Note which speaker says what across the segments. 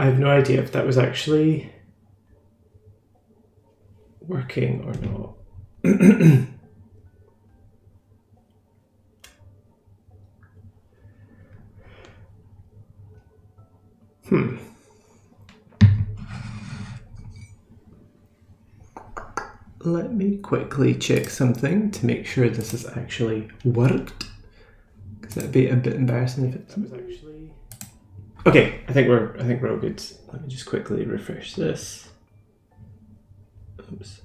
Speaker 1: I have no idea if that was actually working or not. Let me quickly check something to make sure this has actually worked, because that'd be a bit embarrassing if it was actually. Okay, I think we're all good. Let me just quickly refresh this. Oops.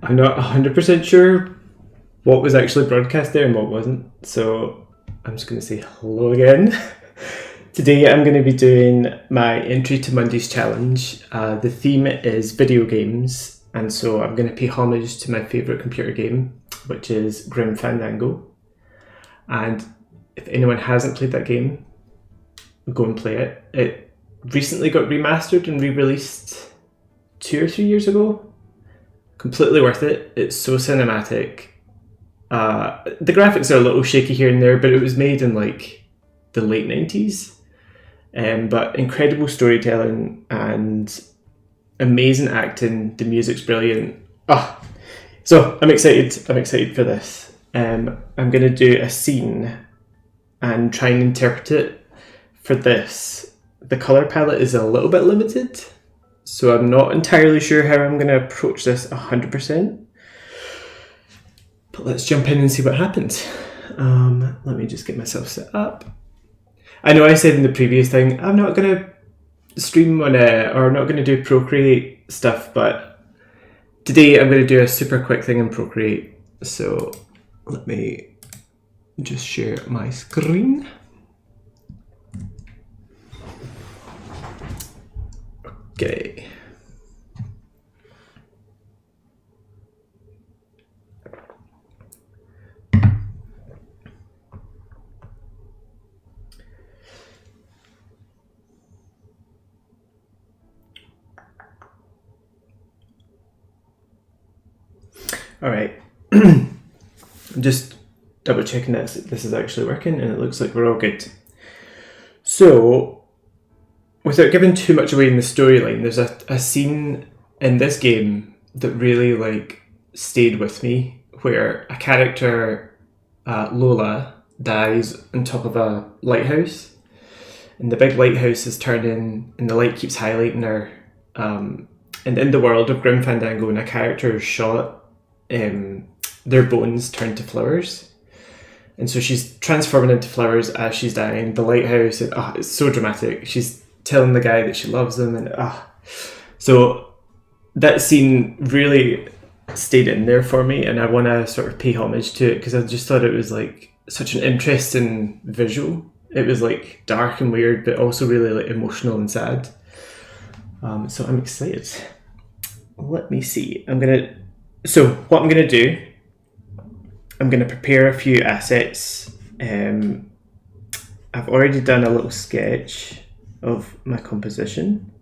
Speaker 1: I'm not 100% sure what was actually broadcast there and what wasn't, so I'm just going to say hello again. Today I'm going to be doing my entry to Monday's challenge. The theme is video games, and so I'm going to pay homage to my favourite computer game, which is Grim Fandango. And if anyone hasn't played that game, go and play it. It recently got remastered and re-released 2 or 3 years ago. Completely worth it. It's so cinematic. The graphics are a little shaky here and there, but it was made in like the late 90s. But incredible storytelling and amazing acting. The music's brilliant. So I'm excited. I'm excited for this. I'm going to do a scene and try and interpret it. For this, the colour palette is a little bit limited, so I'm not entirely sure how I'm going to approach this 100%. But let's jump in and see what happens. Let me just get myself set up. I know I said in the previous thing, I'm not going to stream on or not going to do Procreate stuff, but today I'm going to do a super quick thing in Procreate. So let me just share my screen. Okay. All right. I'm just double checking that this is actually working, and it looks like we're all good. So, without giving too much away in the storyline, there's a scene in this game that really stayed with me, where a character, Lola, dies on top of a lighthouse, and the big lighthouse is turning, and the light keeps highlighting her. And in the world of Grim Fandango, when a character is shot, their bones turn to flowers, and so she's transforming into flowers as she's dying. The lighthouse, it's so dramatic. She's telling the guy that she loves him, and so that scene really stayed in there for me, and I want to sort of pay homage to it because I just thought it was like such an interesting visual. It was like dark and weird, but also really like emotional and sad. So I'm excited. Let me see. So what I'm gonna do, I'm gonna prepare a few assets. I've already done a little sketch of my composition.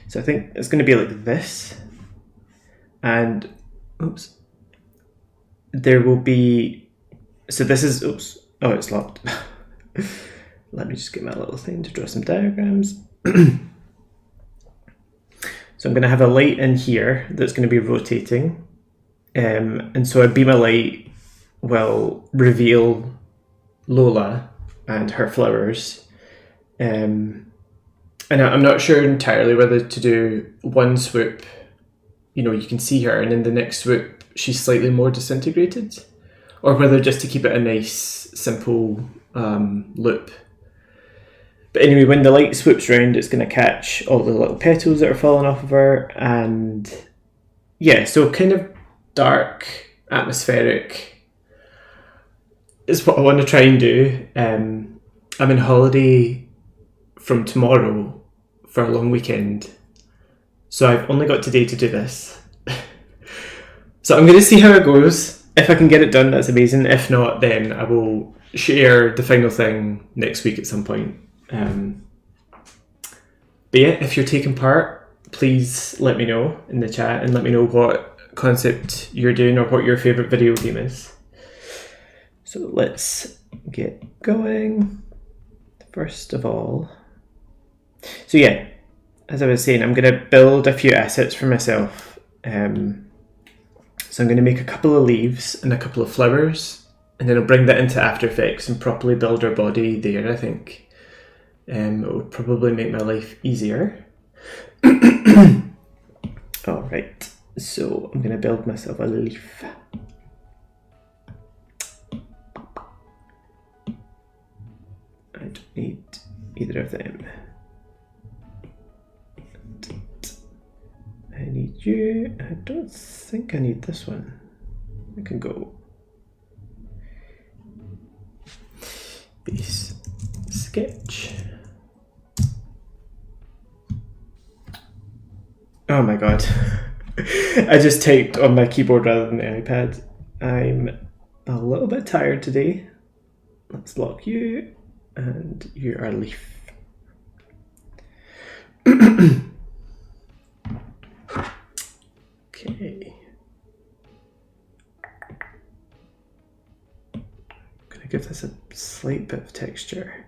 Speaker 1: So I think it's going to be like this, and there will be, so this is, it's locked. Let me just get my little thing to draw some diagrams. So I'm going to have a light in here that's going to be rotating, and so a beam of light will reveal Lola and her flowers. And I'm not sure entirely whether to do one swoop, you can see her, and in the next swoop she's slightly more disintegrated, or whether just to keep it a nice, simple loop. But anyway, when the light swoops around, it's going to catch all the little petals that are falling off of her, and yeah, so kind of dark, atmospheric is what I want to try and do. I'm in holiday from tomorrow for a long weekend, so I've only got today to do this. So I'm going to see how it goes. If I can get it done, that's amazing. If not, then I will share the final thing next week at some point. But yeah, if you're taking part, please let me know in the chat and let me know what concept you're doing or what your favourite video game is. So let's get going. First of all, so yeah, as I was saying, I'm going to build a few assets for myself. So I'm going to make a couple of leaves and a couple of flowers, and then I'll bring that into After Effects and properly build our body there, I think. It would probably make my life easier. Alright, so I'm going to build myself a leaf. I don't need either of them. I need you. I don't think I need this one. I can go. Base sketch. Oh my god. I just typed on my keyboard rather than the iPad. I'm a little bit tired today. Let's lock you, and you are a leaf. Okay. I'm going to give this a slight bit of texture.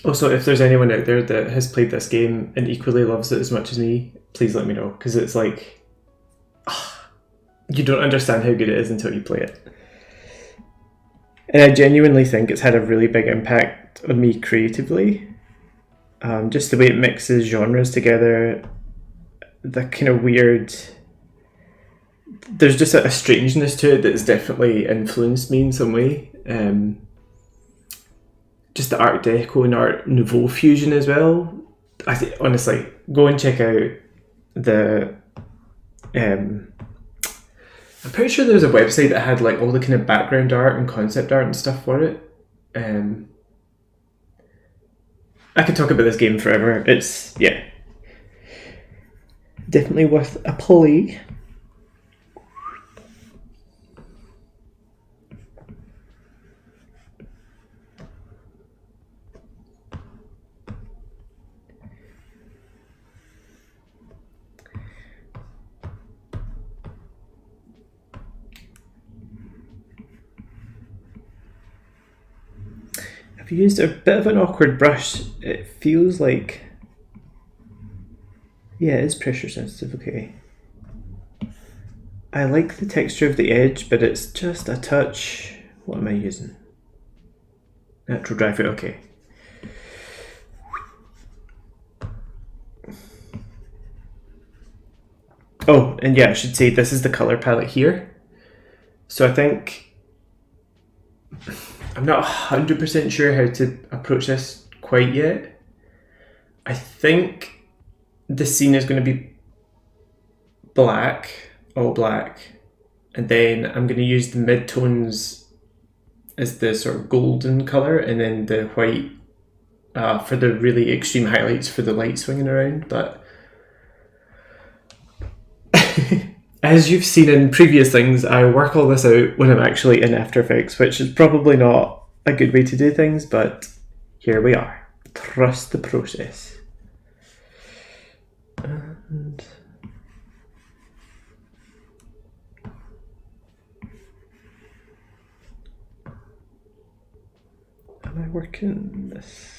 Speaker 1: Also, if there's anyone out there that has played this game and equally loves it as much as me, please let me know, because it's like, you don't understand how good it is until you play it. And I genuinely think it's had a really big impact on me creatively. Just the way it mixes genres together, the kind of weird... There's just a strangeness to it that's definitely influenced me in some way. Just the Art Deco and Art Nouveau fusion as well. Honestly, go and check out the... I'm pretty sure there was a website that had like all the kind of background art and concept art and stuff for it. I could talk about this game forever. It's, yeah, definitely worth a play. I've used a bit of an awkward brush. It feels like... Yeah, it is pressure sensitive, okay. I like the texture of the edge, but it's just a touch... What am I using? Natural dry fruit, okay. Oh, and yeah, I should say this is the colour palette here. So I think... I'm not 100% sure how to approach this quite yet. I think the scene is going to be black, all black, and then I'm going to use the mid-tones as the sort of golden colour, and then the white for the really extreme highlights for the light swinging around. But as you've seen in previous things, I work all this out when I'm actually in After Effects, which is probably not a good way to do things, but here we are. Trust the process. And am I working this?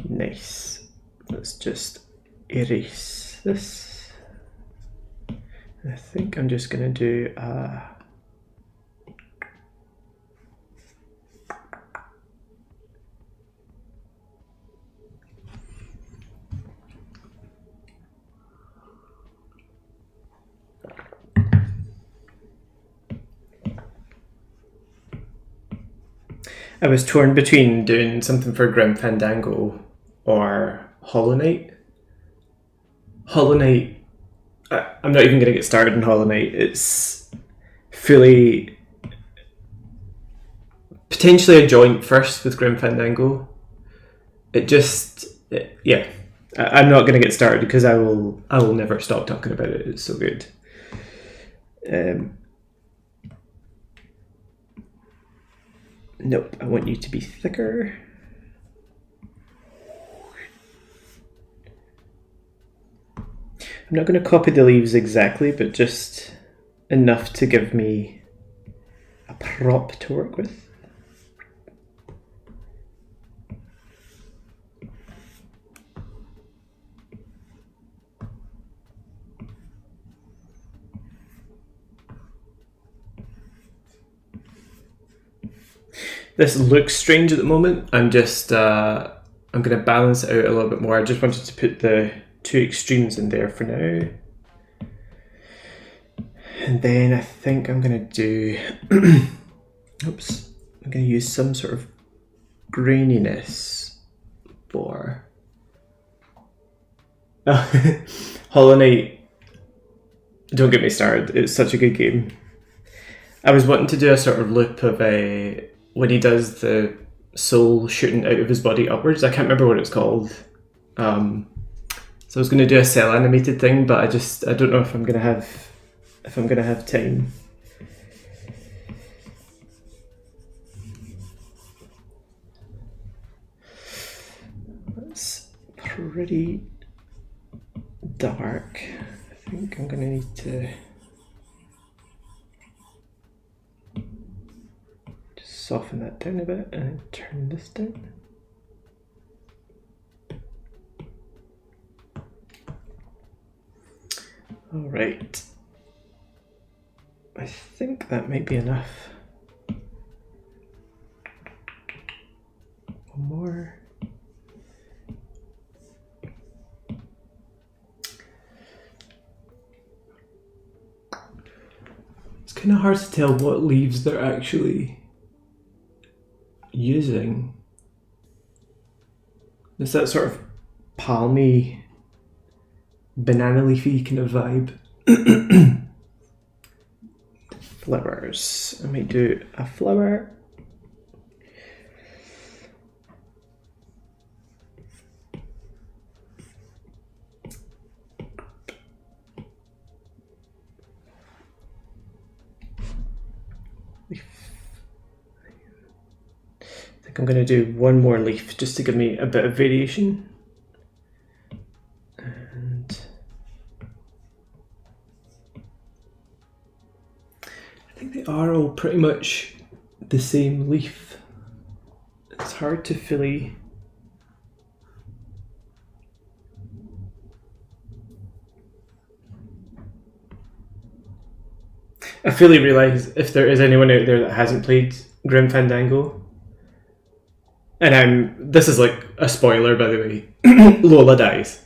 Speaker 1: Nice. Let's just erase this. I think I'm just going to do I was torn between doing something for Grim Fandango or Hollow Knight. Hollow Knight, I'm not even going to get started in Hollow Knight. It's fully, potentially a joint first with Grim Fandango. Yeah, I'm not going to get started because I will never stop talking about it. It's so good. Nope, I want you to be thicker. I'm not going to copy the leaves exactly, but just enough to give me a prop to work with. This looks strange at the moment. I'm just, I'm going to balance it out a little bit more. I just wanted to put the two extremes in there for now. And then I think I'm going to do, oops, I'm going to use some sort of graininess for Hollow Knight. Don't get me started, it's such a good game. I was wanting to do a sort of loop of when he does the soul shooting out of his body upwards. I can't remember what it's called. So I was going to do a cell animated thing, but I don't know if I'm going to have time. That's pretty dark. I think I'm going to need to just soften that down a bit and turn this down. All right. I think that might be enough. One more. It's kind of hard to tell what leaves they're actually using. There's that sort of palmy, banana leafy kind of vibe. Flowers. I might do a flower. Leaf. I think I'm going to do one more leaf just to give me a bit of variation. And I think they are all pretty much the same leaf. It's hard to fully... I fully realise if there is anyone out there that hasn't played Grim Fandango, and this is like a spoiler by the way, Lola dies.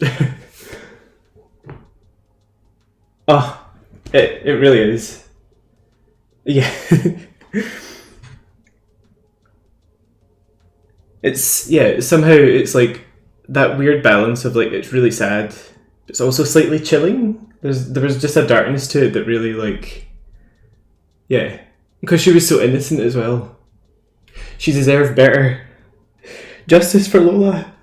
Speaker 1: Oh, it really is. Yeah. Somehow it's like that weird balance of like it's really sad, but it's also slightly chilling. There was just a darkness to it that really like, yeah, because she was so innocent as well. She deserved better. Justice for Lola.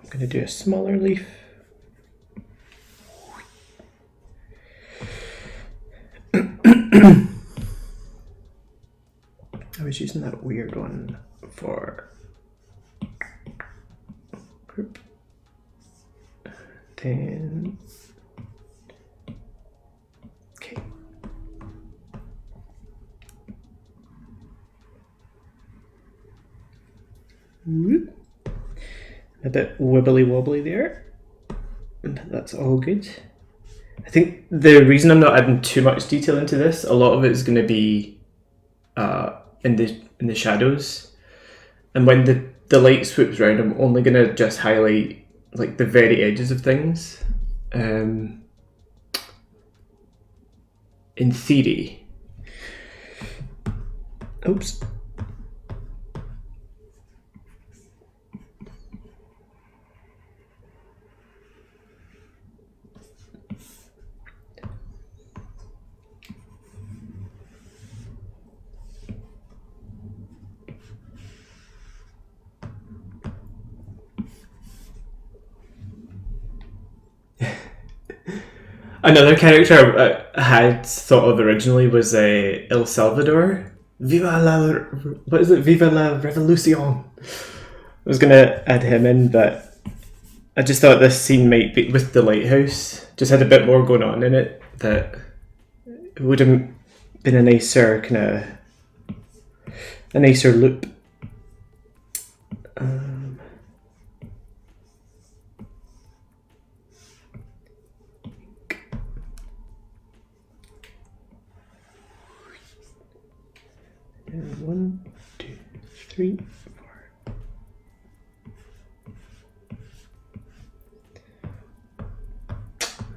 Speaker 1: I'm gonna do a smaller leaf. I was using that weird one for group. Then, okay. Whoop. A bit wibbly wobbly there, but that's all good. I think the reason I'm not adding too much detail into this, a lot of it is going to be in the shadows, and when the light swoops around, I'm only going to just highlight like the very edges of things. In theory, oops. Another character I had thought of originally was El Salvador. What is it? Viva la Revolucion. I was gonna add him in, but I just thought this scene might be with the lighthouse. Just had a bit more going on in it that it would have been a nicer loop. And 1, 2, 3, 4.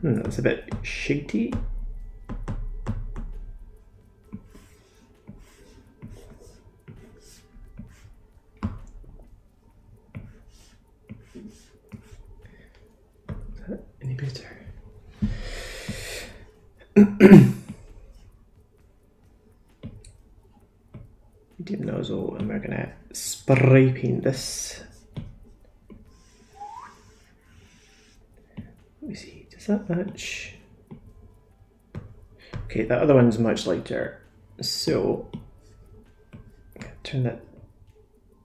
Speaker 1: That's a bit shady. Is that any better? Medium nozzle, and we're gonna spray paint this. Let me see, does that match? Okay, that other one's much lighter, so turn that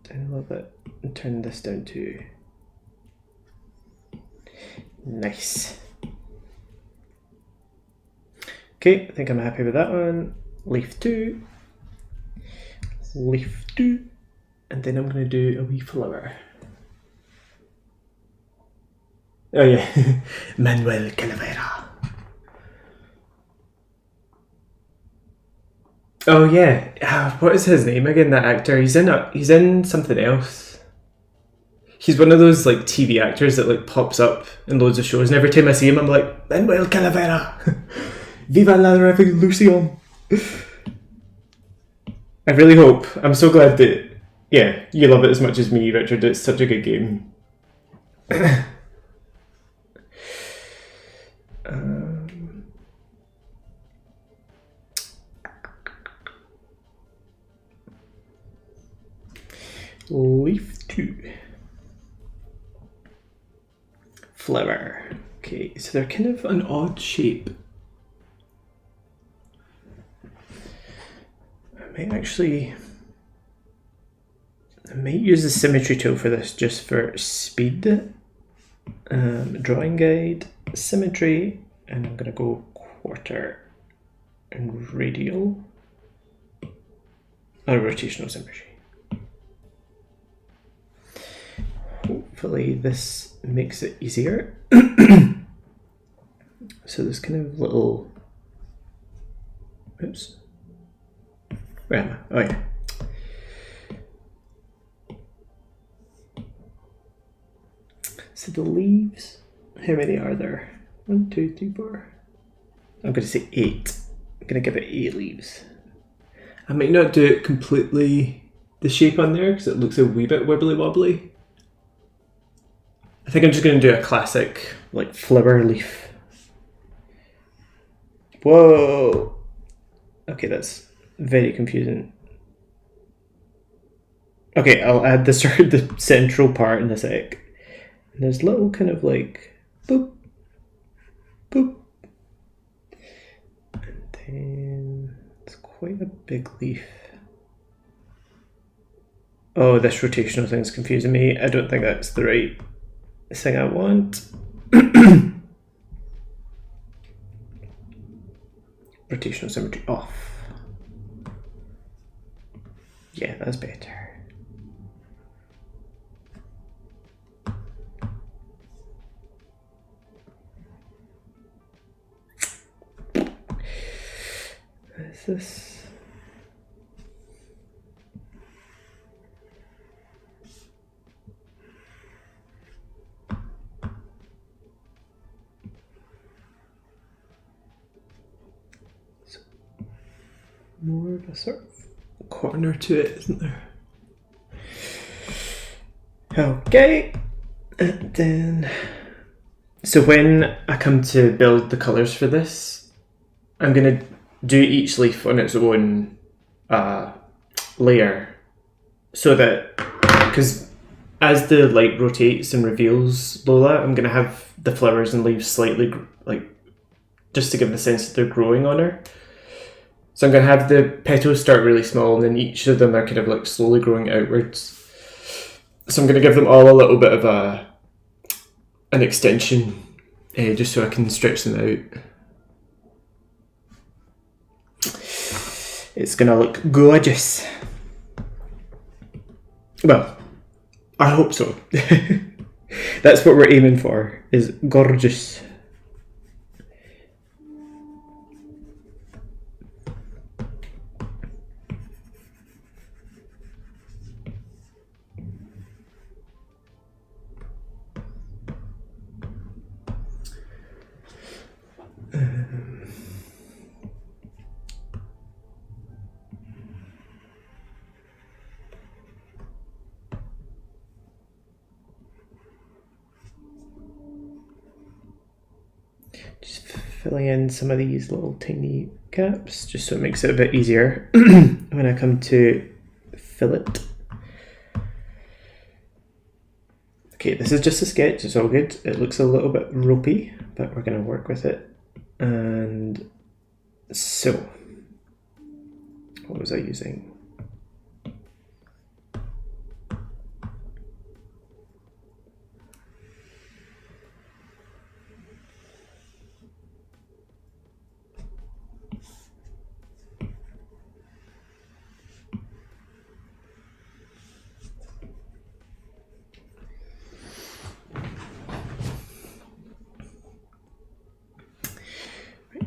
Speaker 1: down a little bit and turn this down to nice. Okay, I think I'm happy with that one. Leaf 2. Leaf 2, and then I'm going to do a wee flower. Oh yeah, Manuel Calavera. Oh yeah, what is his name again? That actor. He's in something else. He's one of those like TV actors that like pops up in loads of shows, and every time I see him, I'm like Manuel Calavera. Viva la Revolucion. I really hope. I'm so glad that, yeah, you love it as much as me, Richard. It's such a good game. Leaf 2. Flower. Okay, so they're kind of an odd shape. I might use the symmetry tool for this just for speed. Drawing guide, symmetry, and I'm gonna go quarter and radial. Rotational symmetry. Hopefully this makes it easier. So this kind of little, oops. Where am I? Oh yeah. So the leaves, how many are there? 1, 2, 3, 4. I'm going to say 8. I'm going to give it 8 leaves. I might not do it completely the shape on there because it looks a wee bit wibbly wobbly. I think I'm just going to do a classic like flower leaf. Whoa. Okay, that's very confusing. Okay, I'll add the sort of the central part in a sec. And there's little kind of like boop, boop. And then it's quite a big leaf. Oh, this rotational thing's confusing me. I don't think that's the right thing I want. Rotational symmetry off. Yeah, that's better. What is this? So, more of a sort of corner to it, isn't there? Okay, and then, so when I come to build the colours for this, I'm going to do each leaf on its own layer, so that, because as the light rotates and reveals Lola, I'm going to have the flowers and leaves slightly like just to give the sense that they're growing on her. So I'm going to have the petals start really small, and then each of them are kind of like slowly growing outwards. So I'm going to give them all a little bit of an extension, just so I can stretch them out. It's going to look gorgeous. Well, I hope so. That's what we're aiming for, is gorgeous. Just filling in some of these little tiny gaps, just so it makes it a bit easier when I come to fill it. Okay, this is just a sketch, it's all good. It looks a little bit ropey, but we're going to work with it. And so, what was I using?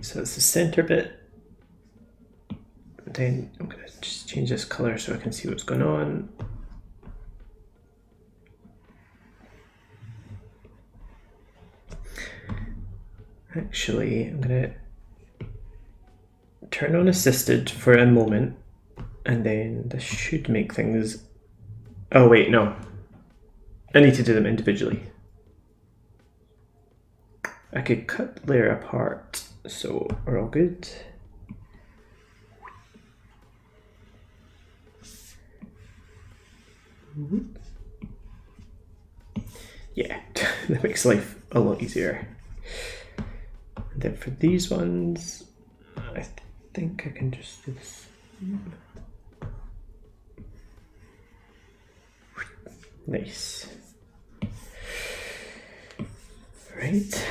Speaker 1: So that's the center bit. Then I'm going to just change this color so I can see what's going on. Actually, I'm going to turn on assisted for a moment, and then this should make things... Oh wait, no. I need to do them individually. I could cut the layer apart, so we're all good. Yeah, that makes life a lot easier. And then for these ones, I think I can just do this. Nice. Right.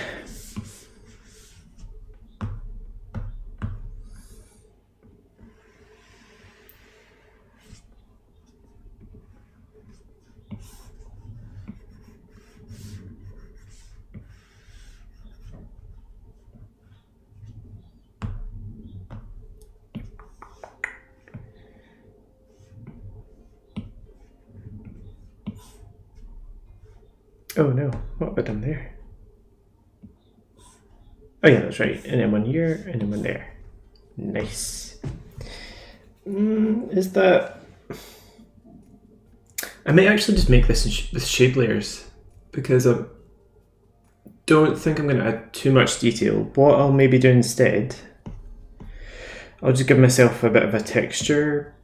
Speaker 1: Oh no, what have I done there? Oh yeah, that's right. And then one here, and then one there. Nice. Is that... I may actually just make this with shape layers, because I don't think I'm going to add too much detail. What I'll maybe do instead, I'll just give myself a bit of a texture,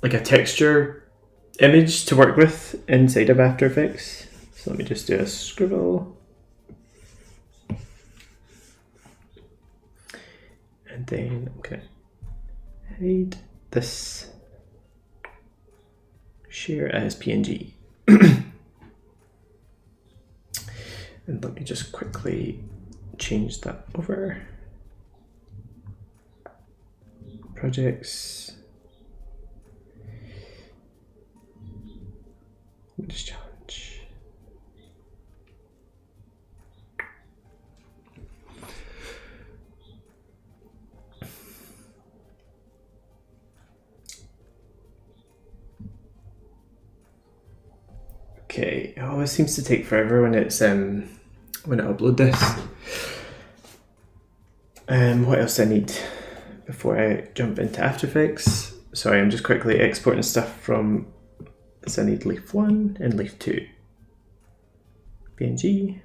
Speaker 1: like a texture image to work with inside of After Effects. So let me just do a scribble. And then I'm going to hide this, share as PNG. And let me just quickly change that over. Projects. Just challenge. Okay, it always seems to take forever when it's when I upload this. What else I need before I jump into After Effects? Sorry, I'm just quickly exporting stuff from. So I need leaf 1 and leaf 2. PNG.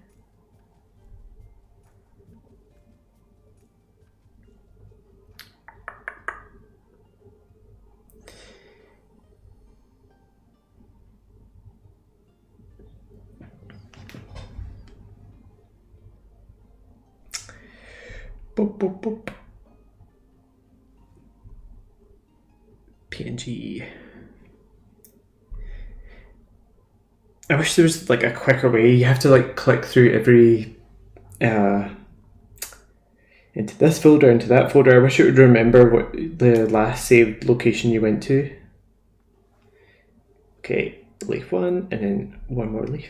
Speaker 1: Boop, boop, boop. PNG. I wish there was like a quicker way. You have to like click through every into this folder, into that folder. I wish it would remember what the last saved location you went to. Okay, leaf 1 and then one more leaf.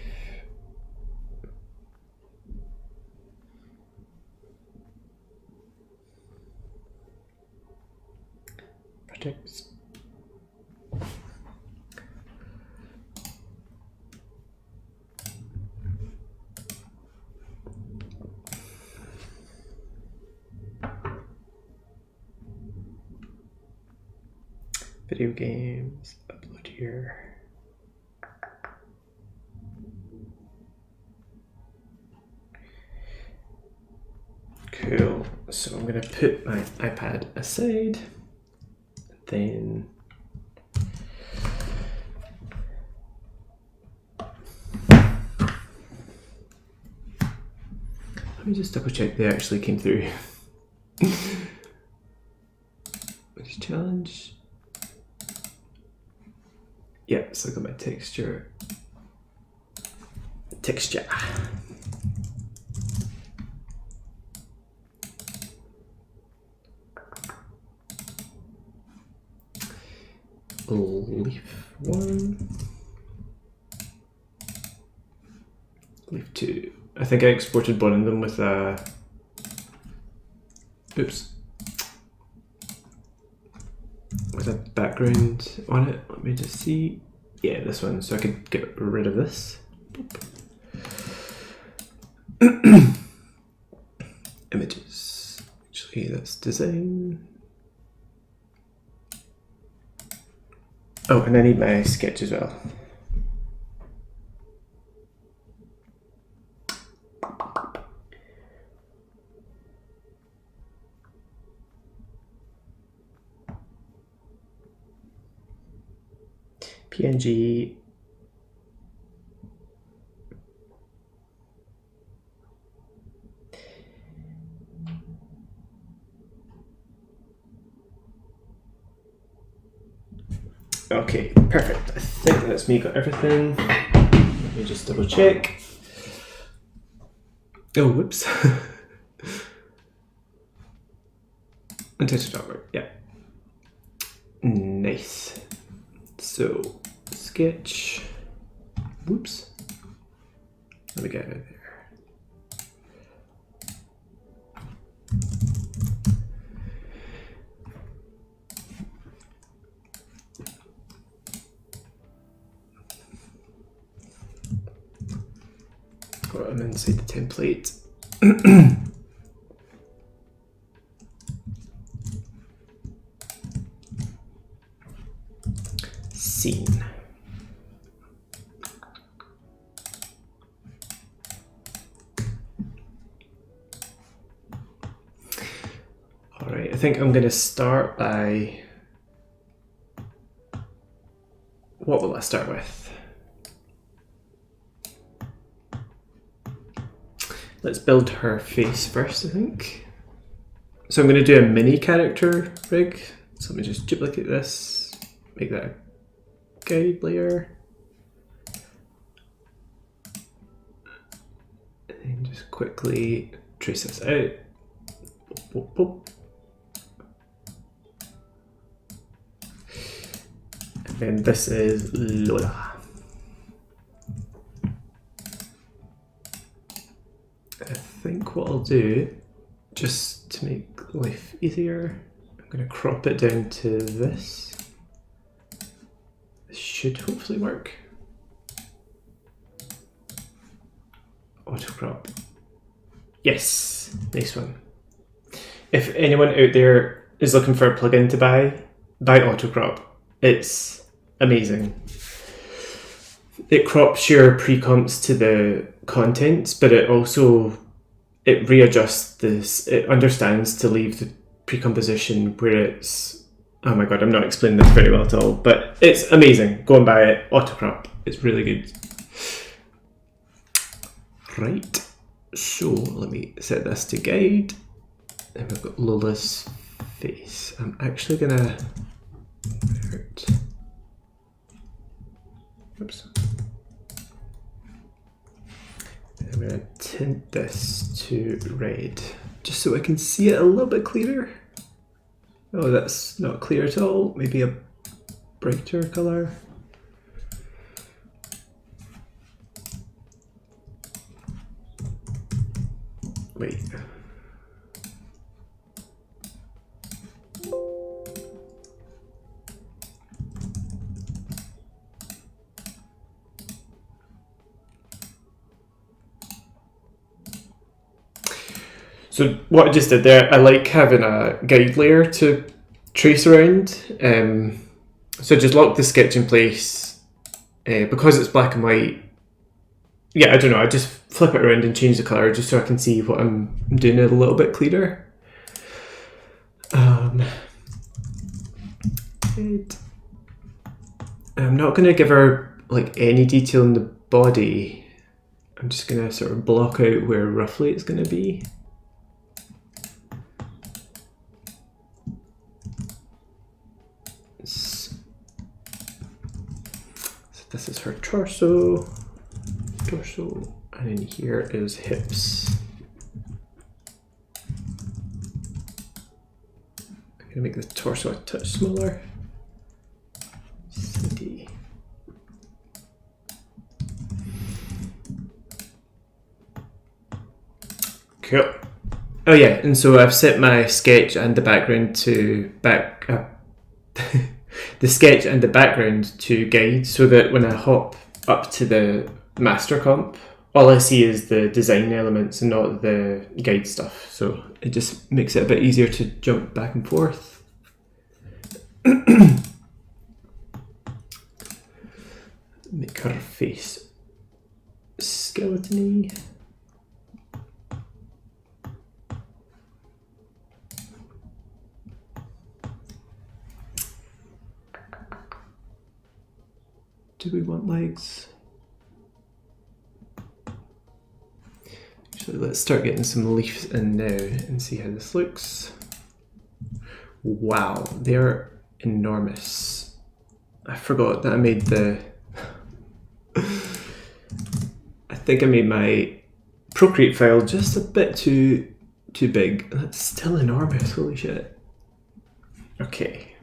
Speaker 1: Projects. Video games, upload here. Cool. So I'm going to put my iPad aside. Then let me just double check they actually came through. Which challenge? Yeah, so I got my texture. Leaf 1. Leaf 2. I think I exported one of them with a... Oops. With a background on it. Let me just see. Yeah, this one. So I could get rid of this. Images. Actually, that's design. Oh, and I need my sketch as well. PNG. Okay, perfect. I think that's me, got everything. Let me just double check. Oh, whoops. Untouched.org, yeah. Nice. So, sketch. Whoops. Let me get out of there. Got them inside the template. Scene. All right, I think I'm going to start by, what will I start with? Let's build her face first, I think. So I'm going to do a mini character rig. So let me just duplicate this, make that a guide layer. And then just quickly trace this out. Boop, boop, boop. And then this is Lola. I think what I'll do, just to make life easier, I'm going to crop it down to this. This should hopefully work. Auto crop. Yes, nice one. If anyone out there is looking for a plugin to buy auto crop. It's amazing. It crops your pre-comps to the contents, but it readjusts this. It understands to leave the pre-composition where it's, oh my god, I'm not explaining this very well at all, but it's amazing. Go and buy it. Auto crop. It's really good. Right. So let me set this to guide. Then we've got Lola's face. I'm actually gonna oops. I'm gonna tint this to red, just so I can see it a little bit clearer. Oh, that's not clear at all. Maybe a brighter colour. Wait. So what I just did there, I like having a guide layer to trace around. So just lock the sketch in place. Because it's black and white, yeah, I don't know, I just flip it around and change the colour just so I can see what I'm doing a little bit clearer. I'm not going to give her like any detail in the body. I'm just going to sort of block out where roughly it's going to be. So this is her torso, and in here is hips. I'm going to make the torso a touch smaller. CD. Cool. Oh yeah, and so I've set my sketch and the background to the sketch and the background to guide, so that when I hop up to the master comp, all I see is the design elements and not the guide stuff. So it just makes it a bit easier to jump back and forth. Make her face skeleton-y. Do we want legs? Actually, let's start getting some leaves in now and see how this looks. Wow, they're enormous. I forgot that I made the... I think I made my Procreate file just a bit too big. That's still enormous, holy shit. Okay.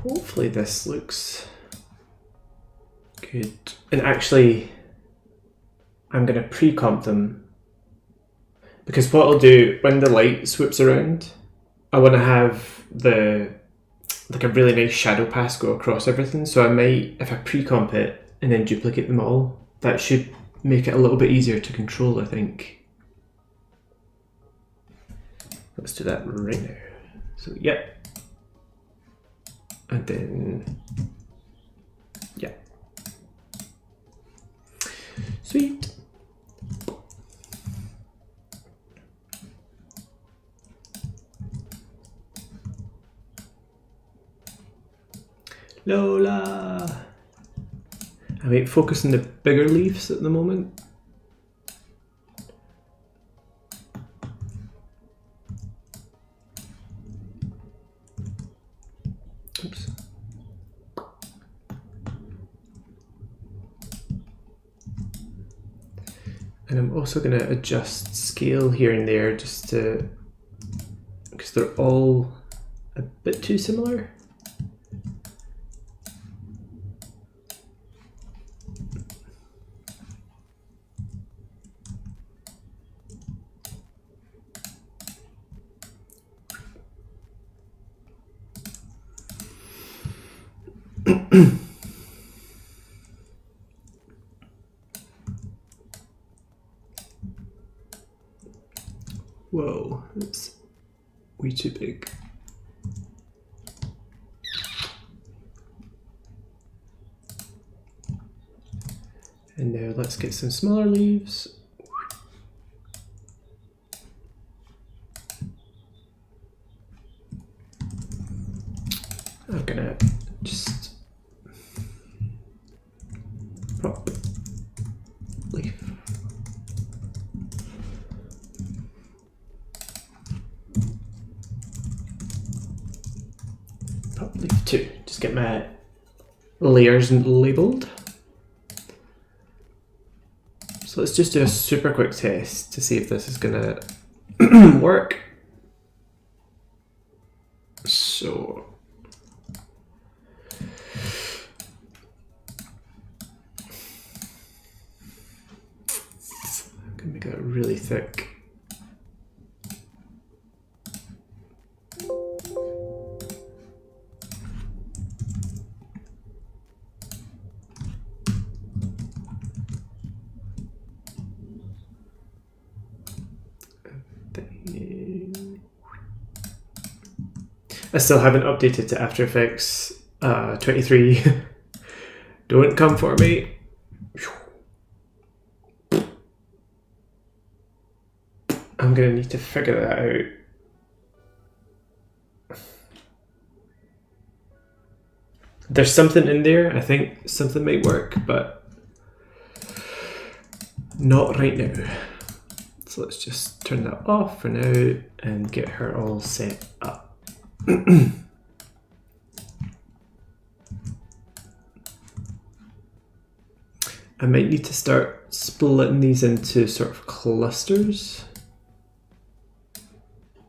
Speaker 1: Hopefully this looks good. And actually, I'm going to pre-comp them, because what I'll do when the light swoops around, I want to have like a really nice shadow pass go across everything. So I might, if I pre-comp it and then duplicate them all, that should make it a little bit easier to control, I think. Let's do that right now. So yeah. And then, yeah. Sweet. Lola. I might focus on the bigger leaves at the moment. Oops. And I'm also going to adjust scale here and there just to, because they're all a bit too similar. Whoa, that's way too big. And now let's get some smaller leaves. I'm gonna just prop leaf. Prop leaf 2. Just get my layers labeled. So let's just do a super quick test to see if this is gonna work. So I'm gonna make that really thick. I still haven't updated to After Effects 23. Don't come for me. I'm gonna need to figure that out. There's something in there. I think something might work, but not right now. So let's just turn that off for now and get her all set up. I might need to start splitting these into sort of clusters,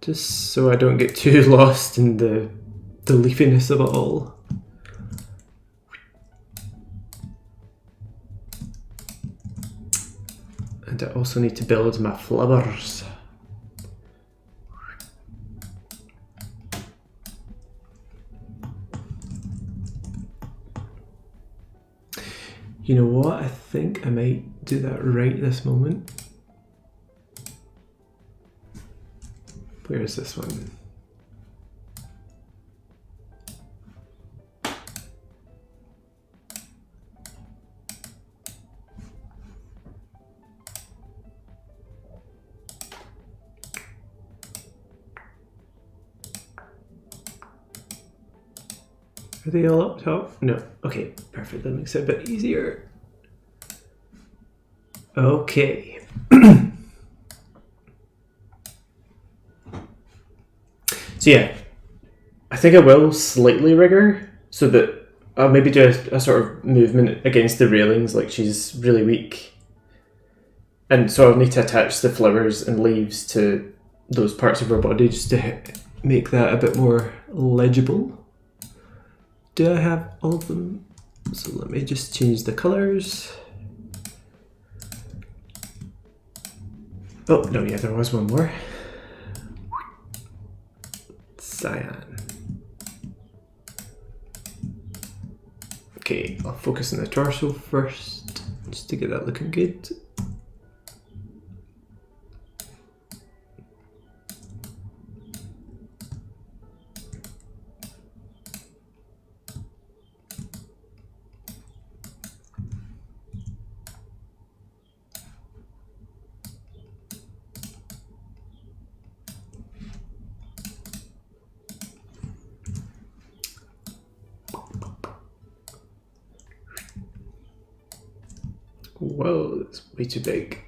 Speaker 1: just so I don't get too lost in the leafiness of it all. And I also need to build my flowers. You know what? I think I might do that right this moment. Where is this one? Are they all up top? No. Okay, perfect. That makes it a bit easier. Okay. So yeah, I think I will slightly rig her so that I'll maybe do a sort of movement against the railings, like she's really weak. And so I'll need to attach the flowers and leaves to those parts of her body just to make that a bit more legible. Do I have all of them? So let me just change the colors. Oh, no, yeah, there was one more. Cyan. Okay, I'll focus on the torso first, just to get that looking good. Whoa, that's way too big.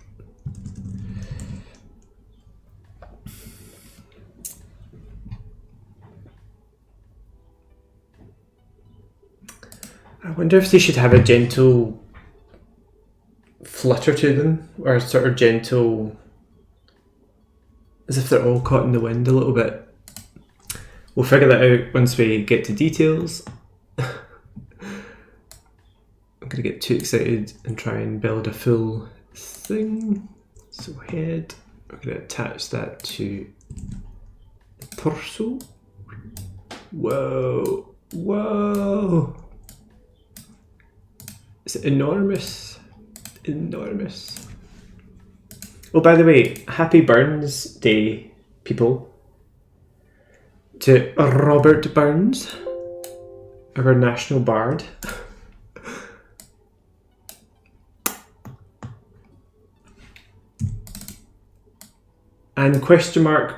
Speaker 1: I wonder if they should have a gentle flutter to them, or sort of gentle, as if they're all caught in the wind a little bit. We'll figure that out once we get to details. I'm gonna get too excited and try and build a full thing. So head, I'm gonna attach that to the torso. Whoa, whoa. It's enormous, enormous. Oh, by the way, happy Burns Day, people. To Robert Burns, our national bard. and question mark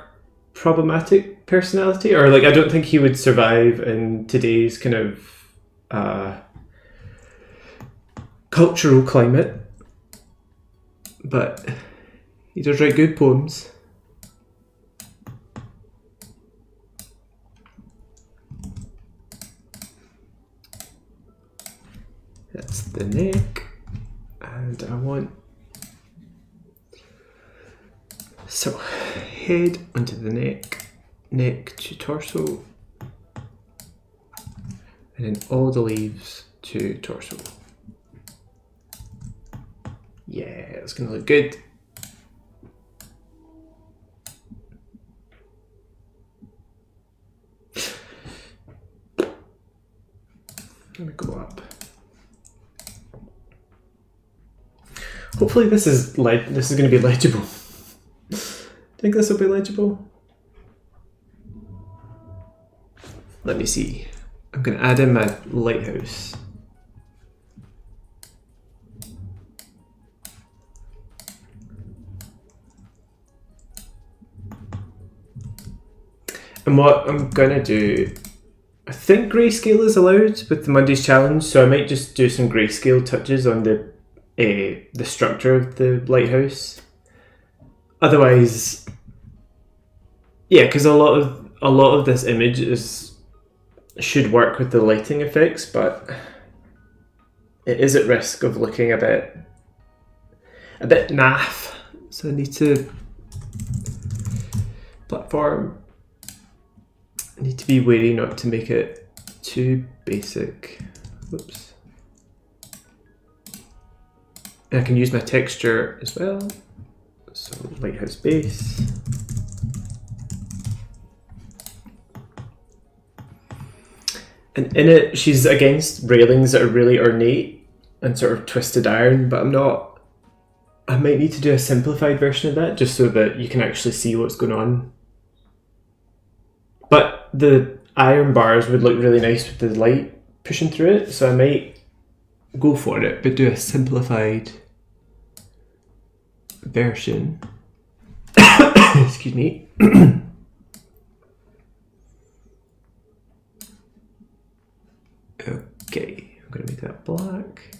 Speaker 1: problematic personality, or like I don't think he would survive in today's kind of cultural climate, but he does write good poems. That's the neck, and I want so head onto the neck, neck to torso, and then all the leaves to torso. Yeah, it's gonna look good. Let me go up. Hopefully this is going to be legible. Think this will be legible? Let me see. I'm going to add in my lighthouse. And what I'm going to do, I think grayscale is allowed with the Monday's challenge, so I might just do some grayscale touches on the structure of the lighthouse. Otherwise, yeah, because a lot of this image should work with the lighting effects, but it is at risk of looking a bit naff. So I need to platform. I need to be wary not to make it too basic. Whoops. And I can use my texture as well. So lighthouse base. And in it, she's against railings that are really ornate and sort of twisted iron, but I might need to do a simplified version of that just so that you can actually see what's going on. But the iron bars would look really nice with the light pushing through it, so I might go for it, but do a simplified version. Excuse me. Okay, I'm going to make that black.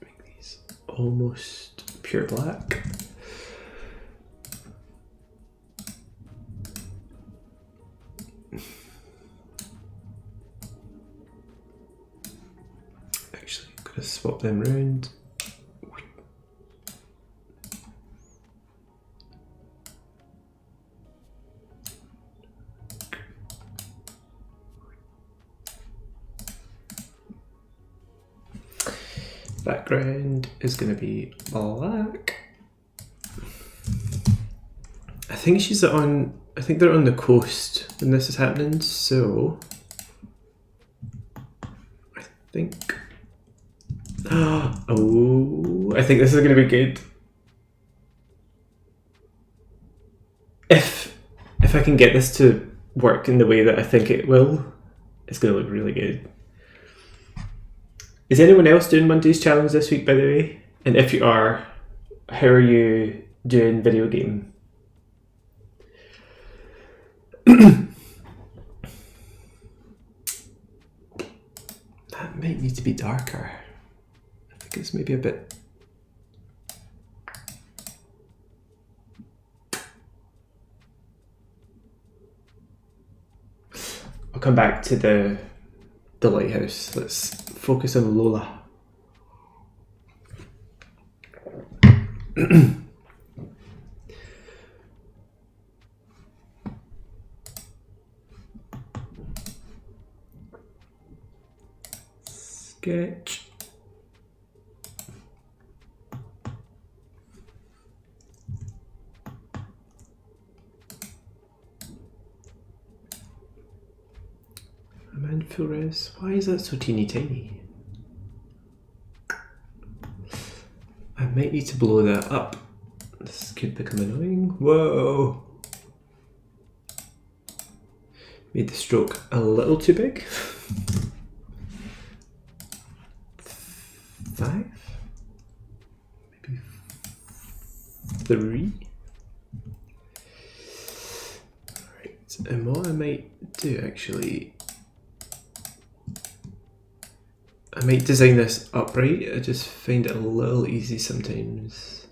Speaker 1: Make these almost pure black. Actually, I'm going to swap them around. Background is going to be black. I think they're on the coast when this is happening, so I think I think this is going to be good. If I can get this to work in the way that I think it will, it's going to look really good. Is anyone else doing Monday's challenge this week, by the way? And if you are, how are you doing video game? That might need to be darker. I think it's maybe a bit... I'll come back to the lighthouse. Let's focus on Lola. Sketch. I'm in full res. Why is that so teeny tiny? I might need to blow that up. This could become annoying. Whoa! Made the stroke a little too big. 5? Maybe 3. Right, and what I might do actually, I might design this upright. I just find it a little easy sometimes.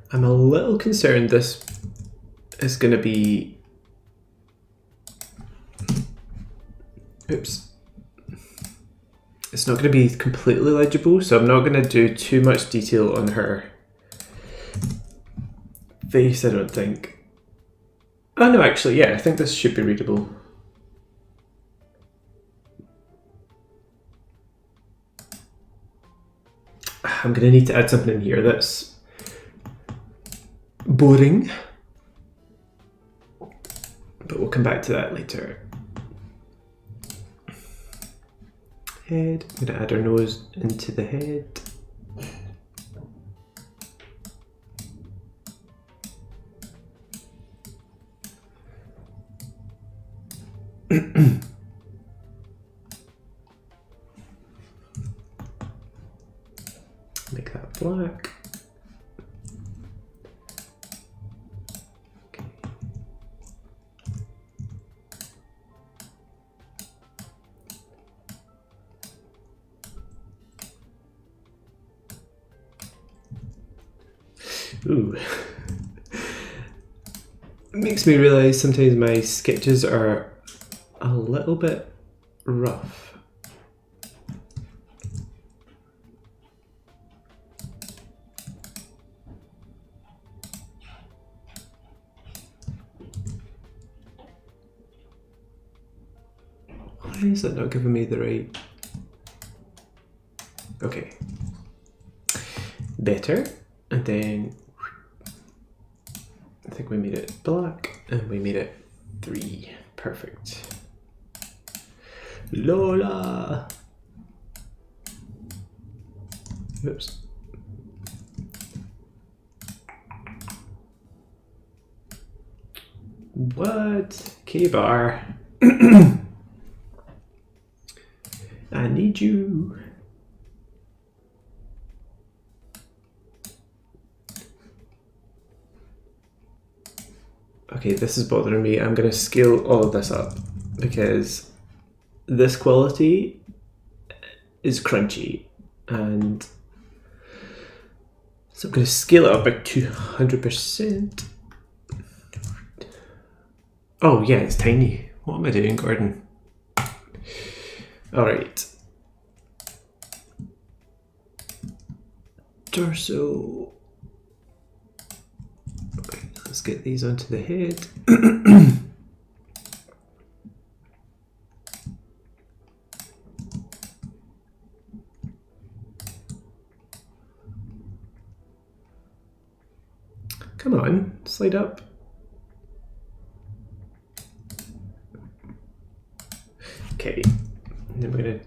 Speaker 1: I'm a little concerned this is going to be, oops, it's not going to be completely legible, so I'm not going to do too much detail on her face, I don't think. Oh no, actually, yeah, I think this should be readable. I'm going to need to add something in here that's boring, but we'll come back to that later. Head, I'm going to add our nose into the head. Make that black. Okay. Ooh. It makes me realize sometimes my sketches are a little bit rough. Why is that not giving me the right? Okay. Better. And then I think we made it black and we made it 3. Perfect. Lola! Oops. What? K-bar. I need you. Okay, this is bothering me. I'm going to scale all of this up because this quality is crunchy, and so I'm going to scale it up by 200%. Oh yeah, it's tiny. What am I doing, Gordon? All right. Torso. Okay, let's get these onto the head. Come on, slide up. Okay, and then we're gonna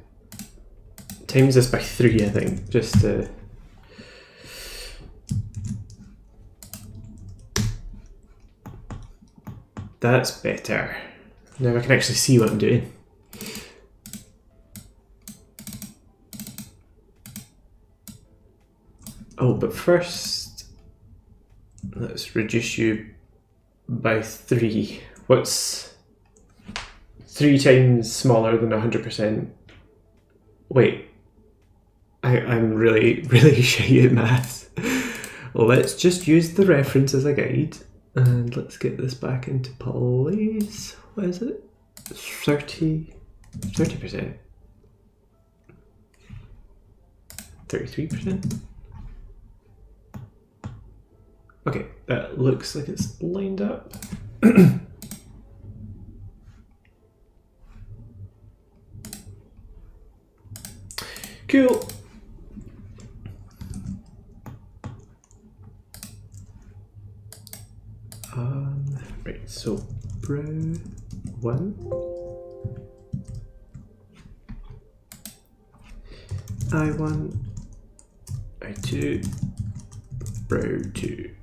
Speaker 1: times this by 3, I think, just to. That's better. Now I can actually see what I'm doing. Oh, but first, let's reduce you by 3. What's 3 times smaller than 100%? Wait, I'm really shy at maths. Let's just use the reference as a guide. And let's get this back into place. What is it? 30%. 33%. Okay, that looks like it's lined up. Cool. Right, so brow 1. I1, I2, brow 2.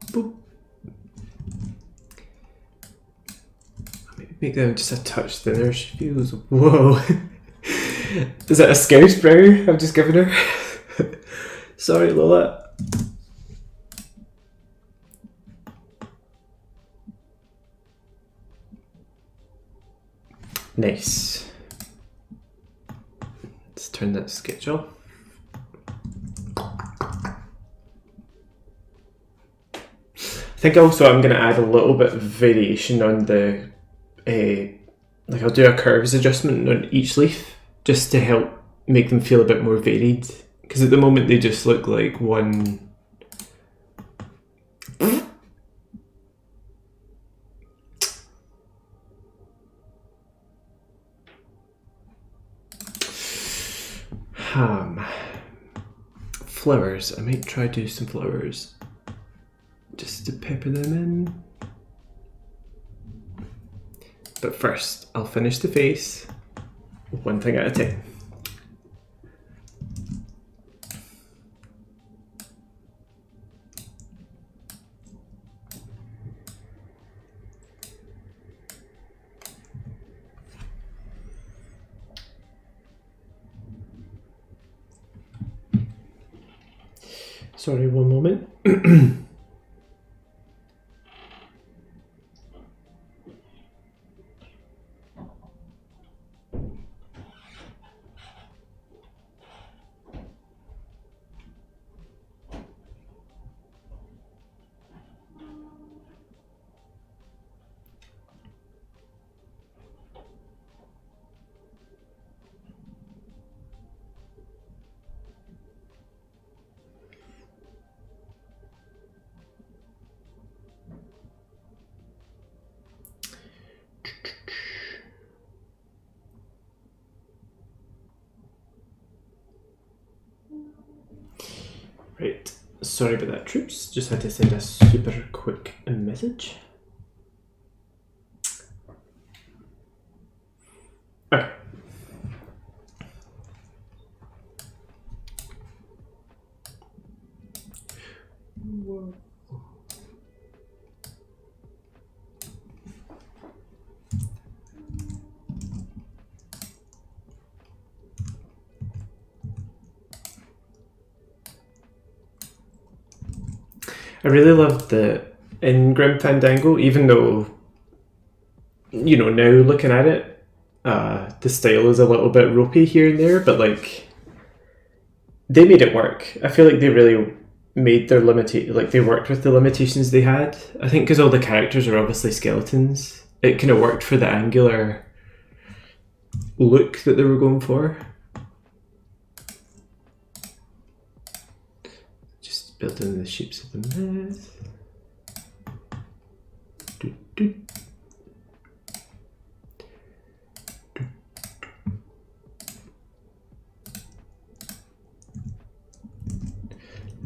Speaker 1: Boop. Make them just a touch thinner. She feels, whoa. Is that a scouse brow I've just given her? Sorry, Lola. Nice. Let's turn that sketch off. I think also I'm going to add a little bit of variation on the, like I'll do a curves adjustment on each leaf just to help make them feel a bit more varied. Because at the moment they just look like one. Flowers. I might try to do some flowers just to pepper them in. But first, I'll finish the face one thing at a time. Sorry, one moment. Right, sorry about that, troops. Just had to send a super quick message. Okay. Whoa. I really loved the in Grim Fandango, even though, you know, now looking at it, the style is a little bit ropey here and there, but like, they made it work. I feel like they really made their they worked with the limitations they had. I think because all the characters are obviously skeletons, it kind of worked for the angular look that they were going for. Building the shapes of the mouth. Do, do.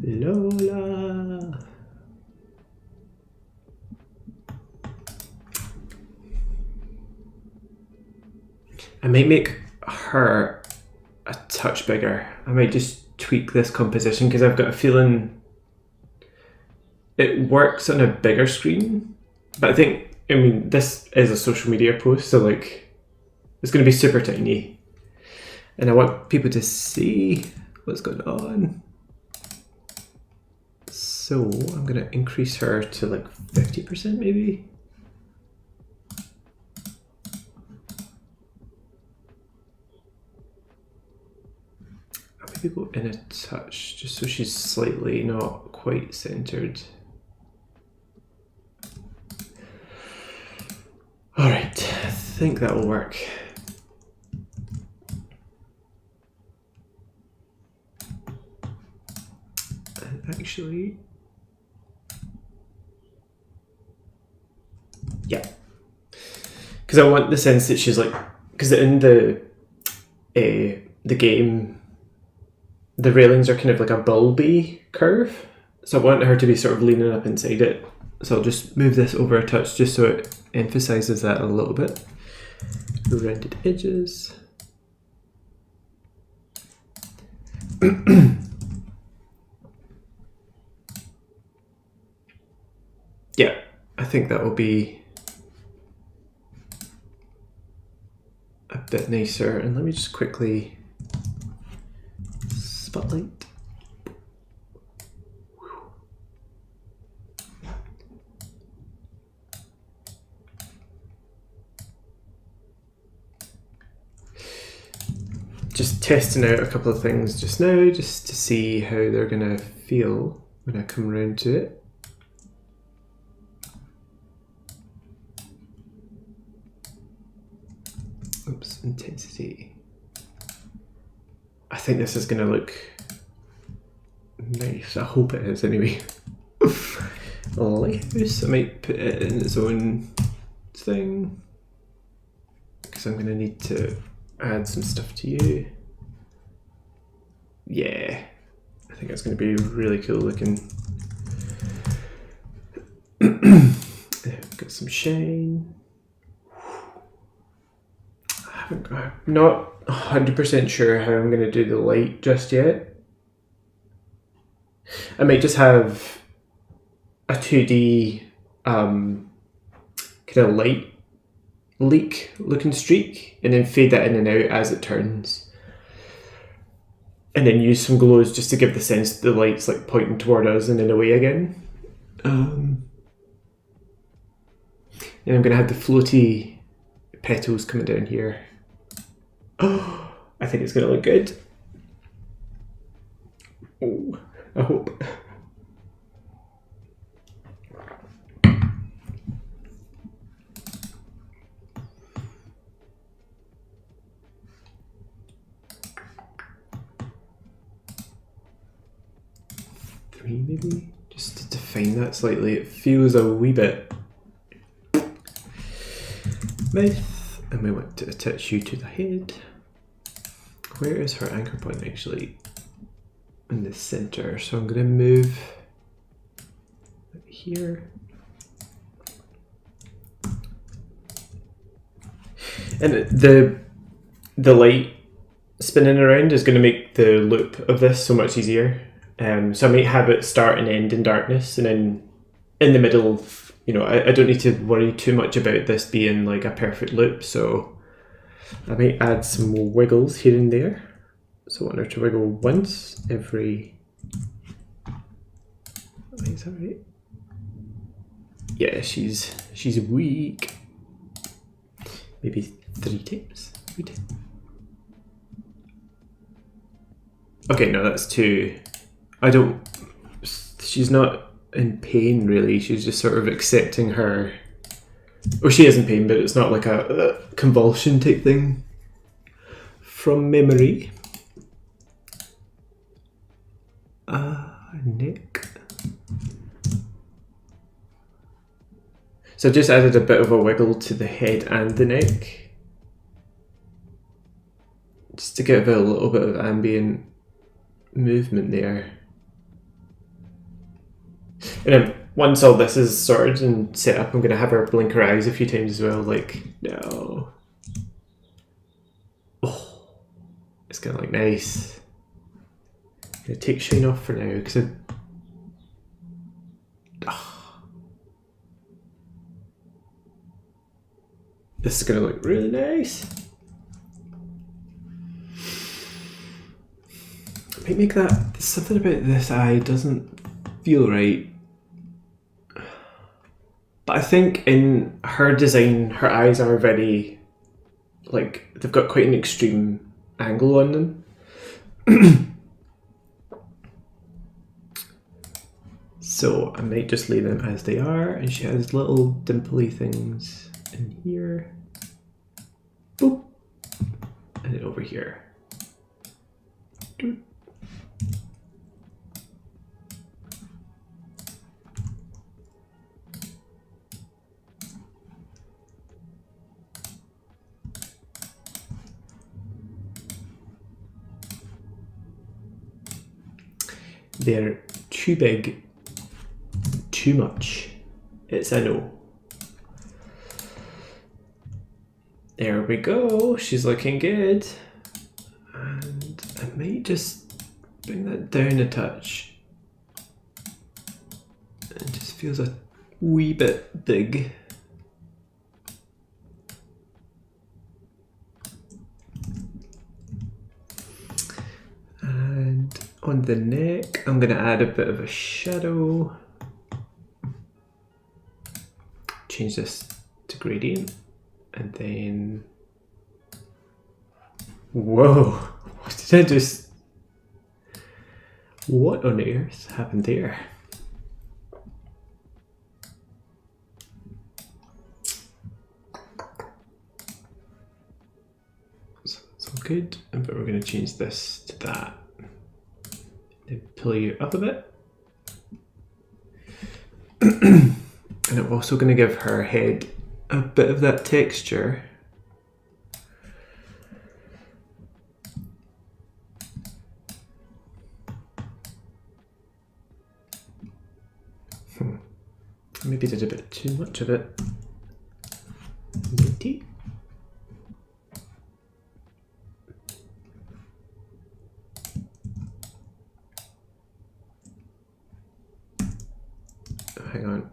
Speaker 1: Lola. I might make her a touch bigger. I might just tweak this composition because I've got a feeling it works on a bigger screen, but I mean, this is a social media post, so like, it's going to be super tiny, and I want people to see what's going on. So I'm going to increase her to like 50% maybe. I'll maybe go in a touch, just so she's slightly not quite centered. All right, I think that will work. And actually, yeah, because I want the sense that she's like, because in the game, the railings are kind of like a bulby curve, so I want her to be sort of leaning up inside it. So I'll just move this over a touch just so it emphasizes that a little bit. rounded edges. Yeah, I think that will be a bit nicer. And let me just quickly spotlight. Just testing out a couple of things just now, just to see how they're gonna feel when I come around to it. Oops, intensity. I think this is gonna look nice. I hope it is anyway. Lighthouse, I might put it in its own thing because I'm gonna need to add some stuff to you. Yeah, I think it's going to be really cool looking. Got some shine. I'm not 100% sure how I'm going to do the light just yet. I might just have a 2D kind of light leak looking streak and then fade that in and out as it turns, and then use some glows just to give the sense that the light's like pointing toward us and then away again. And I'm gonna have the floaty petals coming down here. Oh, I think it's gonna look good. Oh, I hope. Maybe just to define that slightly, it feels a wee bit mouth, and we want to attach you to the head. Where is her anchor point actually? In the center, so I'm going to move here. And the light spinning around is going to make the loop of this so much easier. So I might have it start and end in darkness, and then in the middle, you know, I don't need to worry too much about this being like a perfect loop, so I might add some more wiggles here and there. So I want her to wiggle once every... Is that right? Yeah, she's weak. Maybe 3 times. Okay, no, that's 2. She's not in pain really, she's just sort of accepting her, or she is in pain, but it's not like a convulsion type thing from memory. Neck. So I just added a bit of a wiggle to the head and the neck, just to give it a little bit of ambient movement there. And then once all this is sorted and set up, I'm going to have her blink her eyes a few times as well, like, no. Oh, it's going to look nice. I'm going to take shine off for now, because this is going to look really nice. I might make that, something about this eye doesn't feel right. But I think in her design, her eyes are very, like, they've got quite an extreme angle on them. So I might just leave them as they are, and she has little dimply things in here. Boop. And then over here. Doop. They're too big, too much. It's a no. There we go, she's looking good. And I might just bring that down a touch. It just feels a wee bit big. And on the neck, I'm going to add a bit of a shadow. Change this to gradient. And then, whoa, what did I just, what on earth happened there? So it's all good, but we're going to change this to that. Then pull you up a bit. And I'm also going to give her head a bit of that texture. Maybe did a bit too much of it. Maybe. Hang on.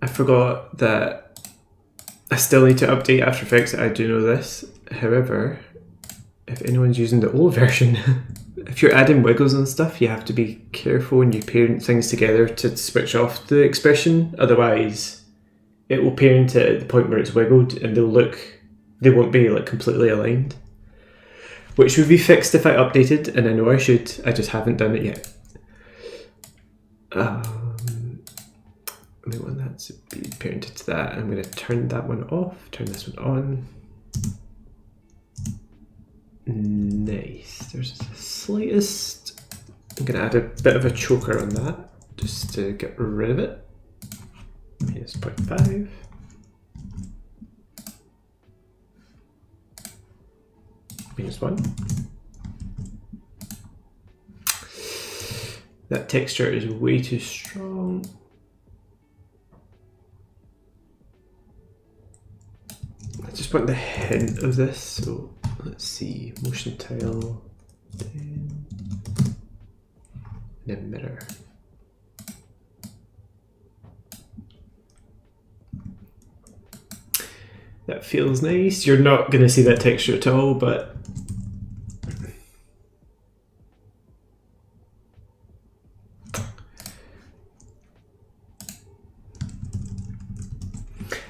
Speaker 1: I forgot that I still need to update After Effects. I do know this. However, if anyone's using the old version, if you're adding wiggles and stuff, you have to be careful when you parent things together to switch off the expression. Otherwise, it will parent it at the point where it's wiggled and they won't be like completely aligned. Which would be fixed if I updated, and I know I should, I just haven't done it yet. I want that to be parented to that. I'm going to turn that one off, turn this one on. Nice. There's the slightest. I'm going to add a bit of a choker on that just to get rid of it. Minus 0.5. Minus 1. That texture is way too strong. I just want the hint of this, so let's see, motion tile, 10, and then mirror. That feels nice. You're not going to see that texture at all, but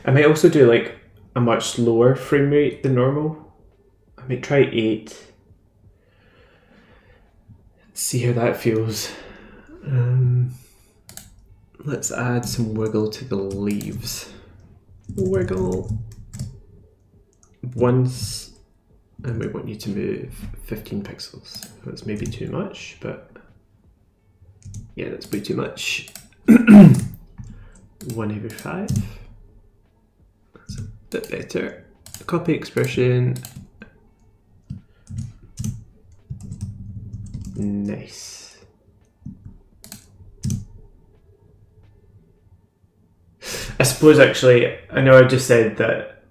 Speaker 1: I might also do like a much lower frame rate than normal. I might try 8. See how that feels. Let's add some wiggle to the leaves. Wiggle once, and we want you to move 15 pixels. That's maybe too much, but yeah, that's way too much. 1/5. That's a bit better. Copy expression. Nice. I suppose actually, I know I just said that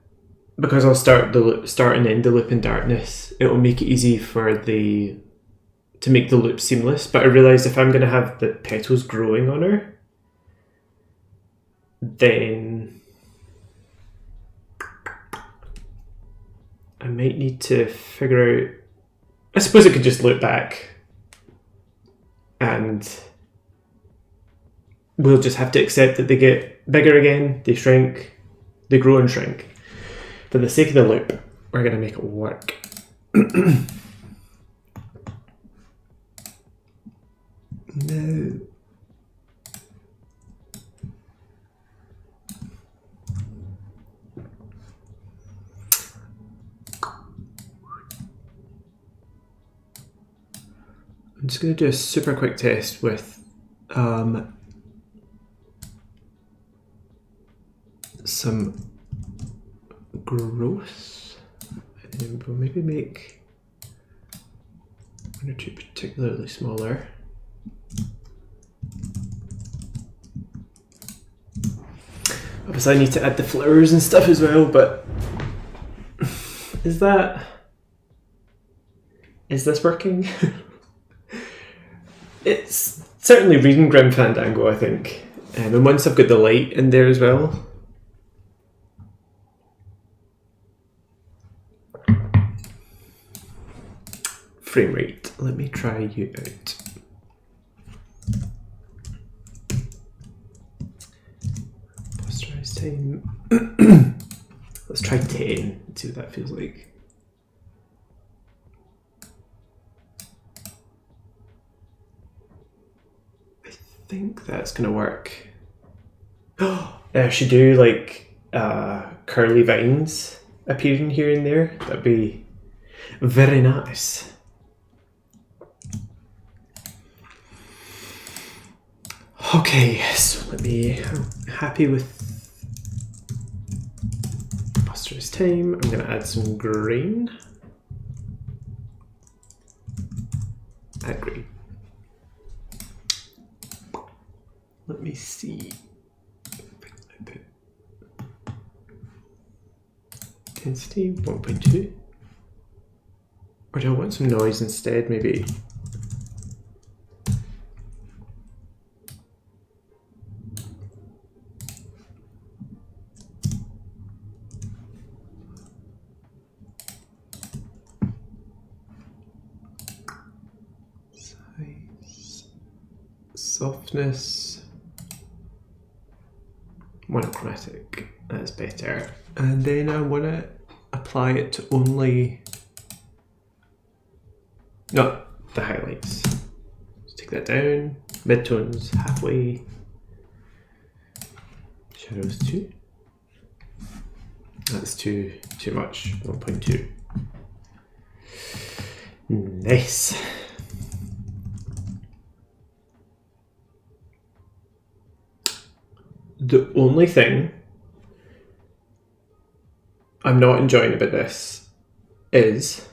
Speaker 1: because I'll start and end the loop in darkness, it will make it easy to make the loop seamless. But I realised if I'm going to have the petals growing on her, then I might need to figure out. I suppose I could just loop back and we'll just have to accept that they get bigger again, they shrink, they grow and shrink. For the sake of the loop, we're going to make it work. No. I'm just going to do a super quick test with some growth, and we'll maybe make 1 or 2 particularly smaller. Obviously I need to add the flowers and stuff as well, but Is this working? It's certainly reading Grim Fandango, I think. And once I've got the light in there as well. Frame rate. Let me try you out. Posterize time. Let's try 10 and see what that feels like. I think that's gonna work. I should do like curly vines appearing here and there. That'd be very nice. Okay, so I'm happy with Buster's time. I'm gonna add some grain. Add grain. Let me see. Intensity 1.2. Or do I want some noise instead? Maybe. Size. Softness. Monochromatic. That's better. And then I want to apply it to only, no, the highlights. Let's take that down. Midtones halfway. Shadows 2. That's too much. 1.2. Nice. The only thing I'm not enjoying about this is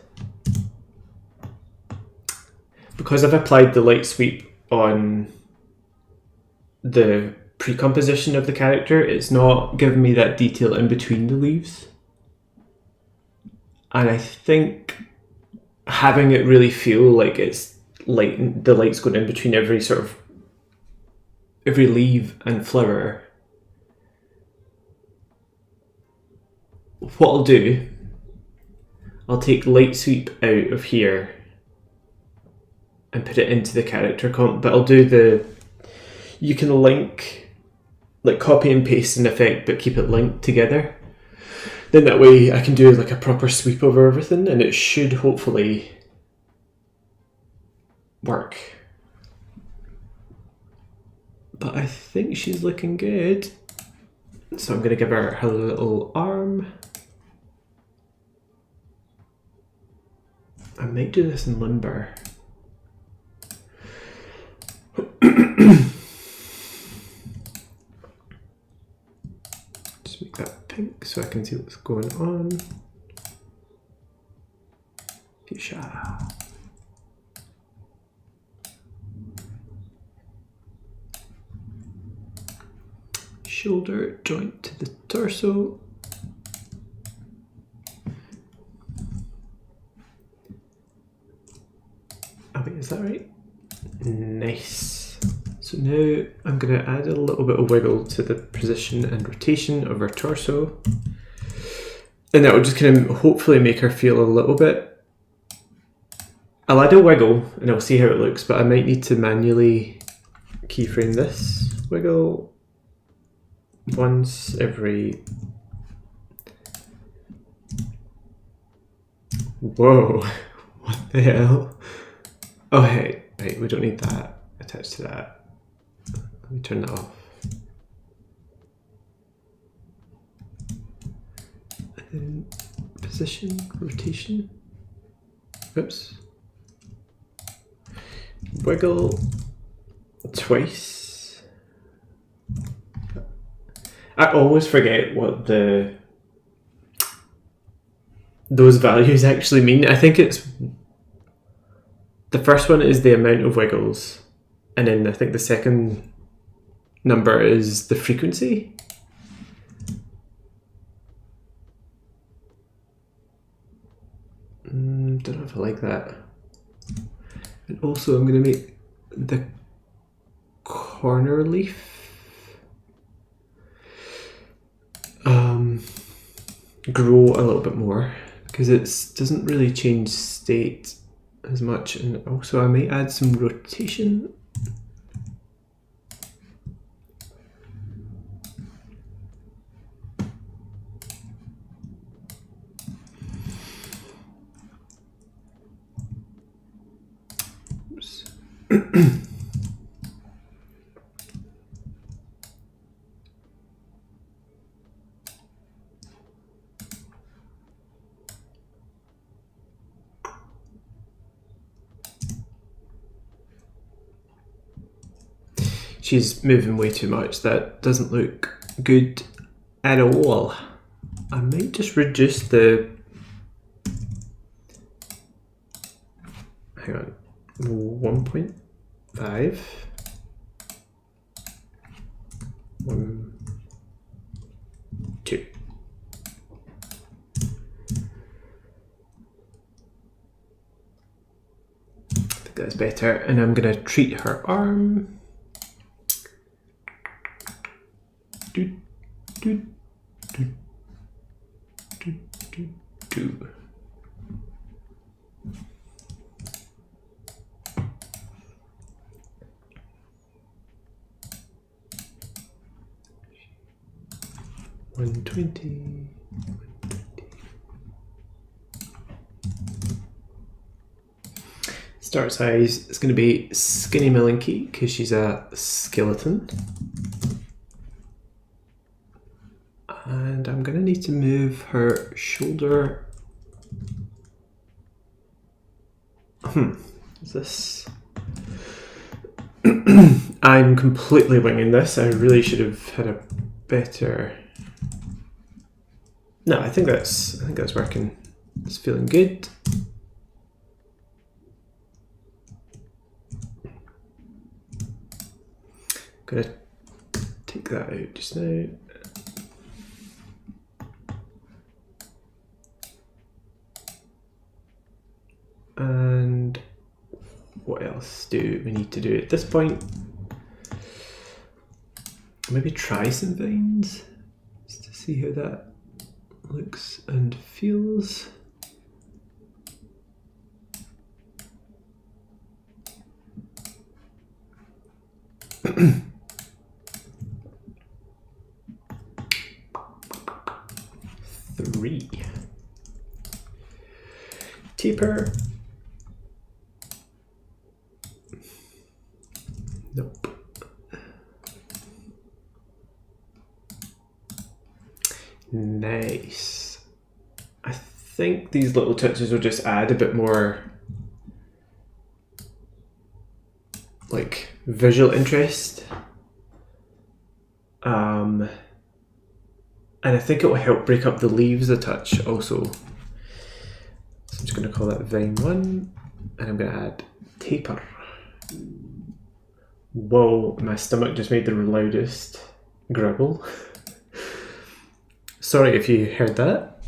Speaker 1: because I've applied the light sweep on the pre-composition of the character, it's not giving me that detail in between the leaves. And I think having it really feel like it's light, the light's going in between every leaf and flower. What I'll do, I'll take light sweep out of here and put it into the character comp, but I'll do you can link, like copy and paste an effect but keep it linked together. Then that way I can do like a proper sweep over everything and it should hopefully work. But I think she's looking good. So I'm going to give her little arm. I might do this in limber. Just make that pink so I can see what's going on. Fuchsia. Shoulder joint to the torso. Oh wait, is that right? Nice. So now I'm going to add a little bit of wiggle to the position and rotation of her torso. And that will just kind of hopefully make her feel a little bit. I'll add a wiggle and I'll see how it looks, but I might need to manually keyframe this wiggle once every... Whoa, what the hell? Oh hey, right, we don't need that attached to that. Let me turn that off. And then position, rotation. Oops. Wiggle twice. I always forget what those values actually mean. I think it's the first one is the amount of wiggles, and then I think the second number is the frequency. Don't know if I like that. And also I'm going to make the corner leaf grow a little bit more, because it doesn't really change state as much. And also I might add some rotation. Oops. She's moving way too much. That doesn't look good at all. I might just reduce the... Hang on. 1.5. 1, 2. I think that's better. And I'm going to treat her arm. Do, do, do, do, do, do. $120. Start size is going to be Skinny Millinky because she's a skeleton. And I'm going to need to move her shoulder. Is this... I'm completely winging this. I really should have had a better... No, I think that's working. It's feeling good. I'm going to take that out just now. And what else do we need to do at this point? Maybe try some vines just to see how that looks and feels. Three. Taper. Nope. Nice. I think these little touches will just add a bit more like visual interest. And I think it will help break up the leaves a touch also. So I'm just going to call that Vine 1, and I'm going to add Taper. Whoa, my stomach just made the loudest grumble. Sorry if you heard that.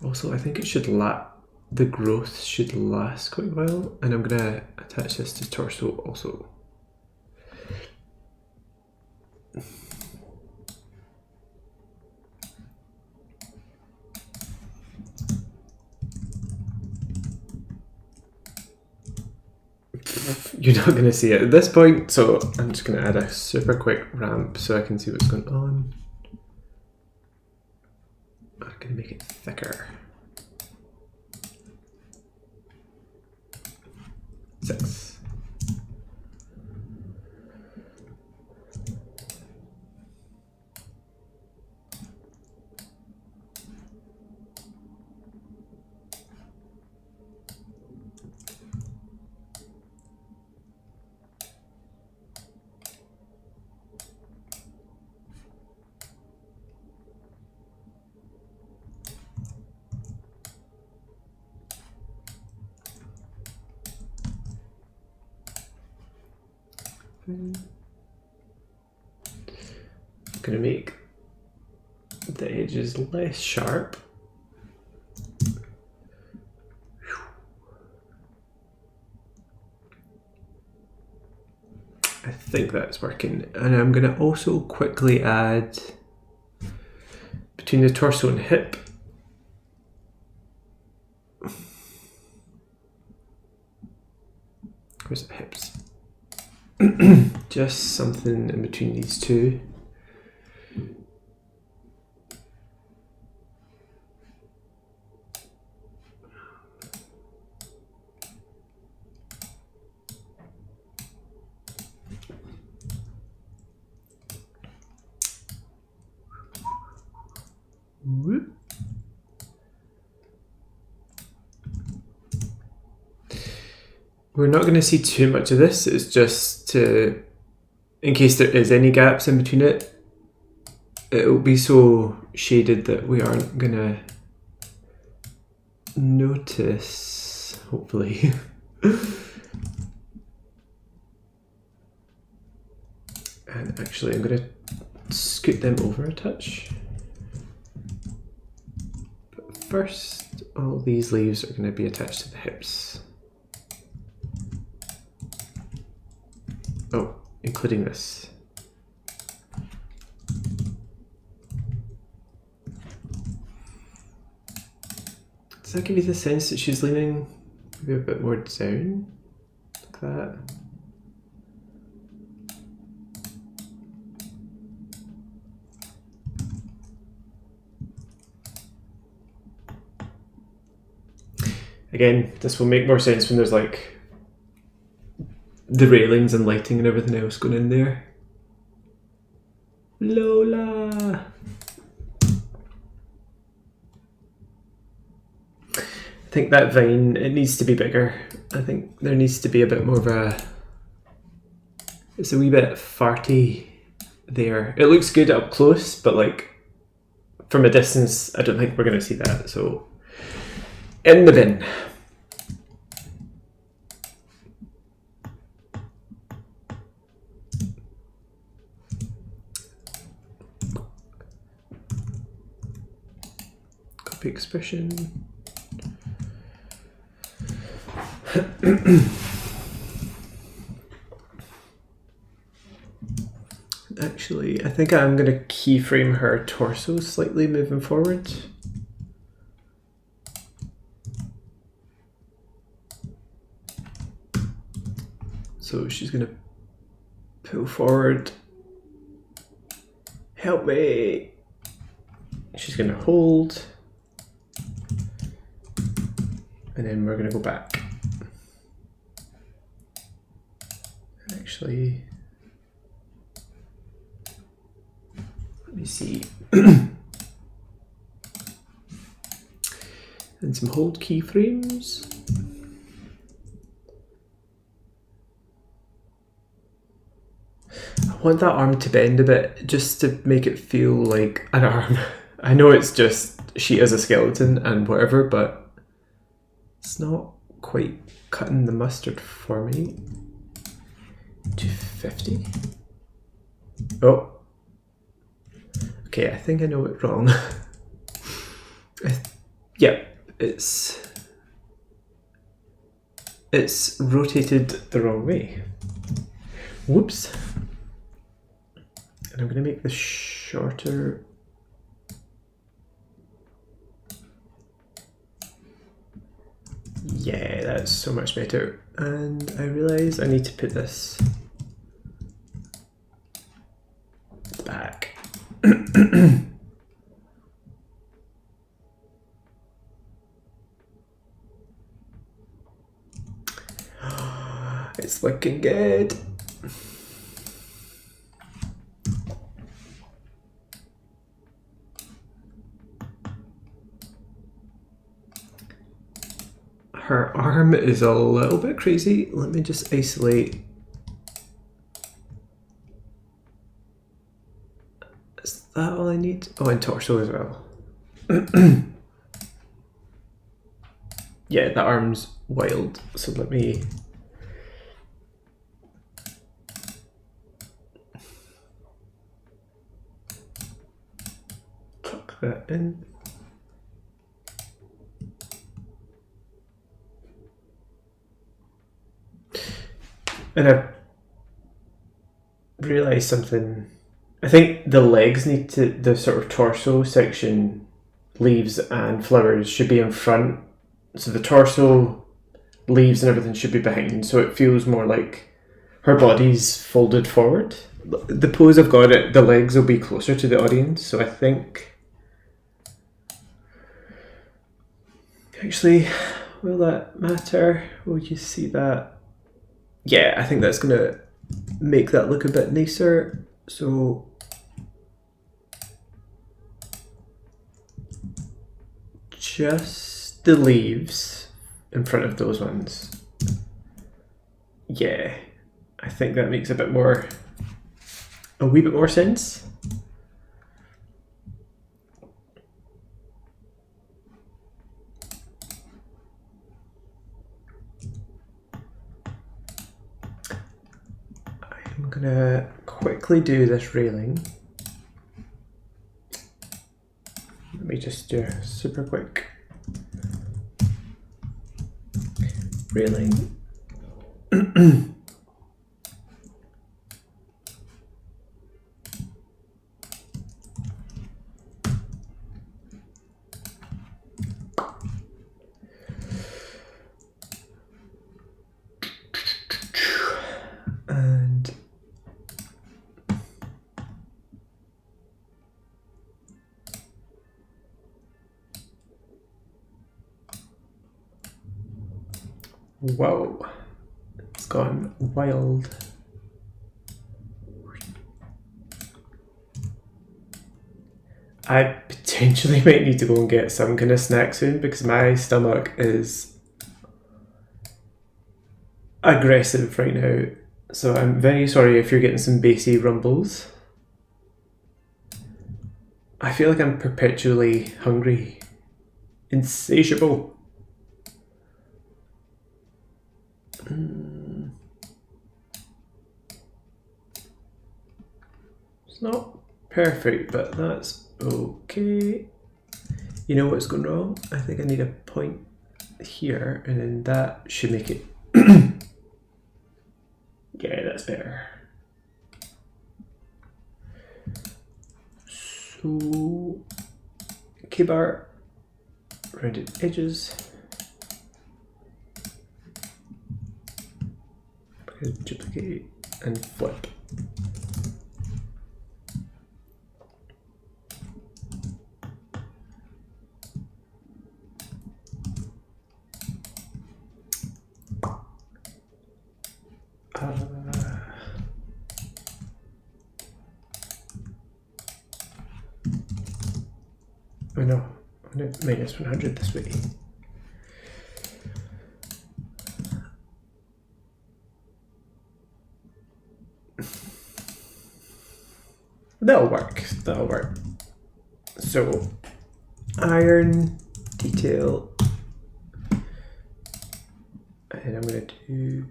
Speaker 1: Also, I think it should the growth should last quite a while, and I'm going to attach this to torso also. You're not going to see it at this point, so I'm just going to add a super quick ramp so I can see what's going on. I'm going to make it thicker. 6. going to make the edges less sharp. I think that's working, and I'm going to also quickly add between the torso and hip. Where's the hips? Just something in between these two. Whoop. We're not going to see too much of this. It's just to, in case there is any gaps in between it, it'll be so shaded that we aren't going to notice, hopefully. And actually I'm going to scoot them over a touch. But first, all these leaves are going to be attached to the hips. Oh, including this. Does that give you the sense that she's leaning maybe a bit more down? Like that. Again, this will make more sense when there's like the railings and lighting and everything else going in there. Lola! I think that vine, it needs to be bigger. I think there needs to be a bit more of a... It's a wee bit farty there. It looks good up close, but like from a distance, I don't think we're going to see that. So, in the bin. Copy expression. Actually, I think I'm going to keyframe her torso slightly moving forward. So she's going to pull forward. Help me. She's going to hold. And then we're going to go back. Actually, let me see. And some hold keyframes. I want that arm to bend a bit just to make it feel like an arm. I know it's just she is a skeleton and whatever, but it's not quite cutting the mustard for me. 250. Oh. Okay, I think I know it wrong. Yeah, it's rotated the wrong way. Whoops. And I'm going to make this shorter. Yeah, that's so much better. And I realize I need to put this back. It's looking good. Her arm is a little bit crazy. Let me just isolate. Is that all I need? Oh, and torso as well. Yeah, the arm's wild. So let me... tuck that in. And I realised something. I think the legs need to, the sort of torso section, leaves and flowers should be in front. So the torso, leaves and everything should be behind. So it feels more like her body's folded forward. The pose I've got it, the legs will be closer to the audience. So I think, actually, will that matter? Will you see that? Yeah, I think that's gonna make that look a bit nicer. So just the leaves in front of those ones. Yeah, I think that makes a wee bit more sense. I'm gonna quickly do this railing. Let me just do a super quick railing. And whoa, it's gone wild. I potentially might need to go and get some kind of snack soon because my stomach is aggressive right now. So I'm very sorry if you're getting some bassy rumbles. I feel like I'm perpetually hungry, insatiable. It's not perfect, but that's okay. You know what's going wrong? I think I need a point here, and then that should make it. Yeah, that's better. So, keybar, rounded edges. Duplicate and flip. Oh no, I'm going to minus 100 this way. That'll work, that'll work. So, iron, detail, and I'm going to do...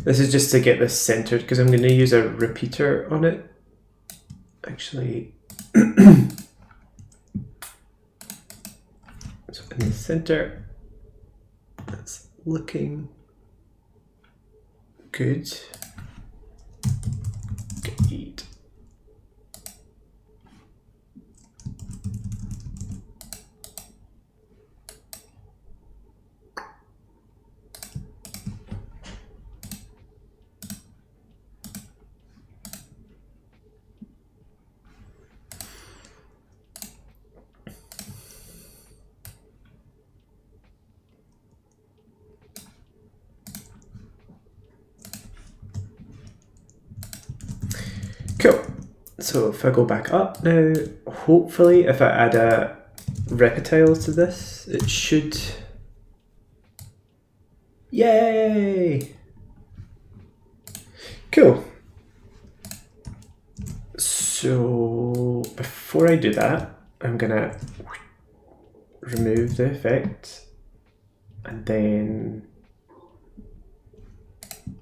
Speaker 1: This is just to get this centered because I'm going to use a repeater on it. Actually, so in the center, that's looking good. Good. Cool. So if I go back up now, hopefully if I add a reptile to this, it should... Yay! Cool. So before I do that, I'm gonna remove the effect and then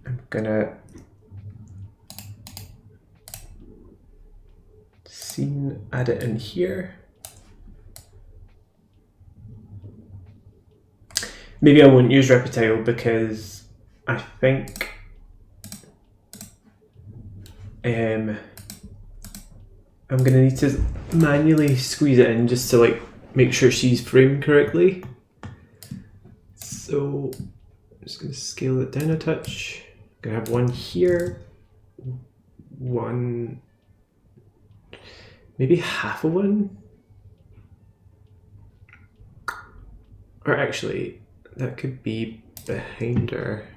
Speaker 1: I'm gonna scene, add it in here. Maybe I won't use Reptile because I think I'm gonna need to manually squeeze it in just to like make sure she's framed correctly. So I'm just gonna scale it down a touch. I'm gonna have one here, one, maybe half of one. Or actually, that could be behind her.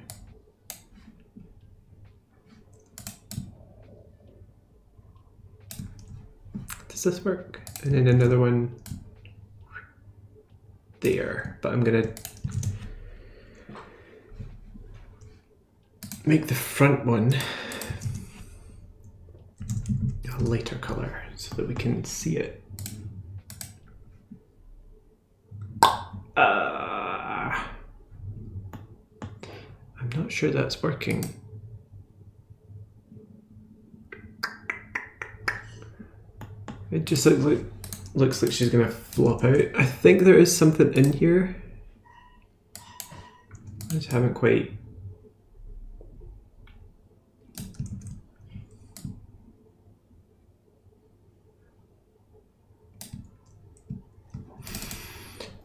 Speaker 1: Does this work? And then another one there. But I'm gonna make the front one a lighter color so that we can see it. I'm not sure that's working. It just looks like she's gonna flop out. I think there is something in here. I just haven't quite.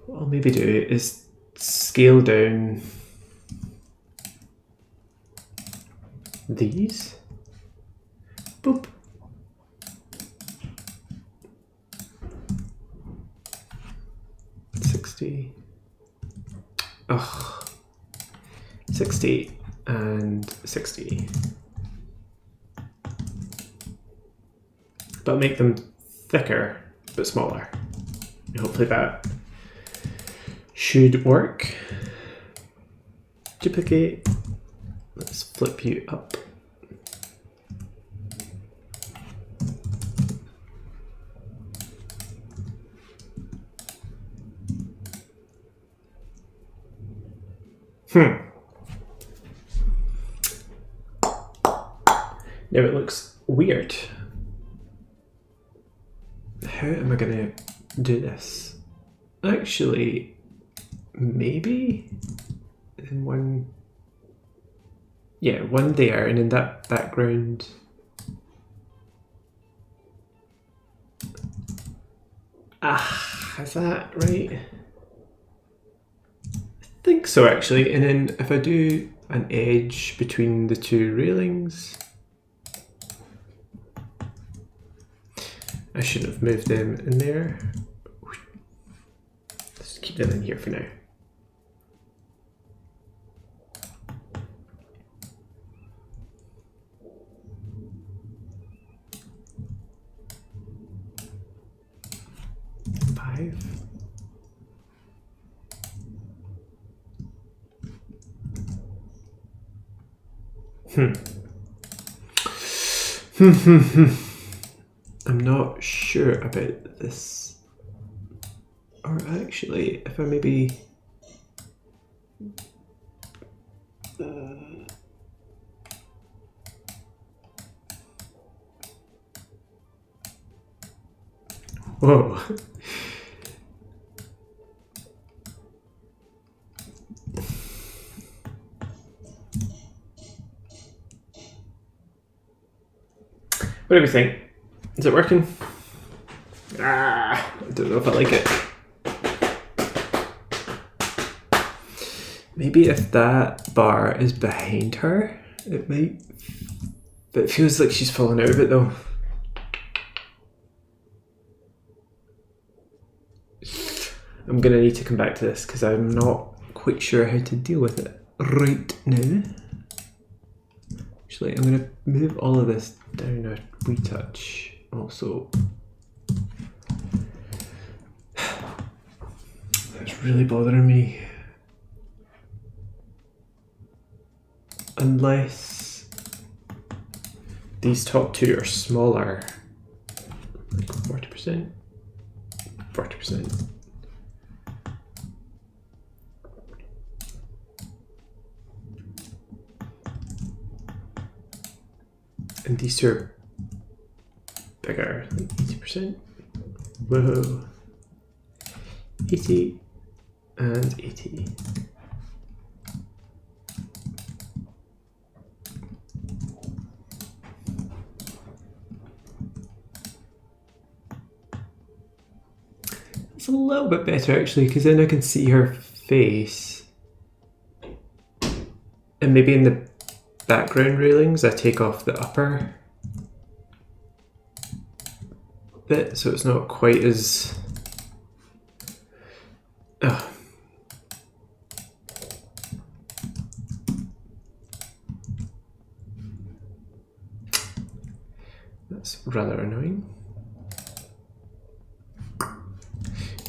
Speaker 1: What I'll maybe do is scale down these. Boop. Ugh. 60 and 60. But make them thicker but smaller. Hopefully that should work. Duplicate. Let's flip you up. Now it looks weird. How am I gonna do this? Actually, maybe in one, yeah, one there, and in that background. Is that right? I think so actually, and then if I do an edge between the two railings, I shouldn't have moved them in there. Let's keep them in here for now. I'm not sure about this. Or actually, if I maybe... Whoa. What do we think? Is it working? I don't know if I like it. Maybe if that bar is behind her, it might... But it feels like she's fallen out of it though. I'm gonna need to come back to this because I'm not quite sure how to deal with it right now. Actually, I'm gonna move all of this down a wee touch also. That's really bothering me. Unless these top two are smaller, like 40%, 40%. And these two are bigger, like these 80%. Whoa. 80 and 80. It's a little bit better actually, because then I can see her face. And maybe in the background railings I take off the upper bit so it's not quite as... That's rather annoying.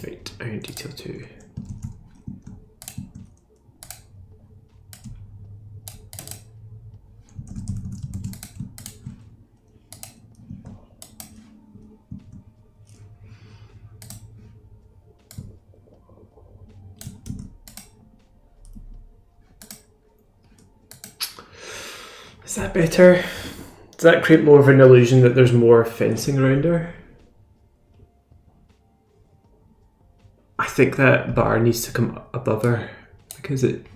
Speaker 1: Right, iron detail 2. Is that better? Does that create more of an illusion that there's more fencing around her? I think that bar needs to come above her because it...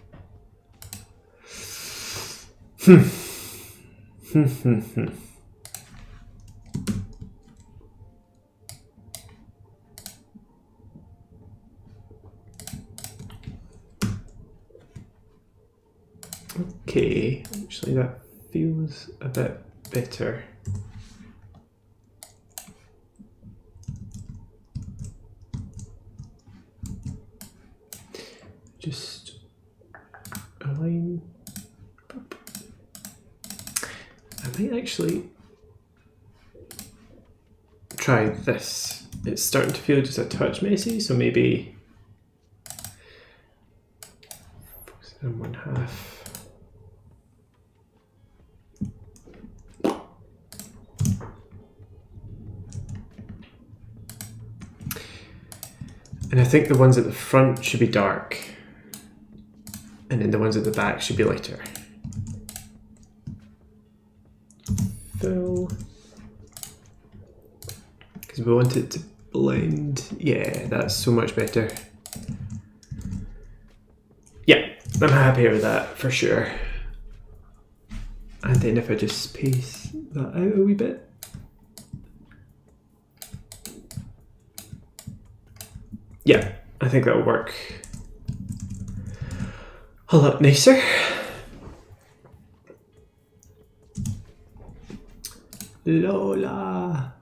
Speaker 1: Okay, actually that feels a bit better. Just align. I might actually try this. It's starting to feel just a touch messy, so maybe focus it on 1/2. And I think the ones at the front should be dark, and then the ones at the back should be lighter. Fill. Because we want it to blend. Yeah, that's so much better. Yeah, I'm happy with that for sure. And then if I just space that out a wee bit. Yeah, I think that'll work a lot nicer. Lola.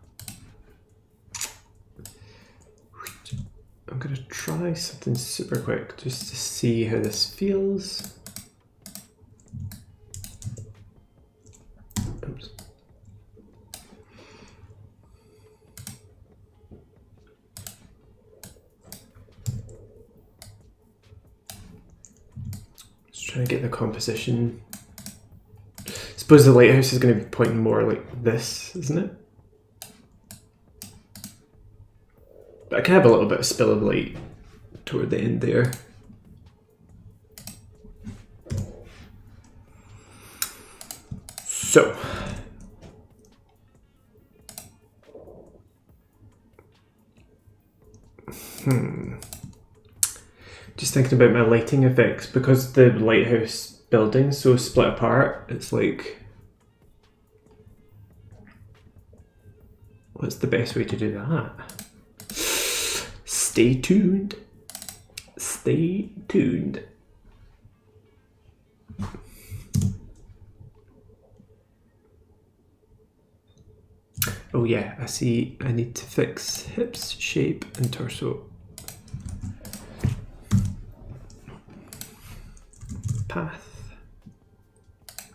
Speaker 1: I'm gonna try something super quick just to see how this feels. Oops. Just trying to get the composition. I suppose the lighthouse is going to be pointing more like this, isn't it? But I can have a little bit of spill of light toward the end there. So. Just thinking about my lighting effects, because the lighthouse building's so split apart, it's like, what's the best way to do that? Stay tuned. Stay tuned. Oh yeah, I see I need to fix hips, shape, and torso. Path.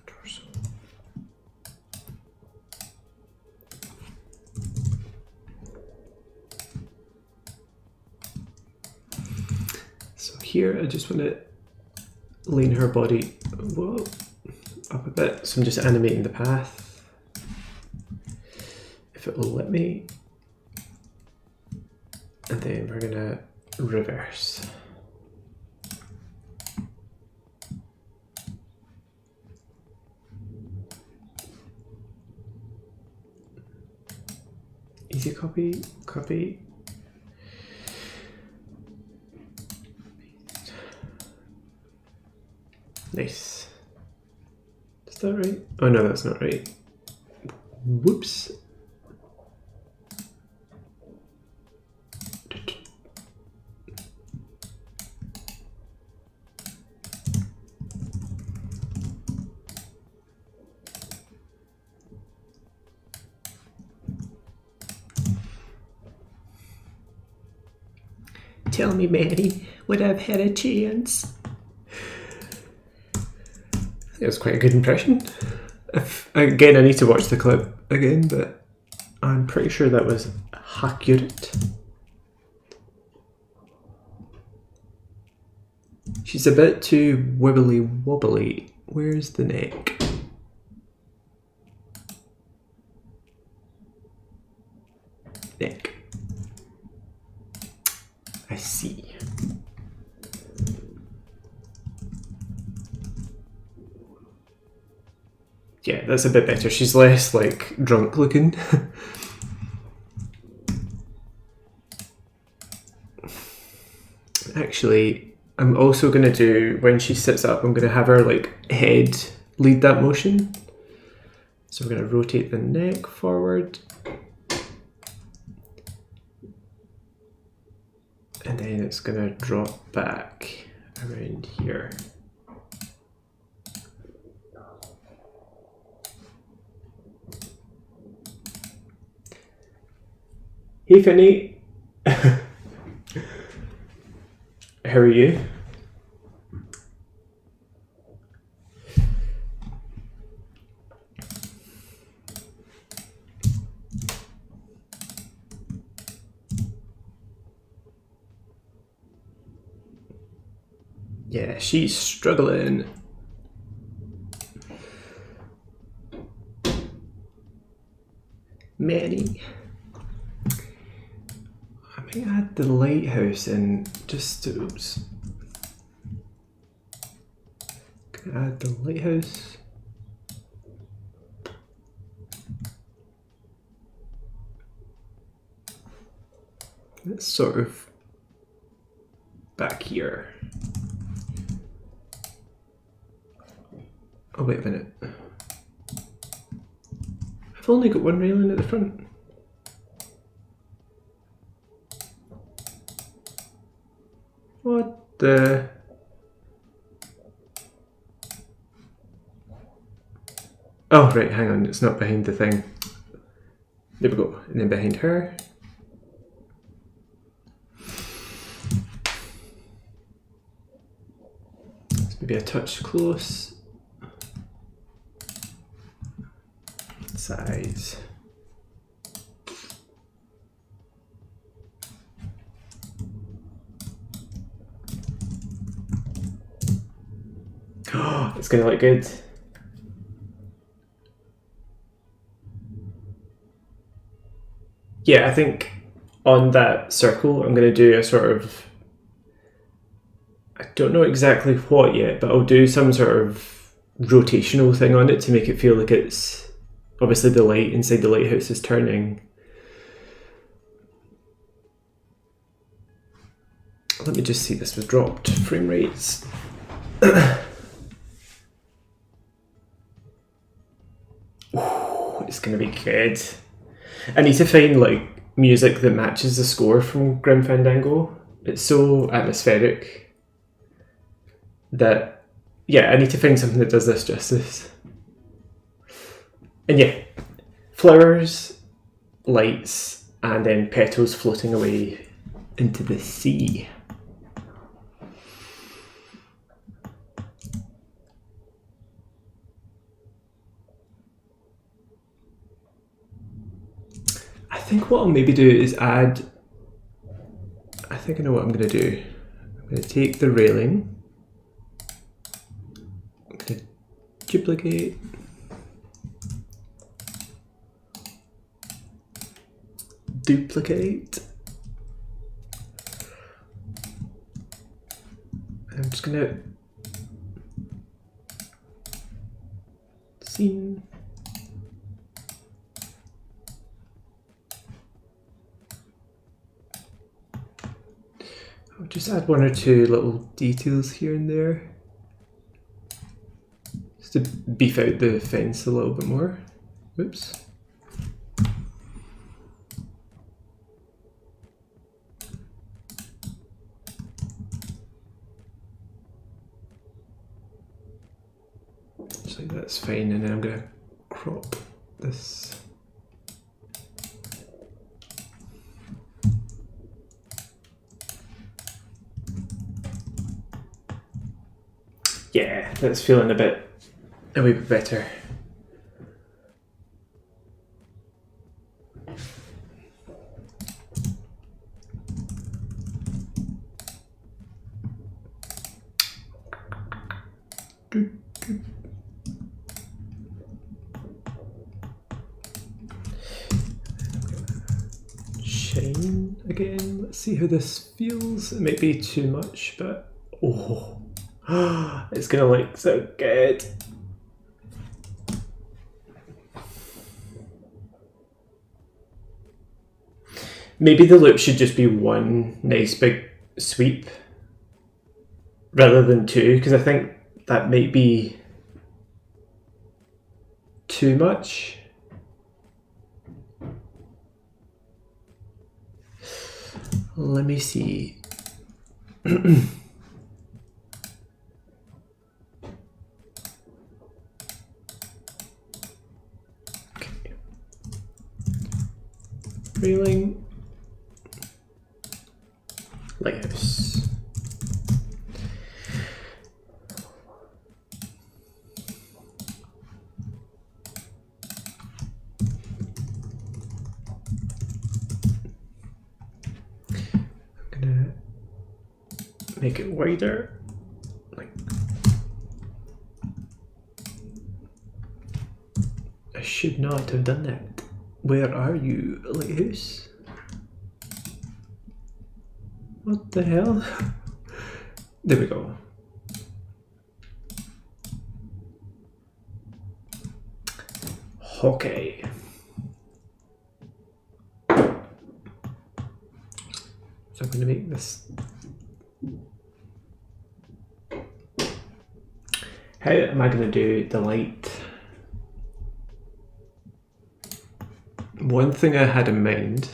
Speaker 1: Torso. So here I just want to lean her body up a bit. So I'm just animating the path. If it will let me. And then we're gonna reverse. Easy copy, copy. Nice. Is that right? Oh no, that's not right. Whoops. Tell me, Mary, would I've had a chance? It was quite a good impression. Again, I need to watch the clip again, but I'm pretty sure that was accurate. She's a bit too wibbly wobbly. Where's the neck? Neck. I see. Yeah, that's a bit better. She's less like drunk looking. Actually, I'm also going to do, when she sits up, I'm going to have her like head lead that motion. So we're going to rotate the neck forward. And then it's going to drop back around here. Hey Finny! How are you? Yeah, she's struggling. Mary. I might add the lighthouse in just to, oops. Gonna add the lighthouse. It's sort of back here. Oh, wait a minute. I've only got one railing at the front. What the? Oh, right, hang on, it's not behind the thing. There we go, and then behind her. It's maybe a touch close. Size. Oh, it's gonna look good. Yeah, I think on that circle I'm gonna do a sort of, I don't know exactly what yet, but I'll do some sort of rotational thing on it to make it feel like it's, obviously the light inside the lighthouse is turning. Let me just see this with dropped frame rates. Ooh, it's gonna be good. I need to find like music that matches the score from Grim Fandango. It's so atmospheric that, yeah, I need to find something that does this justice. And yeah, flowers, lights, and then petals floating away into the sea. I think what I'll maybe do is add, I think I know what I'm going to do. I'm going to take the railing, I'm going to duplicate, duplicate. I'm just gonna scene. just add one or two little details here and there, just to beef out the fence a little bit more. Whoops. Just like that's fine, and then I'm gonna crop this. Yeah, that's feeling a wee bit better. Shine again. Let's see how this feels. It might be too much, but oh. It's gonna look so good. Maybe the loop should just be one nice big sweep rather than two, because I think that might be too much. Let me see. Railing, lighthouse. I'm gonna make it wider. Like, I should not have done that. Where are you, lighthouse? What the hell? There we go. Okay. So I'm going to make this. How am I going to do the light? One thing I had in mind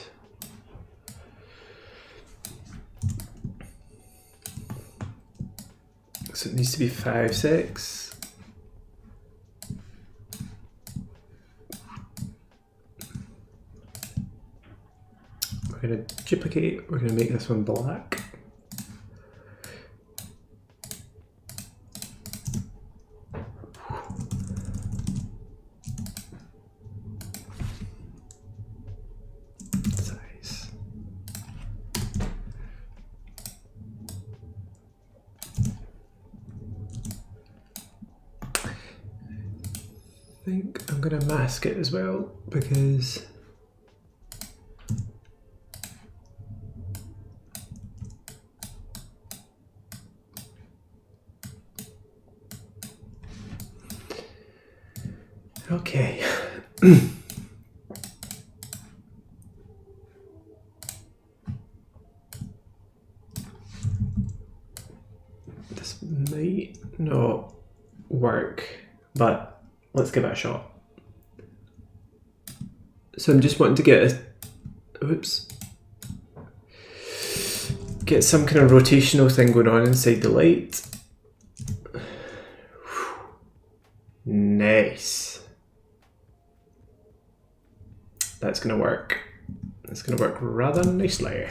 Speaker 1: so it needs to be 5/6. We're going to duplicate, we're going to make this one black. I think I'm going to mask it as well because okay. This might not work, but let's give it a shot. So I'm just wanting to get get some kind of rotational thing going on inside the light. Nice. That's gonna work. It's gonna work rather nicely.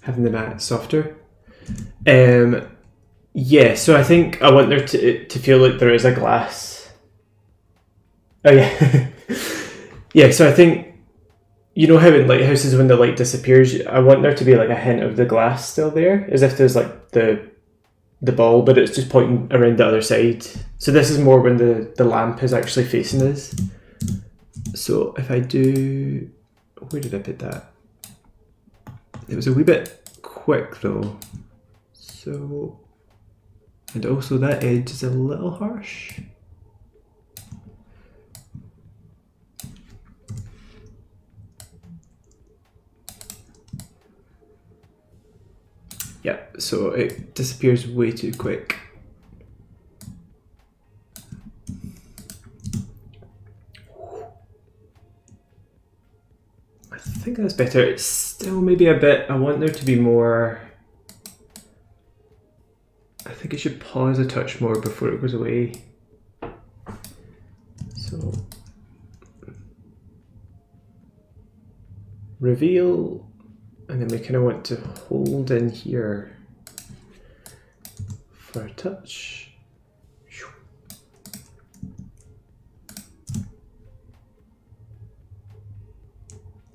Speaker 1: Having the mat softer. Yeah, so I think I want there to feel like there is a glass. Oh yeah. Yeah, so I think, you know how in lighthouses when the light disappears, I want there to be like a hint of the glass still there, as if there's like the ball, but it's just pointing around the other side. So this is more when the lamp is actually facing us. So if I do, where did I put that? It was a wee bit quick though. So And also that edge is a little harsh. Yeah, so it disappears way too quick. I think that's better. It's still maybe a bit, I want there to be more. I think it should pause a touch more before it goes away. So, reveal, and then we kind of want to hold in here for a touch.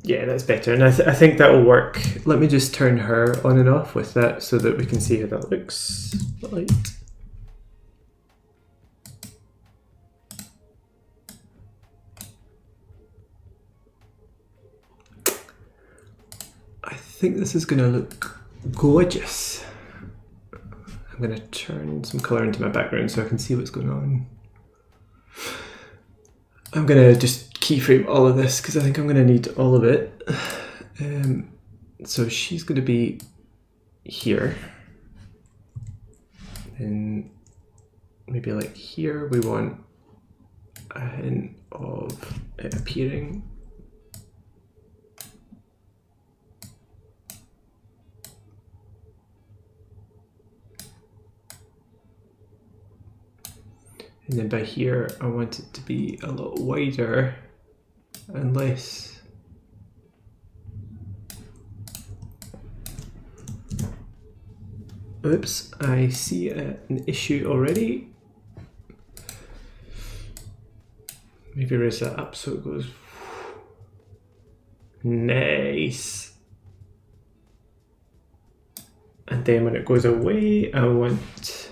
Speaker 1: Yeah, that's better, and I think that will work. Let me just turn her on and off with that so that we can see how that looks. Light. I think this is going to look gorgeous. I'm going to turn some colour into my background so I can see what's going on. I'm going to just keyframe all of this because I think I'm going to need all of it. So she's going to be here. And maybe like here we want a hint of it appearing. And then by here, I want it to be a lot wider and less. Oops, I see an issue already. Maybe raise that up so it goes. Nice. And then when it goes away, I want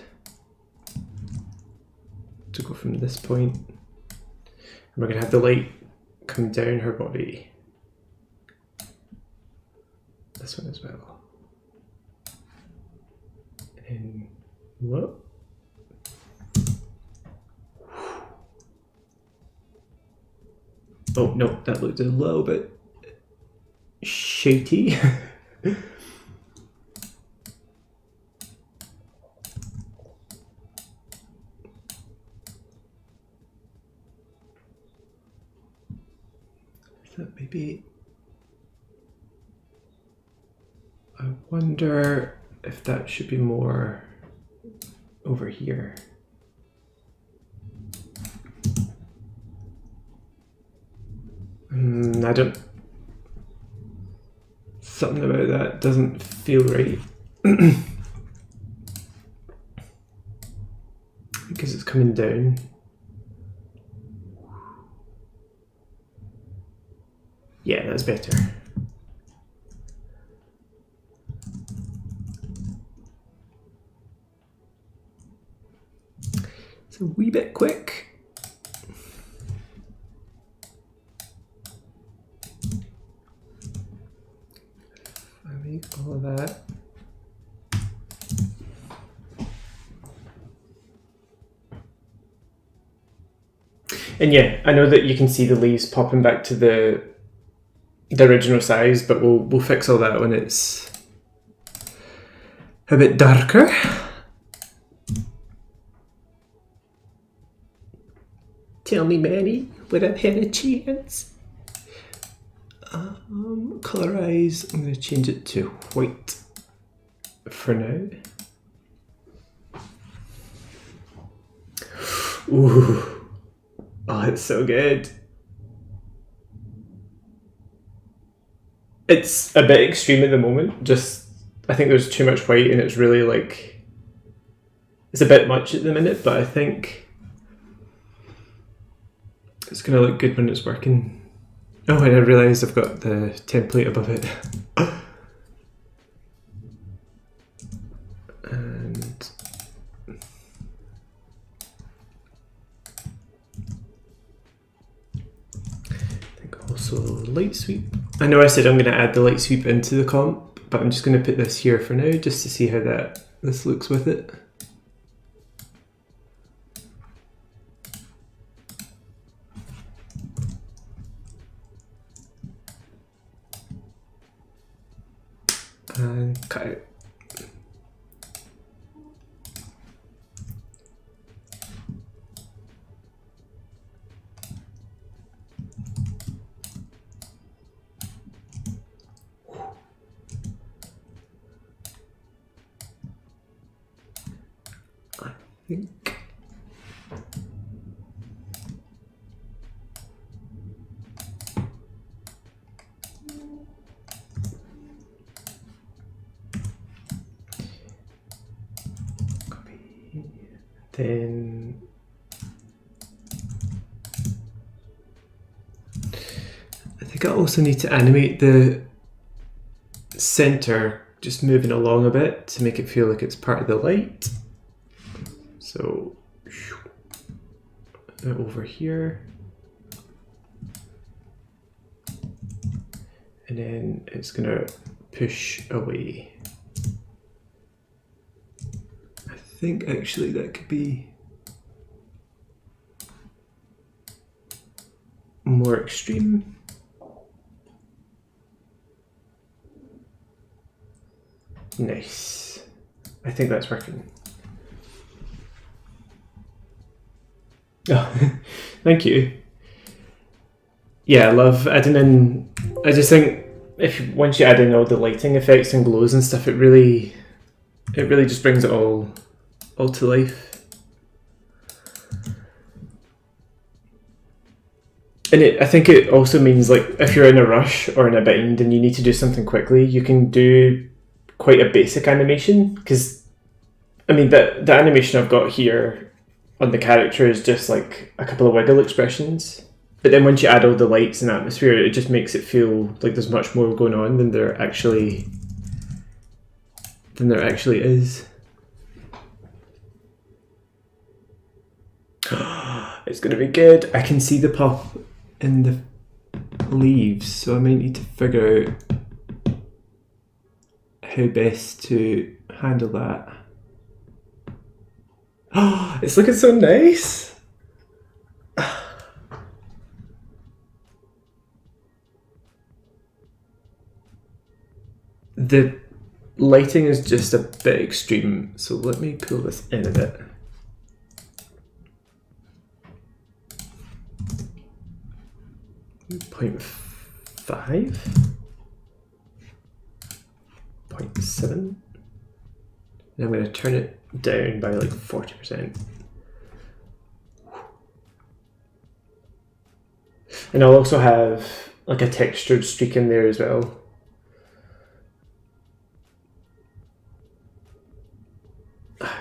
Speaker 1: to go from this point, and we're going to have the light come down her body. This one as well. And what? Oh no, that looked a little bit shady. Maybe I wonder if that should be more over here. I don't. Something about that doesn't feel right. Because it's coming down. Yeah, that's better. It's a wee bit quick. I make all of that. And yeah, I know that you can see the leaves popping back to the original size, but we'll fix all that when it's a bit darker. Tell me, Mary, would I've had a chance? Colorize, I'm going to change it to white for now. Ooh, oh, it's so good. It's a bit extreme at the moment, just I think there's too much white and it's really like, it's a bit much at the minute, but I think it's going to look good when it's working. Oh, and I realised I've got the template above it. And I think also light sweep. I know I said I'm going to add the light sweep into the comp, but I'm just going to put this here for now just to see how this looks with it. cut out. I think then I think I also need to animate the center just moving along a bit to make it feel like it's part of the light. So over here, and then it's gonna push away. I think actually that could be more extreme. Nice. I think that's working. Oh, thank you. Yeah, I love adding in. I just think once you add in all the lighting effects and glows and stuff, it really just brings it all to life. And I think it also means, like, if you're in a rush or in a bind and you need to do something quickly, you can do quite a basic animation, because I mean the animation I've got here on the character is just like a couple of wiggle expressions, but then once you add all the lights and atmosphere, it just makes it feel like there's much more going on than there actually is. It's gonna be good. I can see the pop in the leaves, so I might need to figure out how best to handle that. Oh, it's looking so nice. The lighting is just a bit extreme, so let me pull this in a bit. Point 5, 0.7, and I'm going to turn it down by like 40%. And I'll also have like a textured streak in there as well.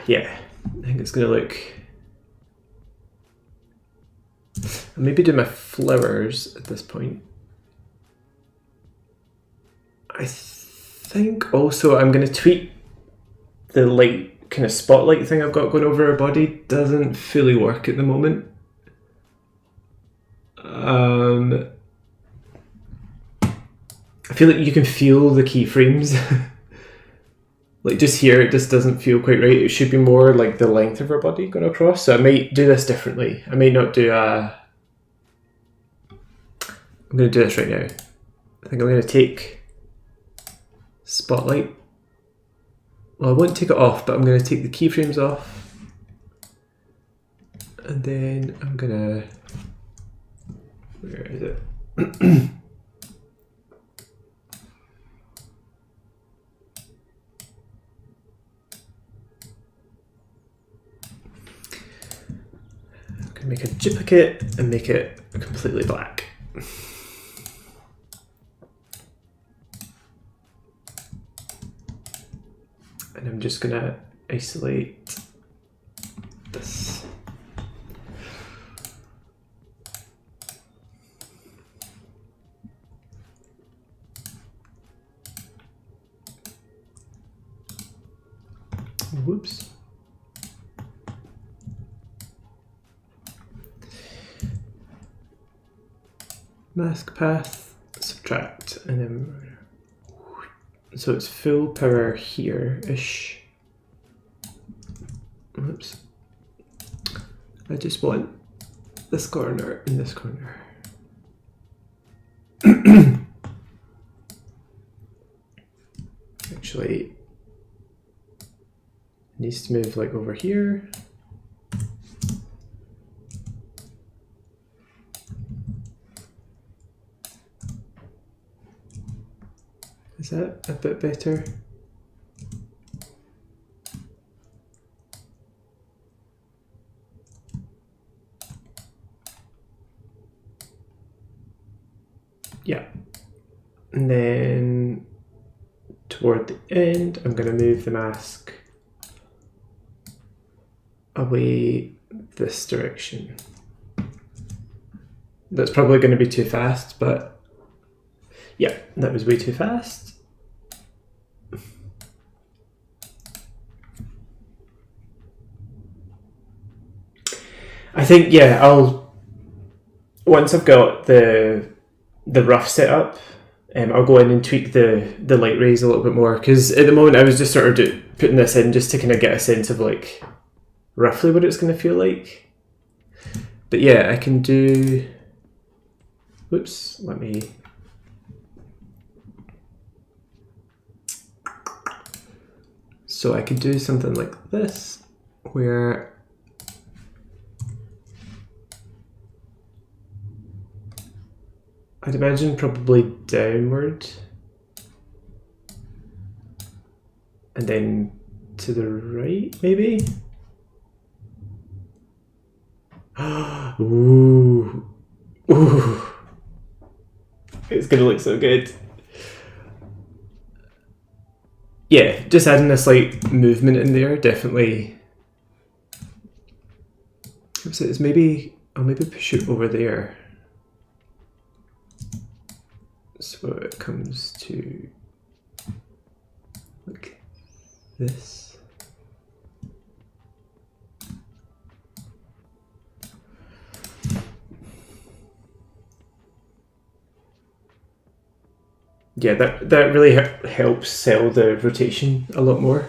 Speaker 1: Yeah, I think it's going to look... I'll maybe do my flowers at this point. I think also I'm going to tweak the light kind of spotlight thing I've got going over her body. Doesn't fully work at the moment. I feel like you can feel the keyframes. Like just here, it just doesn't feel quite right. It should be more like the length of her body going across. So I might do this differently. I may not do a... I'm going to do this right now. I think I'm going to take spotlight. Well, I won't take it off, but I'm going to take the keyframes off. And then I'm going to... Where is it? I'm going to make a duplicate and make it completely black. And I'm just going to isolate this. Whoops. Mask path, subtract, and then so it's full power here-ish. Oops. I just want this corner and this corner. Actually, needs to move like over here. Is that a bit better? Yeah. And then toward the end, I'm going to move the mask away this direction. That's probably going to be too fast, but yeah, that was way too fast. I think, yeah, once I've got the rough setup, I'll go in and tweak the light rays a little bit more, because at the moment I was just sort of putting this in just to kind of get a sense of like roughly what it's going to feel like. But yeah, I can do, whoops, let me, so I could do something like this, where I'd imagine probably downward and then to the right, maybe? Ooh. Ooh. It's gonna look so good. Yeah, just adding a slight movement in there, definitely. It's maybe, I'll maybe push it over there. So it comes to like this. Yeah, that really helps sell the rotation a lot more.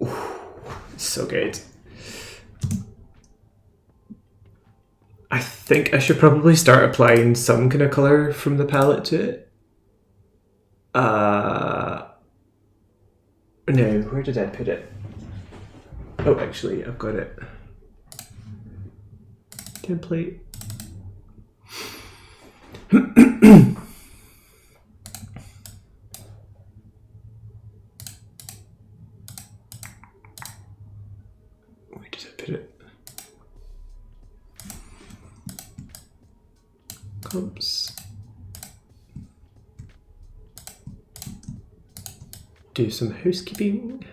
Speaker 1: Ooh, so good. I think I should probably start applying some kind of colour from the palette to it. No, where did I put it? Oh, actually, I've got it. Template. Where did I put it? Comps. Do some housekeeping.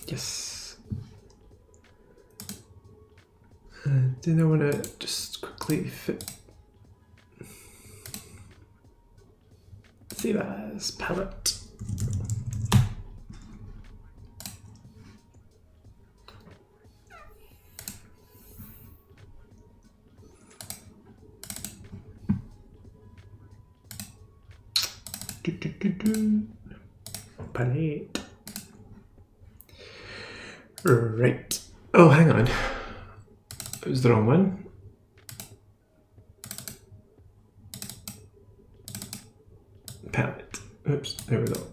Speaker 1: Yes. Then I want to just quickly fit. Save as palette. Palette. Right. Oh, hang on. It was the wrong one. Palette. Oops, there we go.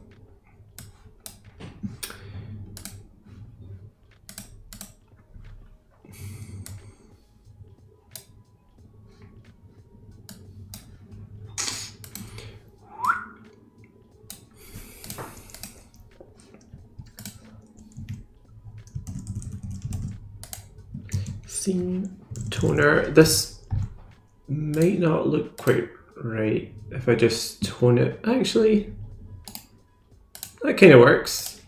Speaker 1: Scene toner. This might not look quite right if I just tone it. Actually, that kind of works.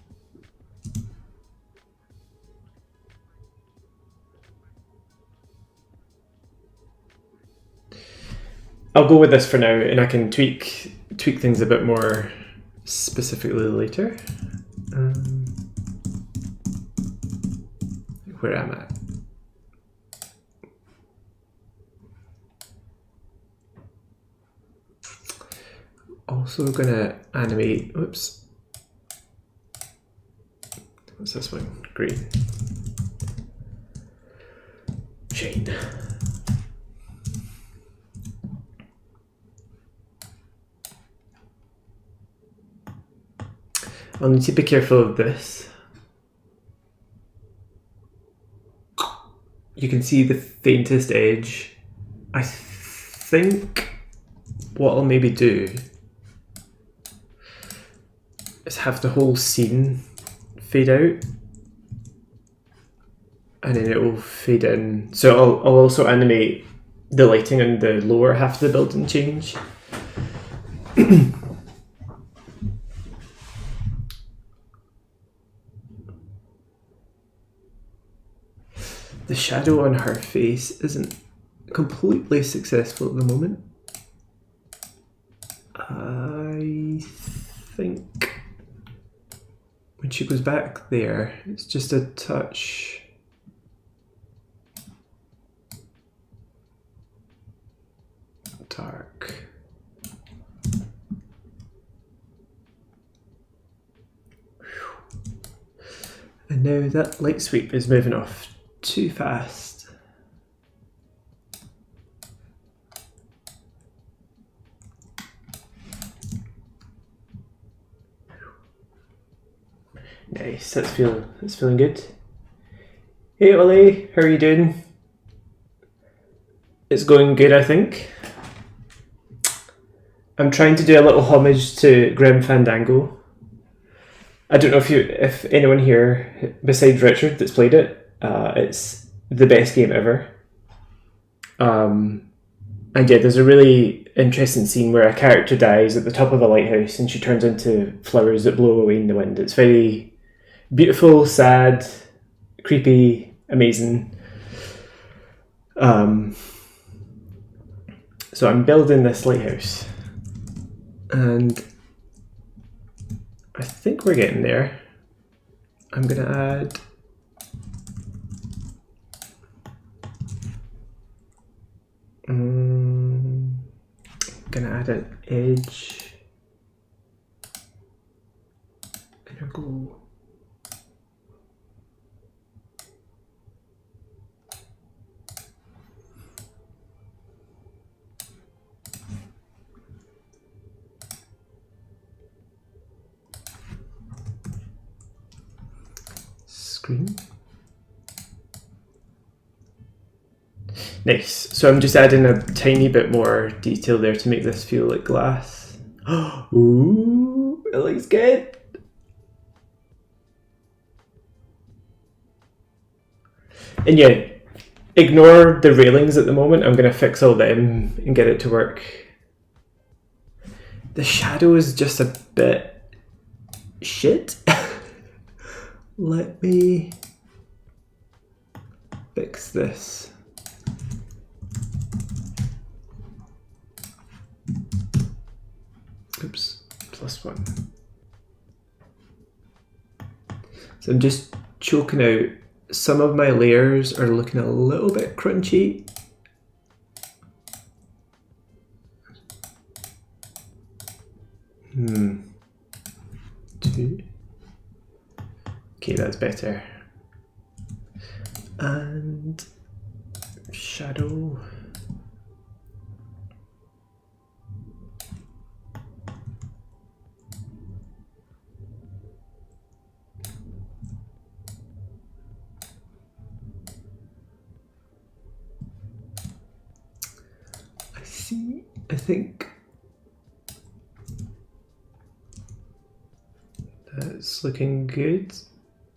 Speaker 1: I'll go with this for now, and I can tweak things a bit more specifically later. where am I? Also gonna animate, oops. What's this one? Green. Chain. I'll need to be careful of this. You can see the faintest edge. I think what I'll maybe do is have the whole scene fade out and then it will fade in. So I'll also animate the lighting on the lower half of the building change. The shadow on her face isn't completely successful at the moment. I think when she goes back there, it's just a touch dark. And now that light sweep is moving off too fast. Nice, that's feeling good. Hey Ollie, how are you doing? It's going good, I think. I'm trying to do a little homage to Grim Fandango. I don't know if anyone here besides Richard that's played it. It's the best game ever. And yeah, there's a really interesting scene where a character dies at the top of a lighthouse and she turns into flowers that blow away in the wind. It's very beautiful, sad, creepy, amazing. So I'm building this lighthouse and I think we're getting there. I'm gonna add an edge. Gonna go screen. Nice. So I'm just adding a tiny bit more detail there to make this feel like glass. Ooh, it looks good. And yeah, ignore the railings at the moment. I'm going to fix all them and get it to work. The shadow is just a bit shit. Let me fix this. Oops, +1. So I'm just choking out. Some of my layers are looking a little bit crunchy. Two. Okay, that's better. And shadow. I think that's looking good.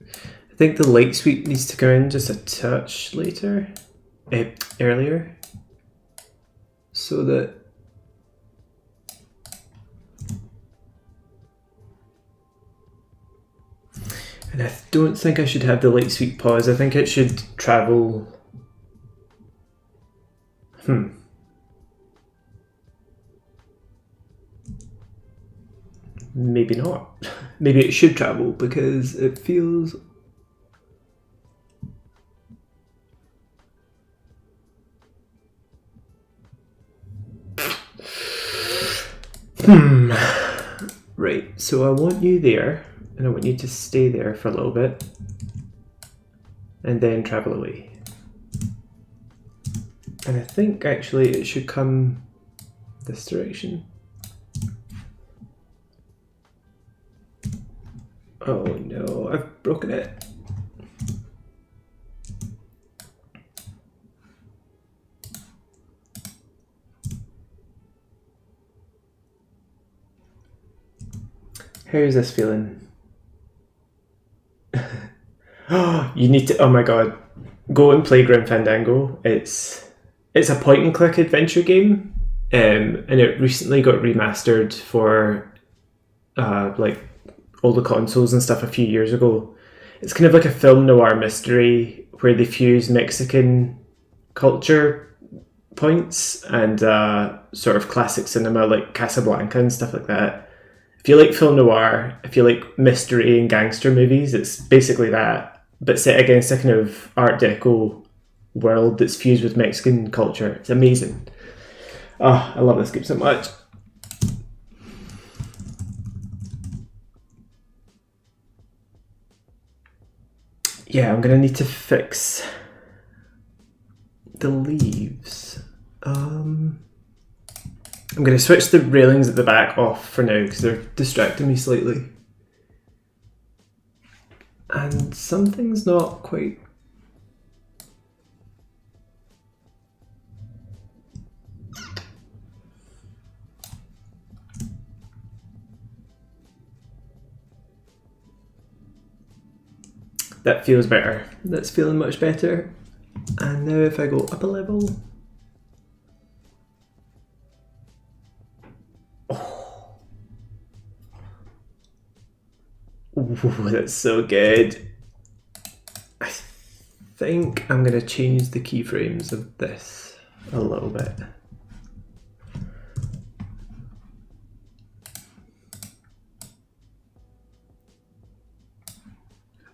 Speaker 1: I think the light sweep needs to go in just a touch later, earlier, so that and I don't think I should have the light sweep pause. I think it should travel. Maybe not. Maybe it should travel because it feels Right, so I want you there, and I want you to stay there for a little bit, and then travel away. And I think actually it should come this direction. Oh no, I've broken it. How's this feeling? You need to, oh my god, go and play Grim Fandango. It's a point and click adventure game, and it recently got remastered for like all the consoles and stuff a few years ago. It's kind of like a film noir mystery where they fuse Mexican culture points and sort of classic cinema like Casablanca and stuff like that. If you like film noir, if you like mystery and gangster movies, it's basically that, but set against a kind of Art Deco world that's fused with Mexican culture. It's amazing. Oh, I love this game so much. Yeah, I'm gonna need to fix the leaves. I'm going to switch the railings at the back off for now because they're distracting me slightly. And something's not quite... That feels better. That's feeling much better. And now if I go up a level... Ooh, that's so good. I think I'm going to change the keyframes of this a little bit. I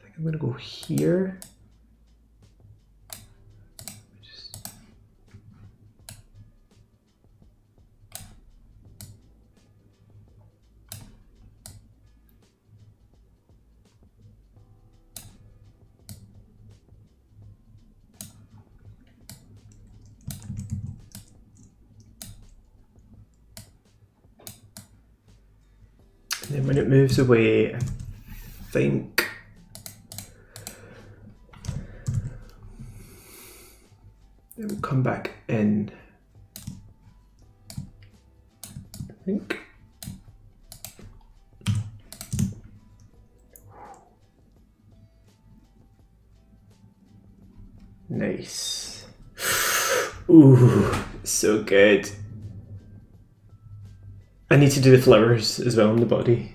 Speaker 1: think I'm going to go here. And then when it moves away, I think it will come back in. I think. Nice. Ooh, so good. I need to do the flowers as well on the body.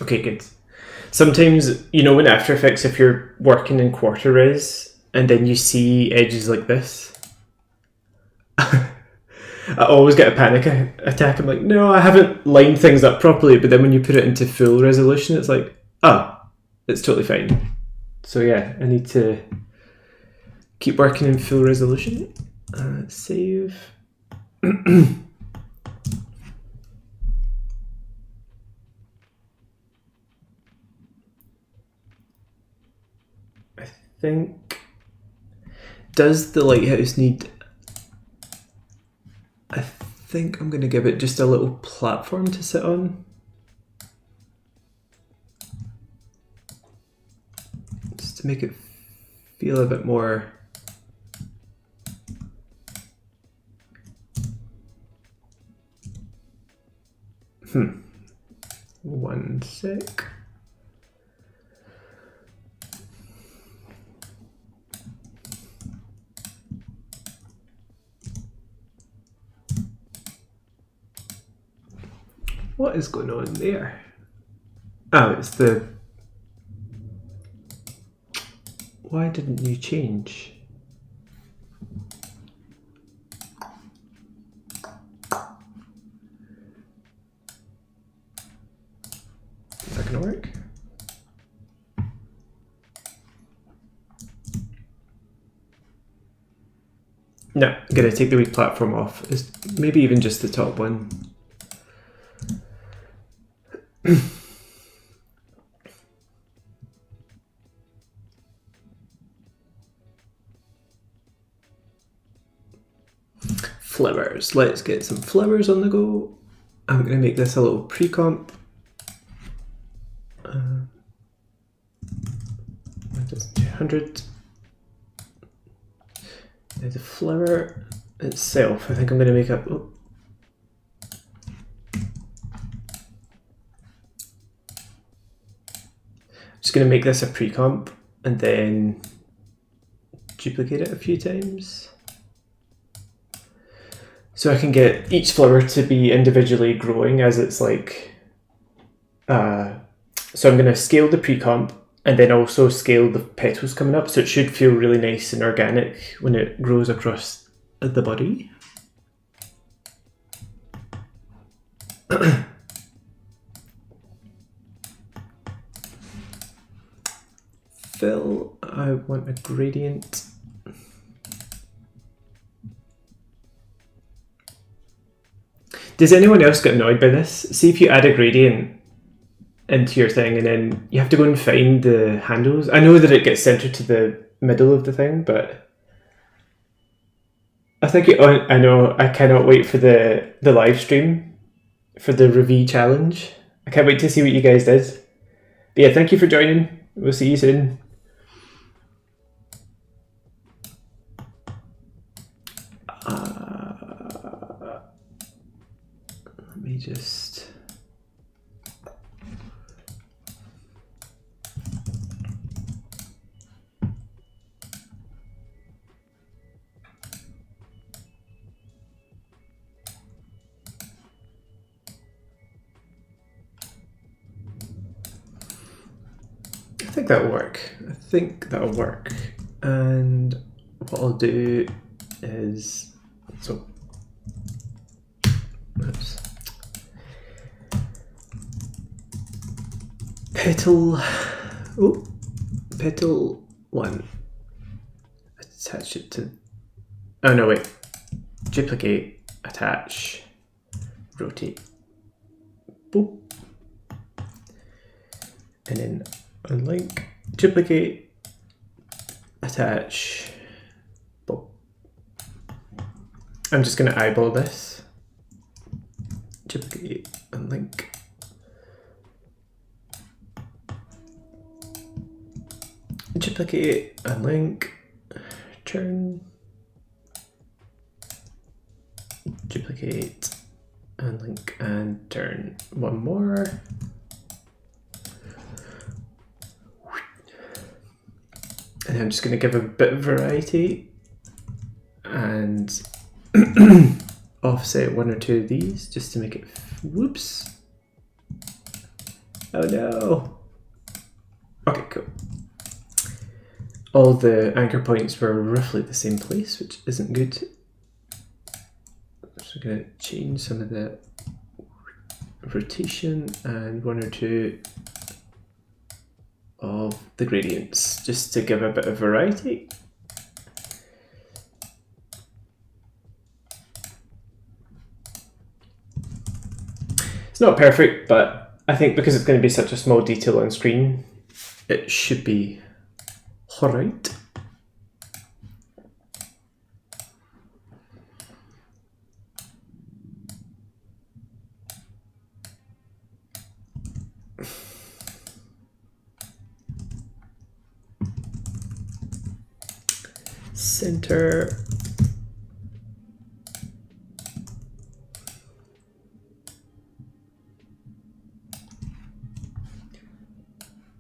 Speaker 1: Okay, good. Sometimes, you know, in After Effects, if you're working in quarter res and then you see edges like this, I always get a panic attack. I'm like, no, I haven't lined things up properly. But then when you put it into full resolution, it's like, oh, it's totally fine. So yeah, I need to keep working in full resolution. Save. I think, does the lighthouse need... I think I'm going to give it just a little platform to sit on. Just to make it feel a bit more... One sec. What is going on there? Oh, it's the... Why didn't you change? gonna work. No, I'm gonna take the wee platform off. It's maybe even just the top one. Flowers. Let's get some flowers on the go. I'm gonna make this a little pre-comp. 200. There's the flower itself. I think I'm gonna make up. Oh. Just gonna make this a pre-comp and then duplicate it a few times. So I can get each flower to be individually growing as it's like, so I'm gonna scale the pre-comp and then also scale the petals coming up, so it should feel really nice and organic when it grows across the body. Fill, I want a gradient. Does anyone else get annoyed by this? See if you add a gradient into your thing and then you have to go and find the handles. I know that it gets centered to the middle of the thing, but I think I know I cannot wait for the live stream for the Revi challenge. I can't wait to see what you guys did. But yeah, thank you for joining. We'll see you soon. Let me just... I think that'll work. And what I'll do is, so, oops. Petal 1. Attach it to, oh no wait, duplicate, attach, rotate, boop. And then unlink, duplicate, attach, boop. I'm just gonna eyeball this, duplicate, unlink. Duplicate, unlink, turn, duplicate, unlink, and turn. One more. And I'm just going to give a bit of variety and offset one or two of these just to make it, whoops. Oh no. Okay, cool. All the anchor points were roughly the same place, which isn't good. So I'm going to change some of the rotation and one or two of the gradients just to give a bit of variety. It's not perfect, but I think because it's going to be such a small detail on screen, it should be alright. Center.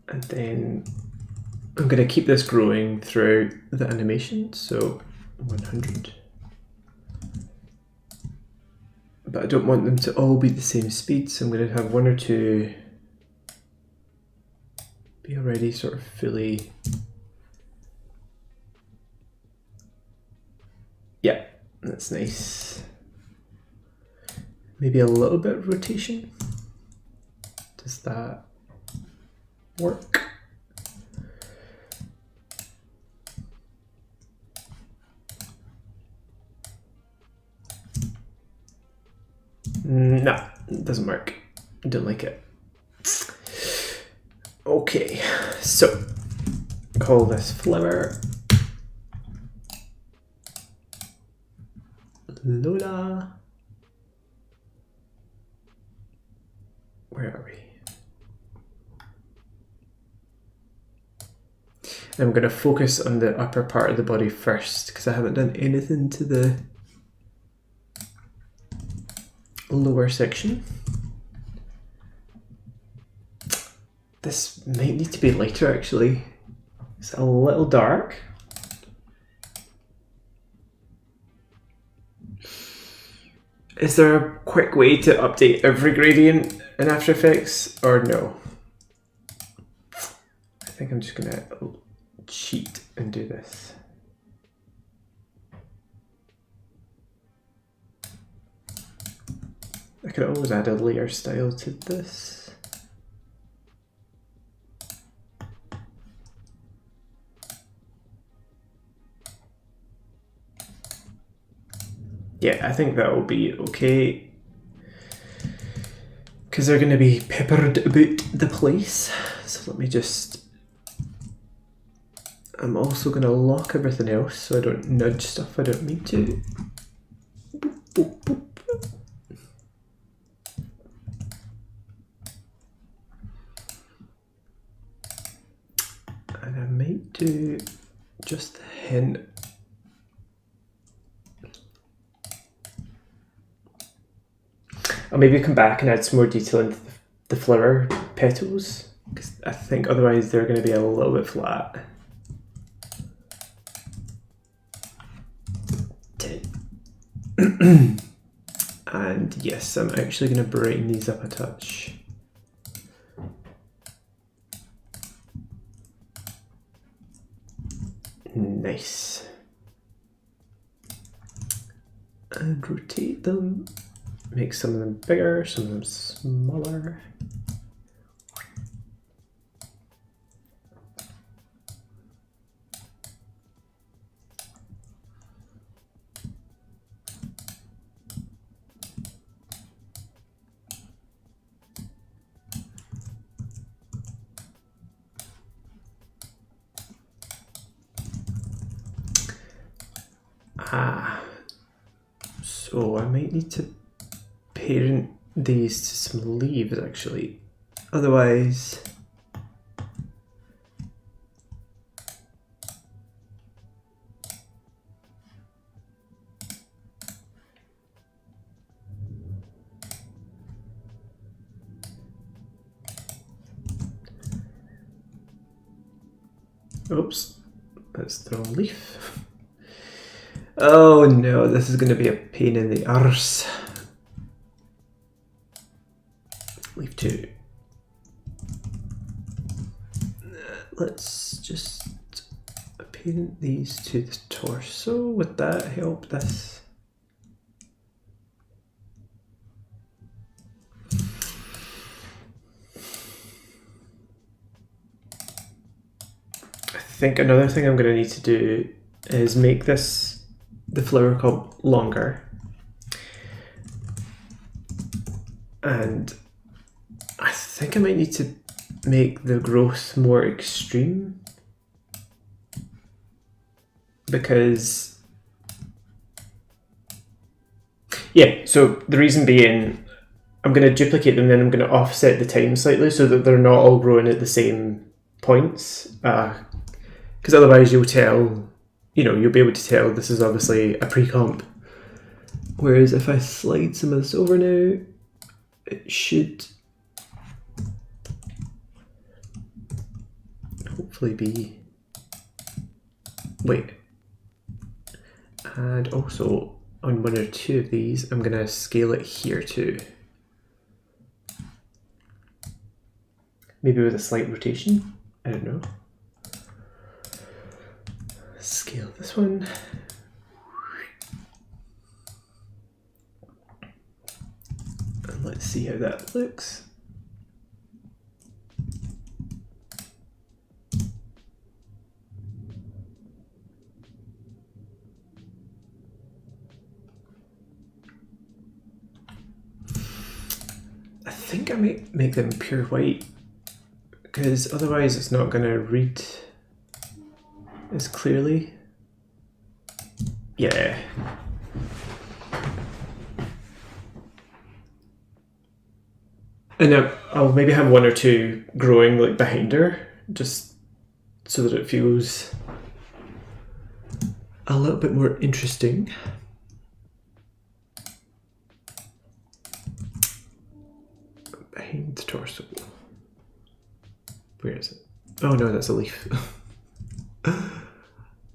Speaker 1: And then I'm going to keep this growing throughout the animation, so 100. But I don't want them to all be the same speed, so I'm going to have one or two be already sort of fully. Yeah, that's nice. Maybe a little bit of rotation. Does that work. No, it doesn't work. I don't like it. Okay, so call this flower Lola. Where are we? I'm going to focus on the upper part of the body first because I haven't done anything to the lower section. This might need to be lighter actually. It's a little dark. Is there a quick way to update every gradient in After Effects or no? I think I'm just gonna cheat and do this. I could always add a layer style to this. Yeah, I think that will be okay. Because they're going to be peppered about the place. So let me just... I'm also going to lock everything else so I don't nudge stuff I don't need to. Boop, boop, boop. And I might do just the hint. I'll maybe come back and add some more detail into the flower petals, because I think otherwise they're going to be a little bit flat. 10. And yes, I'm actually going to brighten these up a touch. Nice. And rotate them. Make some of them bigger, some of them smaller. So I might need to parent these to some leaves actually, otherwise oops, that's the wrong leaf. Oh no, this is going to be a pain in the arse. Leaf 2. Let's just parent these to the torso. Would that help this? I think another thing I'm going to need to do is make this, the flower cup, longer. And I think I might need to make the growth more extreme, because yeah, so the reason being I'm going to duplicate them, then I'm going to offset the time slightly so that they're not all growing at the same points, because otherwise you'll tell, you know, you'll be able to tell this is obviously a pre-comp, whereas if I slide some of this over now, it should hopefully be, wait, and also on one or two of these I'm going to scale it here too, maybe with a slight rotation, I don't know. Scale this one, and let's see how that looks. I think I might make them pure white, because otherwise it's not going to read as clearly. Yeah. And I'll maybe have one or two growing like behind her, just so that it feels a little bit more interesting. Behind the torso. Where is it? Oh no, that's a leaf.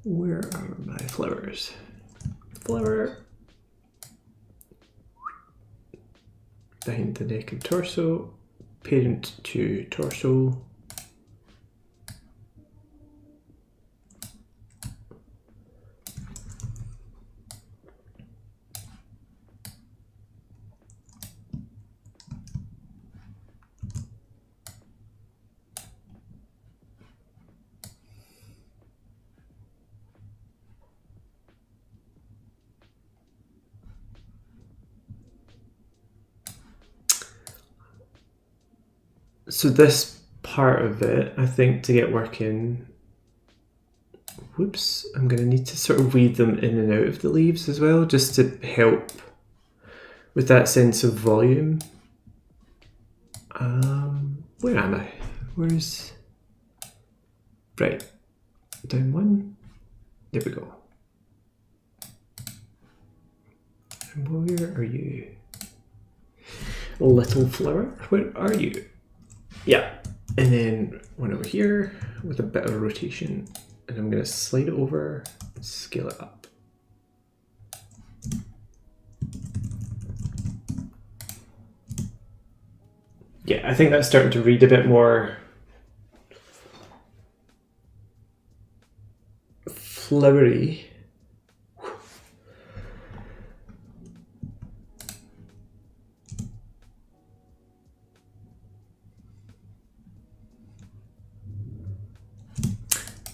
Speaker 1: Where are my flowers? Flower. Behind the neck and torso. Parent to torso. So this part of it, I think, to get working, whoops, I'm going to need to sort of weed them in and out of the leaves as well, just to help with that sense of volume. Where am I? Where's... Right, down one. There we go. And where are you? Little flower, where are you? Yeah, and then one over here with a bit of a rotation, and I'm going to slide it over and scale it up. Yeah, I think that's starting to read a bit more flowery.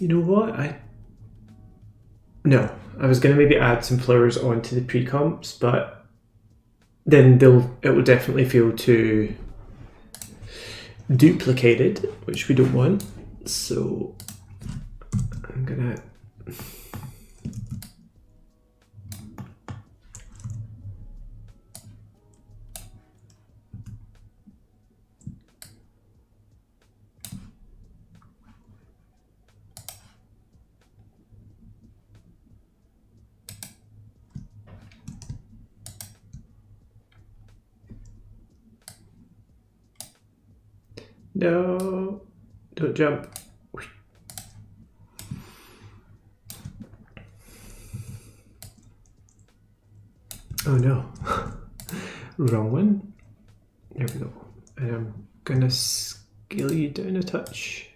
Speaker 1: You know what? No, I was going to maybe add some flowers onto the pre-comps, but then it will definitely feel too duplicated, which we don't want. So I'm gonna no, don't jump. Oh no, wrong one. There we go. And I'm gonna scale you down a touch.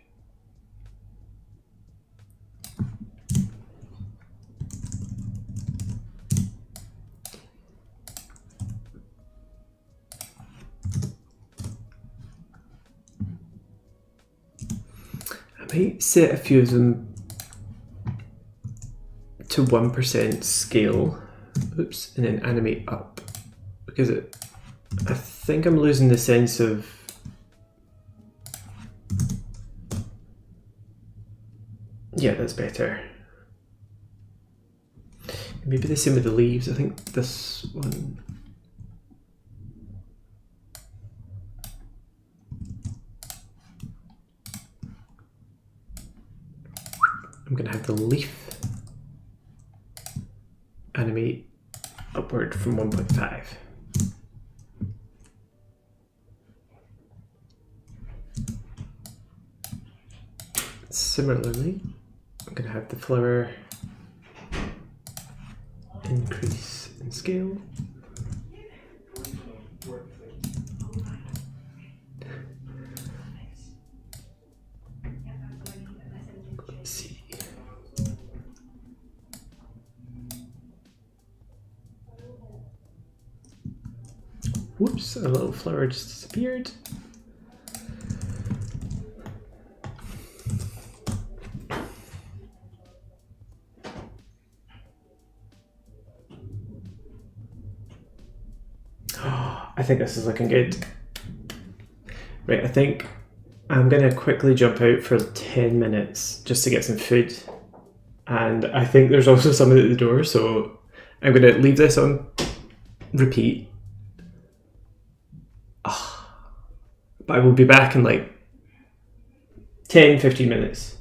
Speaker 1: I might set a few of them to 1% scale. Oops, and then animate up, because I think I'm losing the sense of yeah, that's better. Maybe the same with the leaves. I think this one. I'm gonna have the leaf animate upward from 1.5. Similarly, I'm going to have the flower increase in scale. Let's see. Whoops, a little flower just disappeared. I think this is looking good. Right, I think I'm going to quickly jump out for 10 minutes just to get some food. And I think there's also someone at the door, so I'm going to leave this on repeat. But I will be back in like 10-15 minutes.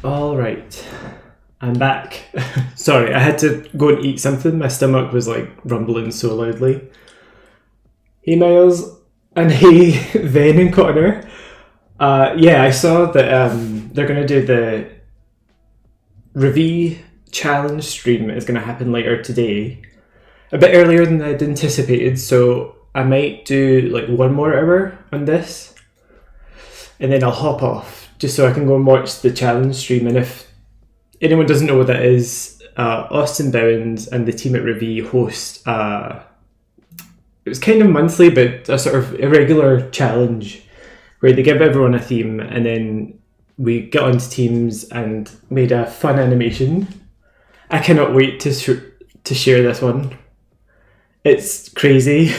Speaker 1: Alright, I'm back. Sorry, I had to go and eat something. My stomach was like rumbling so loudly. Hey Miles, and hey Ven and Connor. Yeah, I saw that they're going to do the Revie challenge stream is going to happen later today. A bit earlier than I'd anticipated, so I might do like 1 more hour on this. And then I'll hop off, just so I can go and watch the challenge stream. And if anyone doesn't know what that is, Austin Bowens and the team at Revie host, it was kind of monthly, but a sort of irregular challenge where they give everyone a theme and then we get onto teams and made a fun animation. I cannot wait to share this one. It's crazy.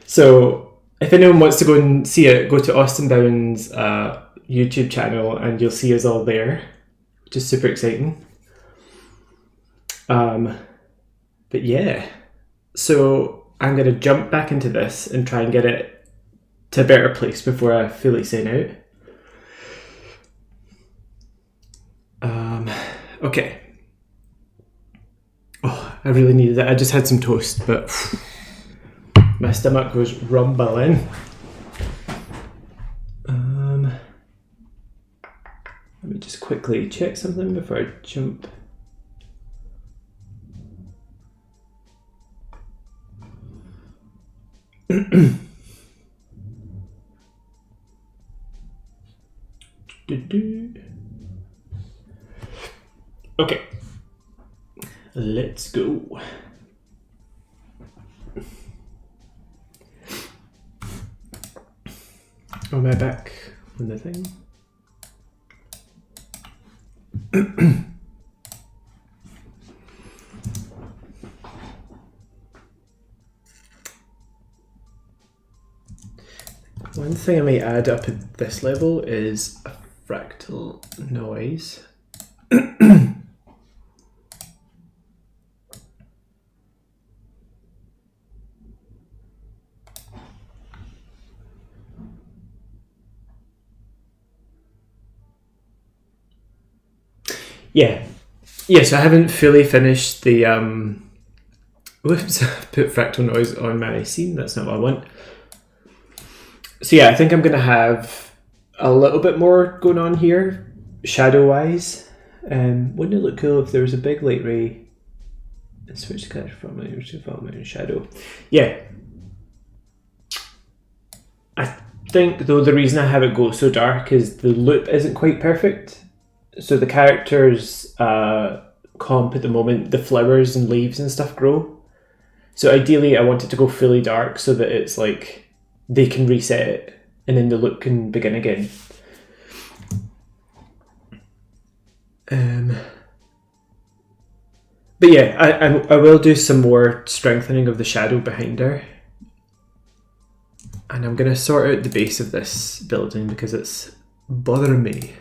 Speaker 1: So if anyone wants to go and see it, go to Austin Bowen's YouTube channel and you'll see us all there, which is super exciting. But yeah, so I'm going to jump back into this and try and get it to a better place before I fully sign out. Okay. Oh, I really needed it. I just had some toast, but my stomach was rumbling. Let me just quickly check something before I jump. Okay, let's go. Oh, am I back on the thing? One thing I may add up at this level is a fractal noise. Yeah, so I haven't fully finished the whoops, I put fractal noise on my scene, that's not what I want. So yeah, I think I'm going to have a little bit more going on here, shadow-wise. Wouldn't it look cool if there was a big light ray and switch the character from it to follow my shadow? Yeah. I think, though, the reason I have it go so dark is the loop isn't quite perfect. So the character's comp at the moment, the flowers and leaves and stuff grow. So ideally I want it to go fully dark so that it's like they can reset it and then the loop can begin again. But yeah, I will do some more strengthening of the shadow behind her. And I'm going to sort out the base of this building because it's bothering me.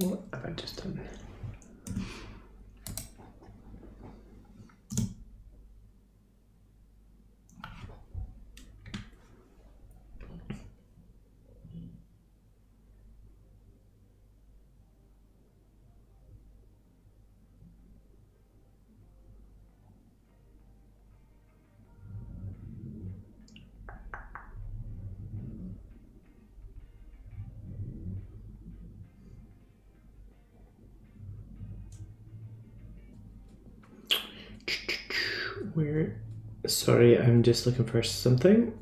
Speaker 1: What have I just done? Where? Sorry, I'm just looking for something.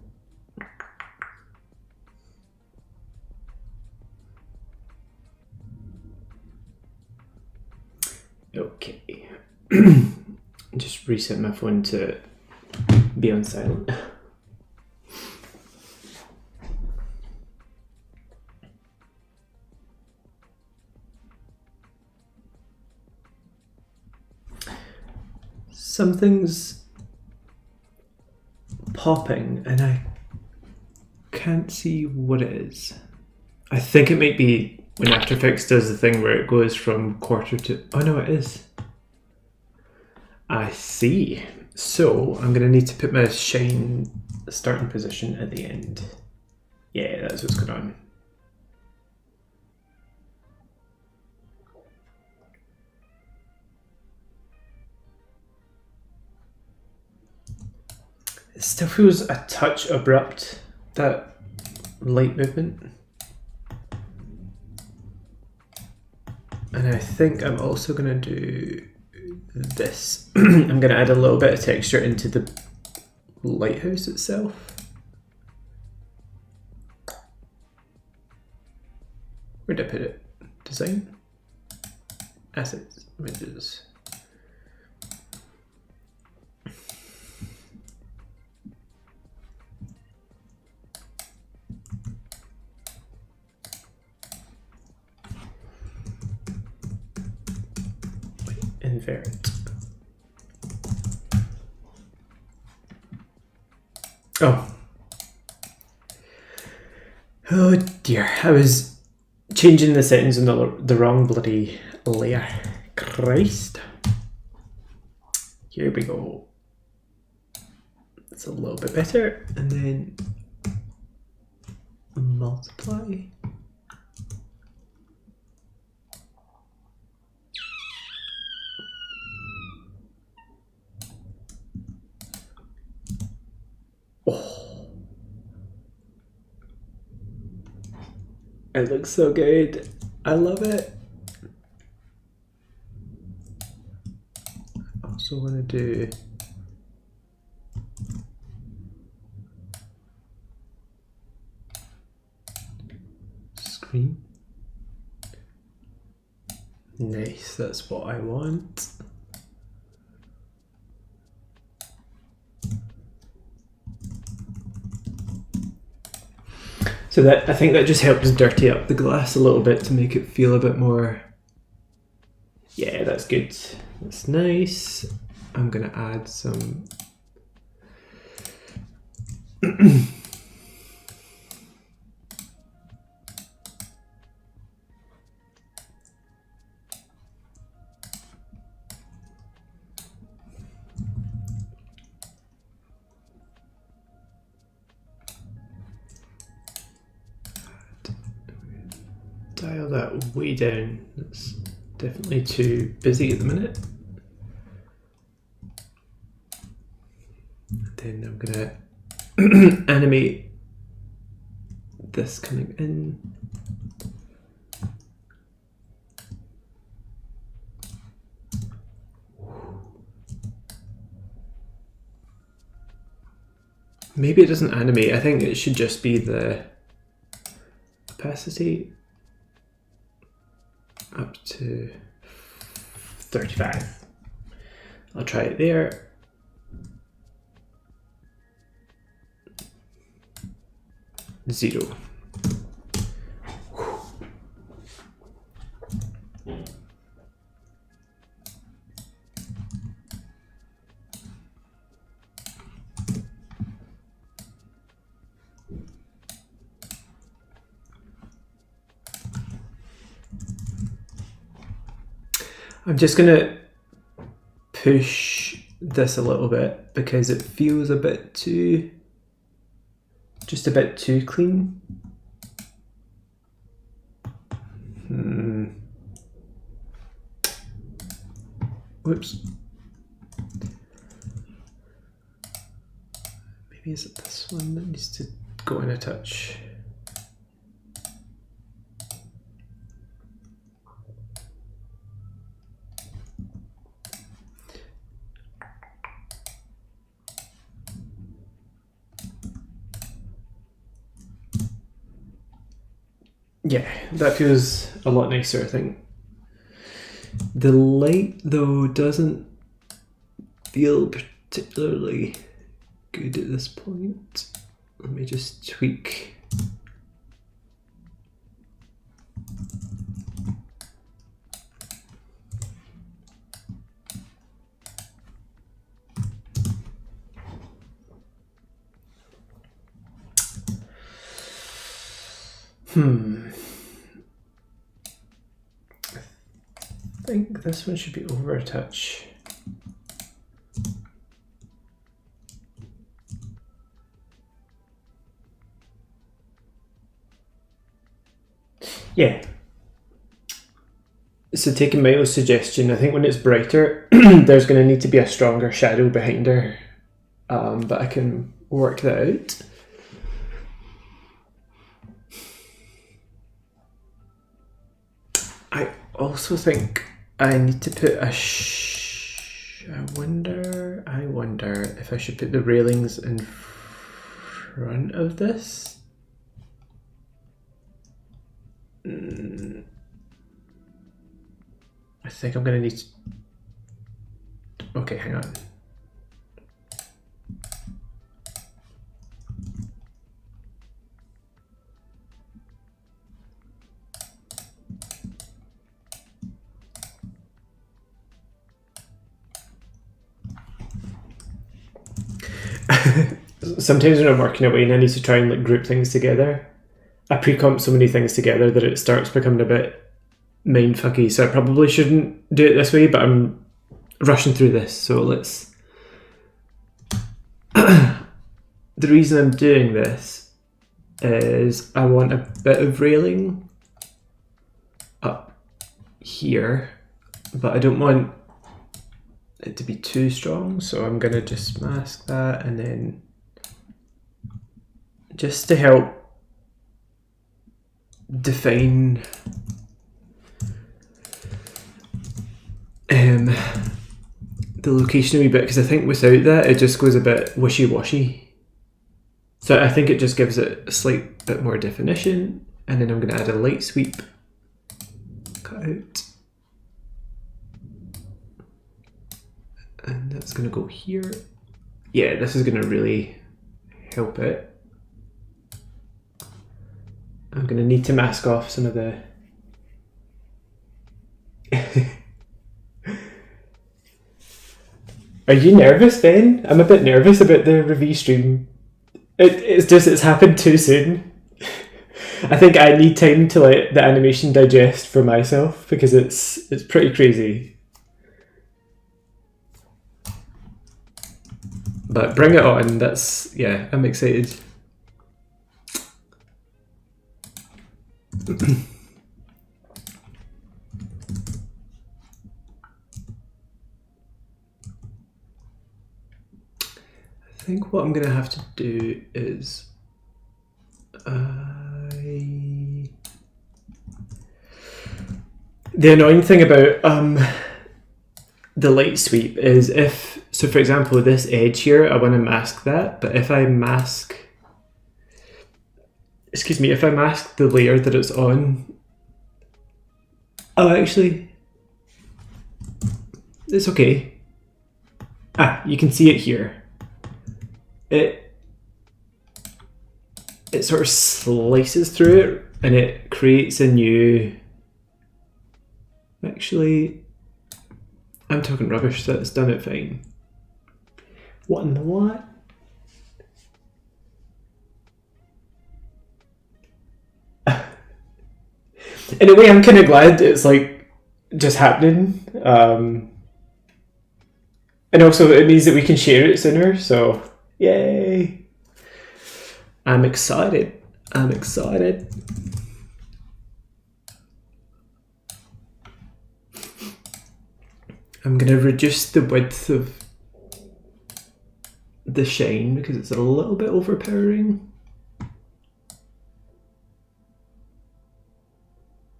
Speaker 1: Okay. Just reset my phone to be on silent. Something's popping and I can't see what it is. I think it might be when After Effects does the thing where it goes from quarter to... Oh no, it is. I see. So I'm going to need to put my shine starting position at the end. Yeah, that's what's going on. It still feels a touch abrupt, that light movement. And I think I'm also going to do this. I'm going to add a little bit of texture into the lighthouse itself. Where did I put it? Design? Assets, images. Invert. Oh dear, I was changing the settings on the wrong bloody layer. Christ. Here we go. It's a little bit better, and then multiply. Oh, it looks so good. I love it. I also want to do screen. Nice, that's what I want. So that, I think that just helps dirty up the glass a little bit to make it feel a bit more, yeah, that's good. That's nice. I'm gonna add some dial that way down. It's definitely too busy at the minute. And then I'm gonna animate this coming in. Maybe it doesn't animate. I think it should just be the opacity up to 35. I'll try it there. Zero. I'm just gonna push this a little bit because it feels a bit too, just a bit too clean. Whoops. Maybe is it this one that needs to go in a touch? Yeah, that feels a lot nicer, I think. The light, though, doesn't feel particularly good at this point. Let me just tweak. think this one should be over a touch. Yeah. So taking Milo's suggestion, I think when it's brighter, there's going to need to be a stronger shadow behind her. But I can work that out. I also think I need to put a I wonder if I should put the railings in front of this. I think I'm gonna need to... Okay, hang on. Sometimes when I'm working away and I need to try and like group things together, I pre-comp so many things together that it starts becoming a bit mindfucky. So I probably shouldn't do it this way, but I'm rushing through this. So let's... The reason I'm doing this is I want a bit of railing up here, but I don't want it to be too strong, so I'm gonna just mask that, and then just to help define the location a wee bit, because I think without that it just goes a bit wishy-washy. So I think it just gives it a slight bit more definition, and then I'm going to add a light sweep, cut out, and that's going to go here. Yeah, this is going to really help it. I'm going to need to mask off some of the... Are you nervous, Ben? I'm a bit nervous about the review stream. It's happened too soon. I think I need time to let the animation digest for myself, because it's pretty crazy. But bring it on, yeah, I'm excited. I think what I'm going to have to do is the annoying thing about the light sweep is so for example this edge here, I want to mask that, but if I mask the layer that it's on, actually it's okay. You can see it here. It sort of slices through it and it creates a new... Actually, I'm talking rubbish, so it's done it fine. What in the what? In a way, I'm kind of glad it's like just happening. And also it means that we can share it sooner, so yay! I'm excited. I'm excited. I'm going to reduce the width of the shine because it's a little bit overpowering.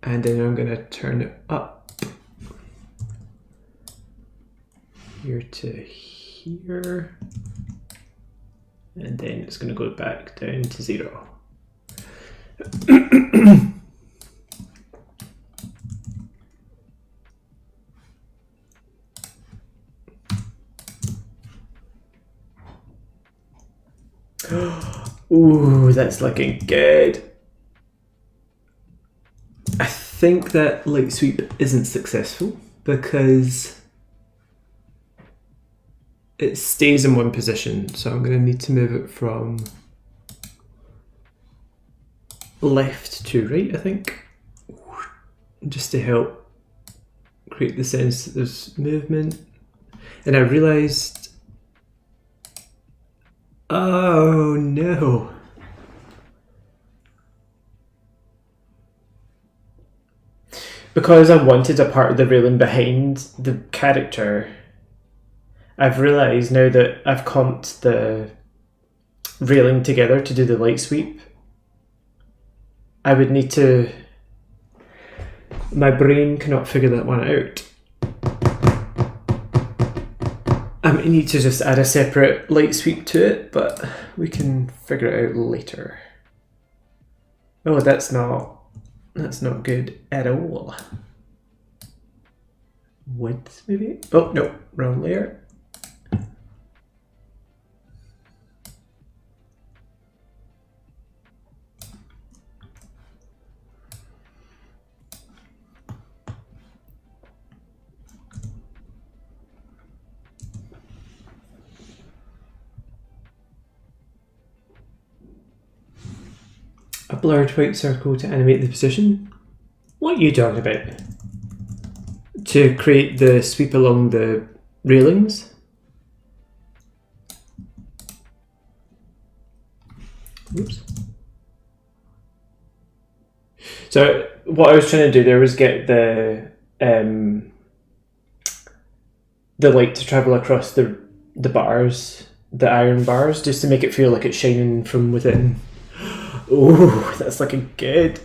Speaker 1: And then I'm going to turn it up here to here. And then it's going to go back down to 0. Ooh, that's looking good. I think that light sweep isn't successful because it stays in one position, so I'm going to need to move it from left to right, I think, just to help create the sense that there's movement. And I realised, oh no. Because I wanted a part of the railing behind the character, I've realised now that I've comped the railing together to do the light sweep. I would need to... My brain cannot figure that one out. I might need to just add a separate light sweep to it, but we can figure it out later. Oh, that's not good at all. Width, maybe? Oh, no, wrong layer. A blurred white circle to animate the position. What are you talking about? To create the sweep along the railings? Oops. So what I was trying to do there was get the light to travel across the bars, the iron bars, just to make it feel like it's shining from within. Ooh, that's looking good.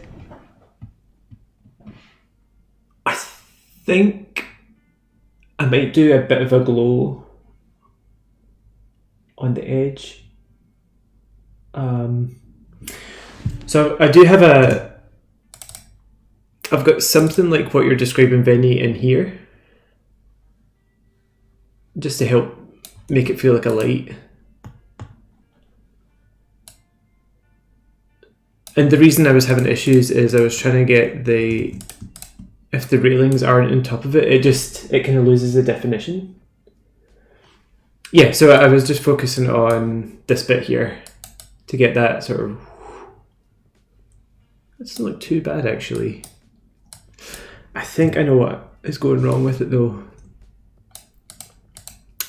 Speaker 1: I think I might do a bit of a glow on the edge. So I do have I've got something like what you're describing, Vinny, in here, just to help make it feel like a light. And the reason I was having issues is I was trying to get if the railings aren't on top of it, it kind of loses the definition. Yeah, so I was just focusing on this bit here to get that sort of... It doesn't look too bad, actually. I think I know what is going wrong with it, though.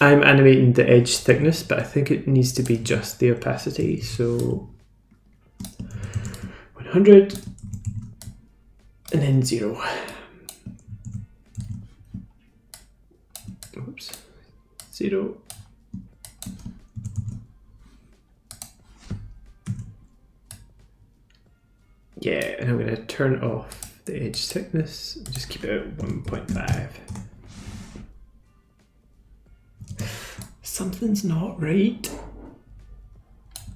Speaker 1: I'm animating the edge thickness, but I think it needs to be just the opacity, so... 100 and then 0. Oops, 0. Yeah, and I'm going to turn off the edge thickness and just keep it at 1.5. Something's not right.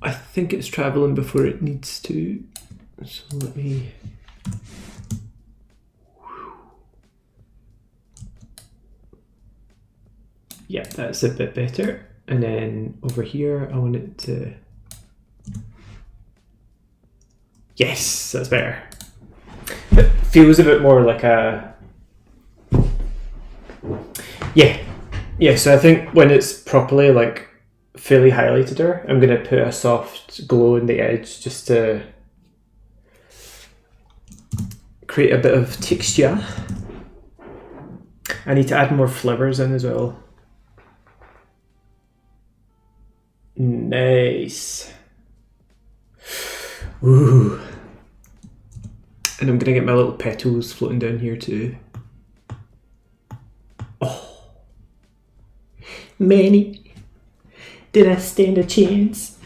Speaker 1: I think it's traveling before it needs to. So let me... Yeah, that's a bit better. And then over here, I want it to... Yes, that's better. It feels a bit more like a... Yeah, so I think when it's properly like fully highlighted there, I'm going to put a soft glow in the edge just to create a bit of texture. I need to add more flowers in as well. Nice. Ooh. And I'm gonna get my little petals floating down here too. Oh. Manny, did I stand a chance?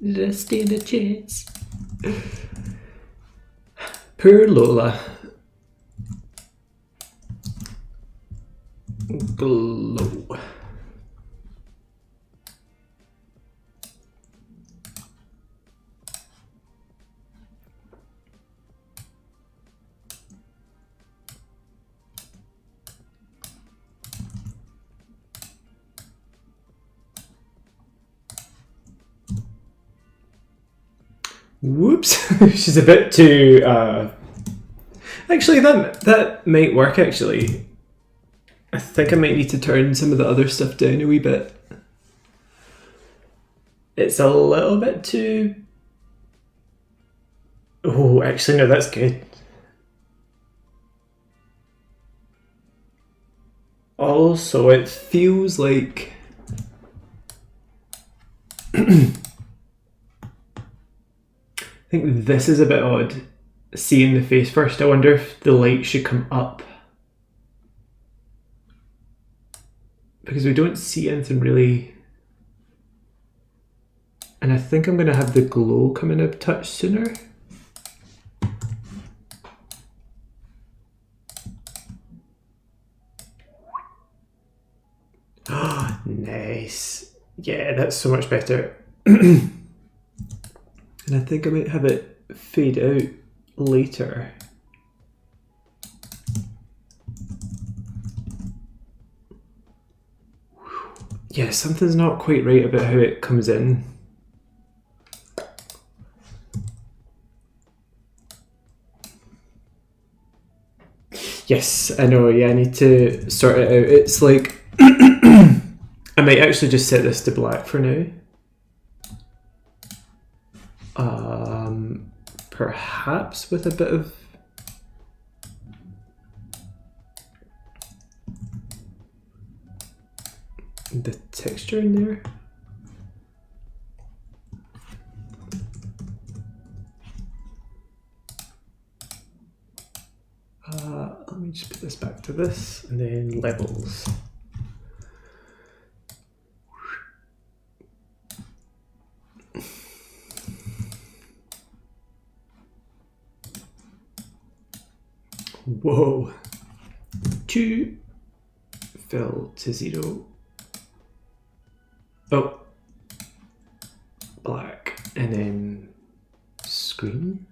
Speaker 1: Did I stand a chance? Poor Lola. Glow. Whoops, she's a bit too, actually that might work actually. I think I might need to turn some of the other stuff down a wee bit. It's a little bit too... Oh, actually no, that's good. Also, it feels like I think this is a bit odd. Seeing the face first, I wonder if the light should come up. Because we don't see anything really. And I think I'm going to have the glow come in a touch sooner. Nice. Yeah, that's so much better. And I think I might have it fade out later. Yeah, something's not quite right about how it comes in. Yes, I know, yeah, I need to sort it out. It's like, I might actually just set this to black for now. Perhaps with a bit of the texture in there. Let me just put this back to this and then levels. Whoa. 2 fill to 0. Oh. Black. And then screen.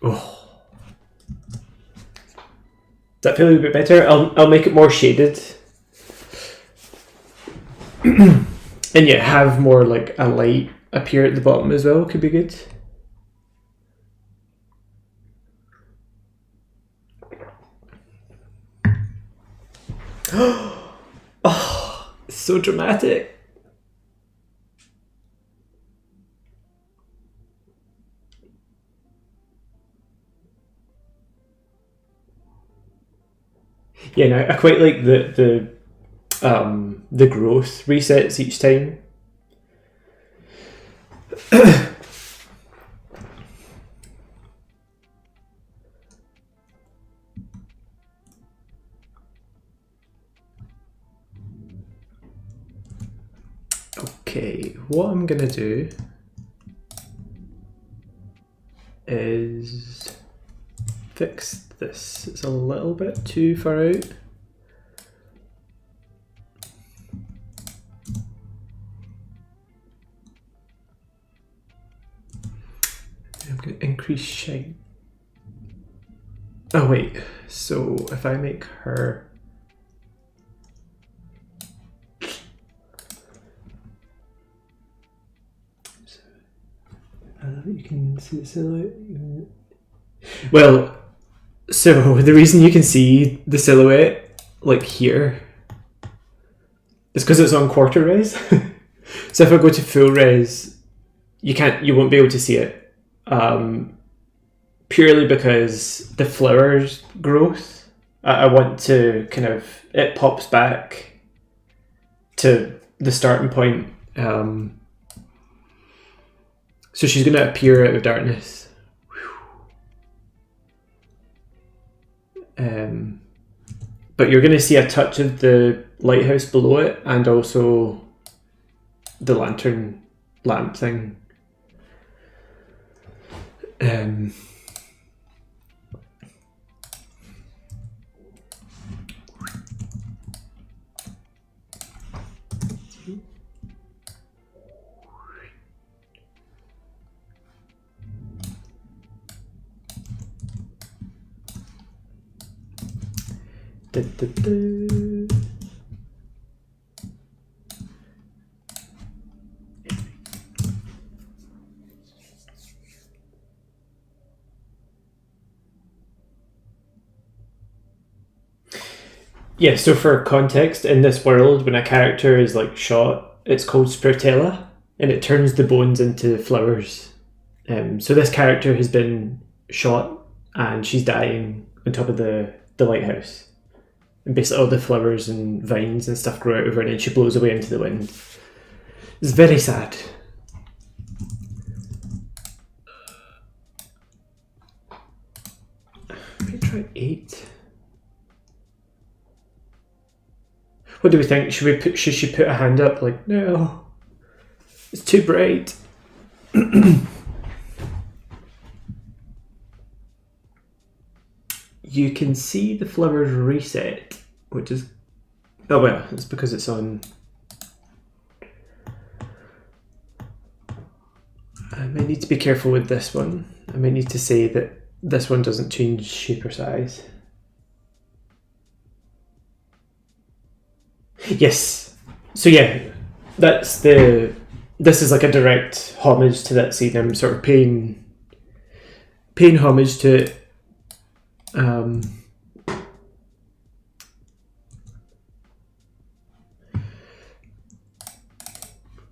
Speaker 1: Oh. Does that feel a little bit better? I'll make it more shaded. And yeah, have more like a light appear at the bottom as well, could be good. Oh, so dramatic. Yeah, no, I quite like the growth resets each time. Okay, what I'm gonna do is fix this. It's a little bit too far out. I'm going to increase shine. Oh wait, so if I make her you can see the silhouette. Well, so the reason you can see the silhouette like here is because it's on quarter res. So if I go to full res, you won't be able to see it. Purely because the flower's growth, I want to kind of, it pops back to the starting point. So she's going to appear out of darkness. But you're going to see a touch of the lighthouse below it and also the lantern lamp thing. Da, da, da. Yeah, so for context, in this world, when a character is like shot, it's called spirtella, and it turns the bones into flowers. So this character has been shot, and she's dying on top of the lighthouse. And basically all the flowers and vines and stuff grow out of her, and then she blows away into the wind. It's very sad. I might try 8. What do we think? Should she put a hand up like, no, it's too bright? You can see the flowers reset, which is, oh well, it's because it's on. I may need to be careful with this one. I may need to say that this one doesn't change shape or size. Yes. So yeah, this is like a direct homage to that scene. I'm sort of paying homage to it.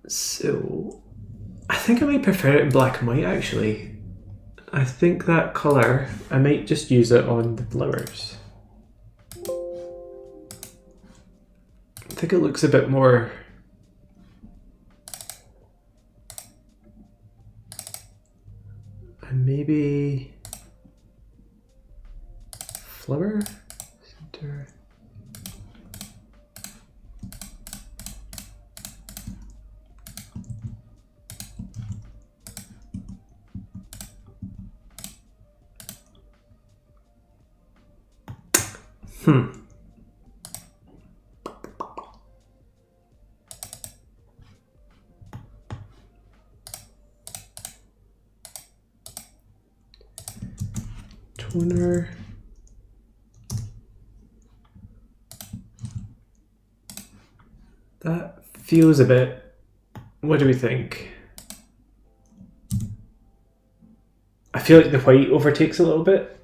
Speaker 1: So I think I might prefer it in black and white actually. I think that colour, I might just use it on the flowers. I think it looks a bit more and maybe flower center. Toner. That feels a bit, what do we think? I feel like the white overtakes a little bit.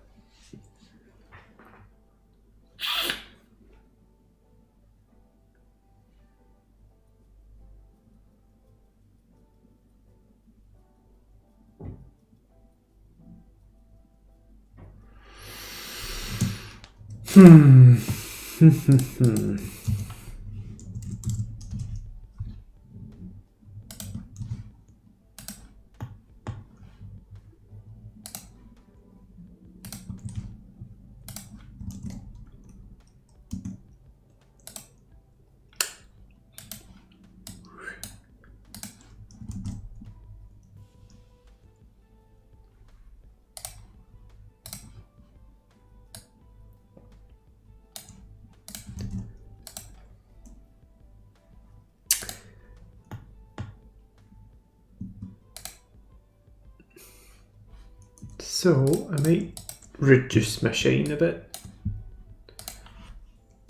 Speaker 1: So I might reduce my shine a bit.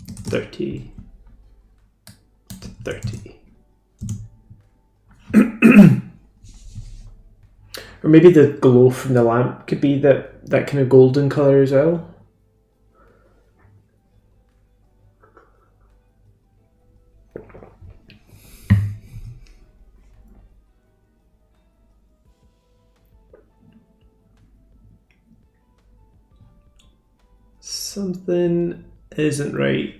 Speaker 1: 30 to 30. Or maybe the glow from the lamp could be that kind of golden colour as well. Something isn't right.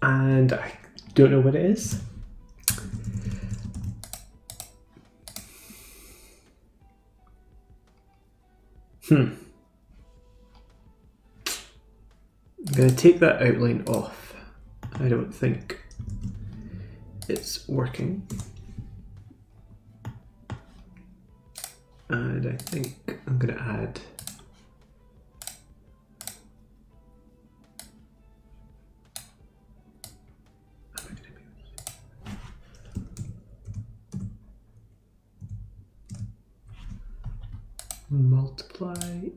Speaker 1: And I don't know what it is. I'm going to take that outline off. I don't think it's working. And I think I'm going to add multiply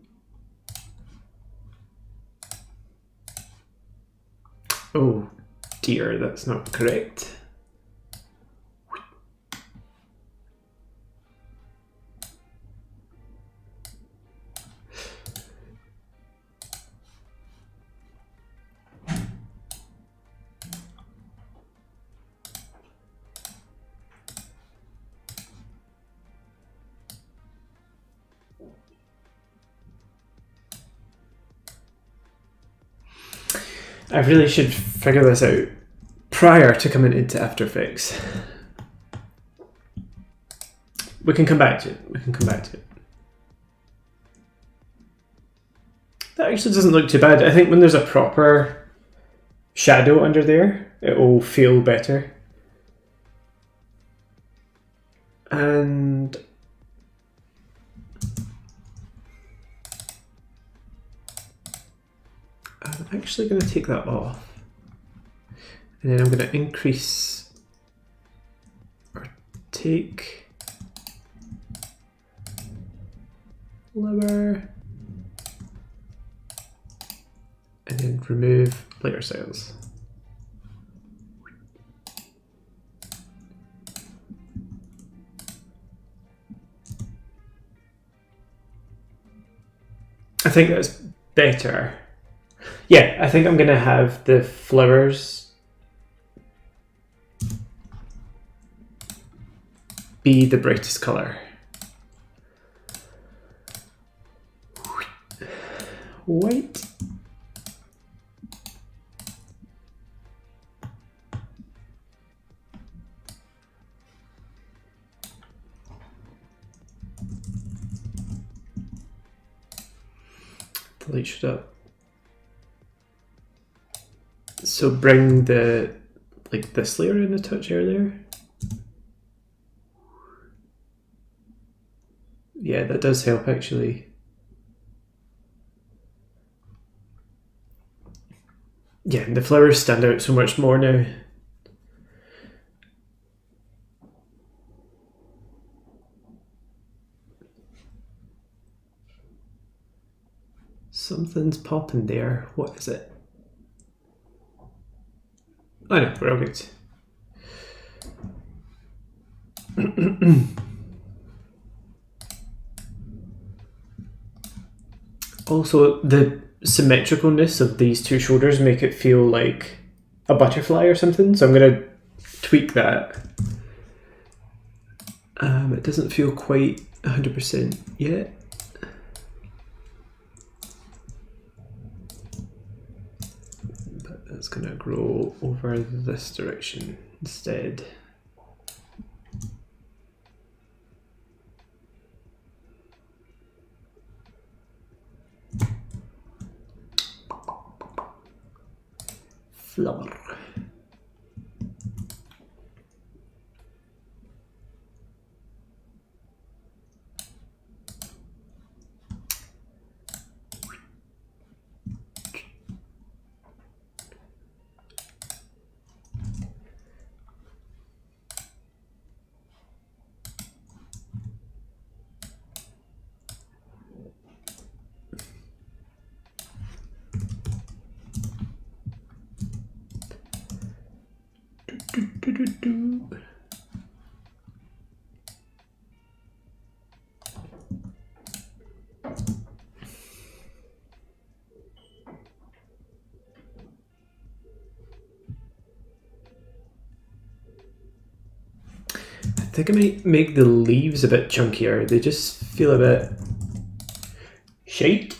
Speaker 1: Oh dear, that's not correct. I really should figure this out prior to coming into After Effects. We can come back to it. That actually doesn't look too bad. I think when there's a proper shadow under there, it will feel better. And I'm actually going to take that off. And then I'm going to increase or take lower and then remove layer cells. I think that's better. Yeah, I think I'm going to have the flowers be the brightest color. White. The light should up. So bring the, like this layer in a touch earlier. Yeah, that does help actually. Yeah, the flowers stand out so much more now. Something's popping there. What is it? Oh no, we're all good. Also, the symmetricalness of these two shoulders make it feel like a butterfly or something, so I'm going to tweak that. It doesn't feel quite 100% yet. But that's going to grow over this direction instead. Flower. I think I might make the leaves a bit chunkier. They just feel a bit shaped.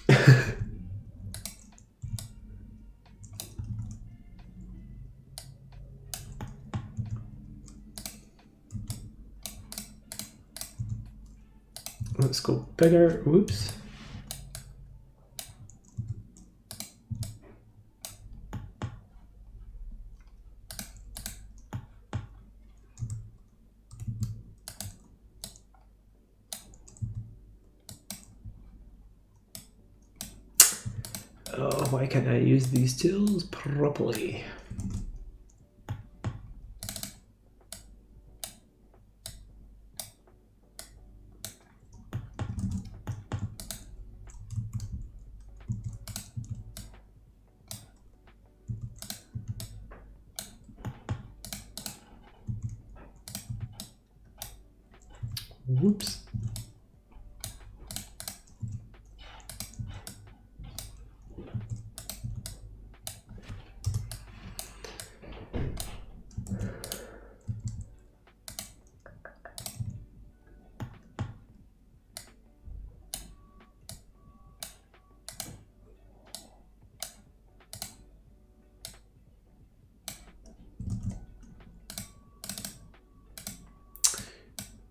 Speaker 1: Let's go bigger. Whoops. Oh, why can't I use these tools properly? Whoops.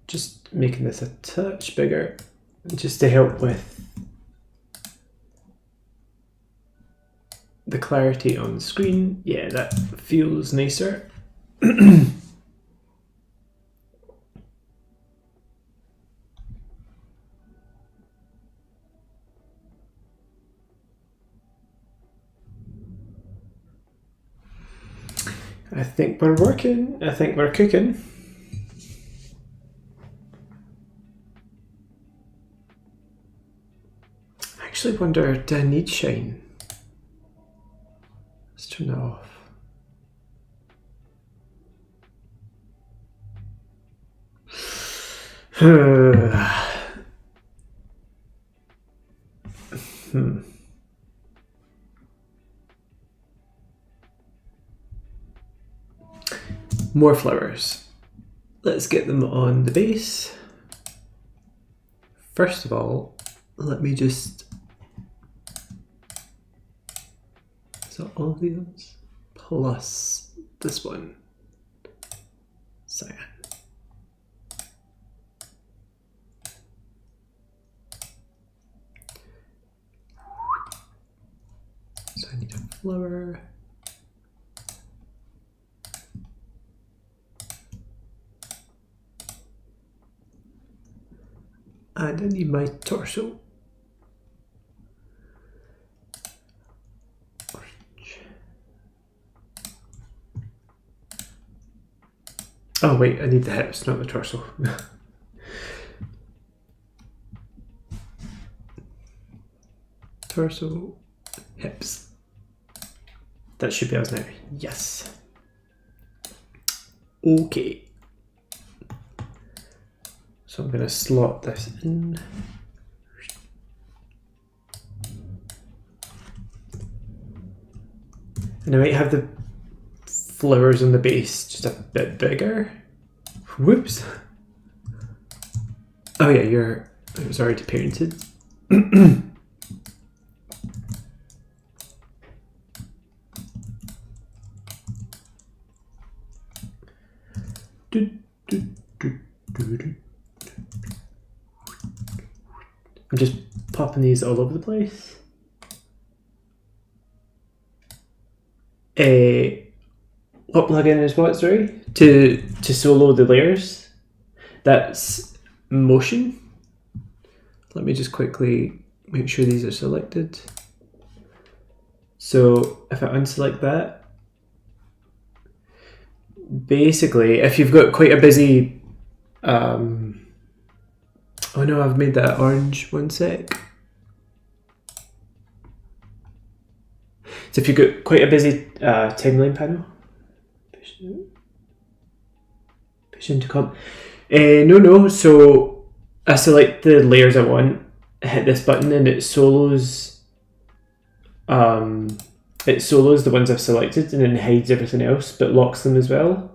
Speaker 1: Just making this a touch bigger, just to help with the clarity on the screen. Yeah, that feels nicer. I think we're working. I think we're cooking. I actually wonder, do I need shine? Let's turn that off. More flowers. Let's get them on the base. First of all, let me just... So all of these plus this one. Cyan. So I need a flower. And I need my torso. Orange. Oh wait, I need the hips, not the torso. Torso, hips. That should be us now. Yes. Okay. So I'm going to slot this in. And I might have the flowers on the base just a bit bigger. Whoops. Oh yeah, it was already painted. I'm just popping these all over the place. What plugin is what, sorry? To solo the layers. That's motion. Let me just quickly make sure these are selected. So if I unselect that, basically if you've got quite a busy oh no, I've made that orange, one sec. So if you've got quite a busy timeline panel, push into comp. No, so I select the layers I want, hit this button and it solos the ones I've selected and then hides everything else but locks them as well.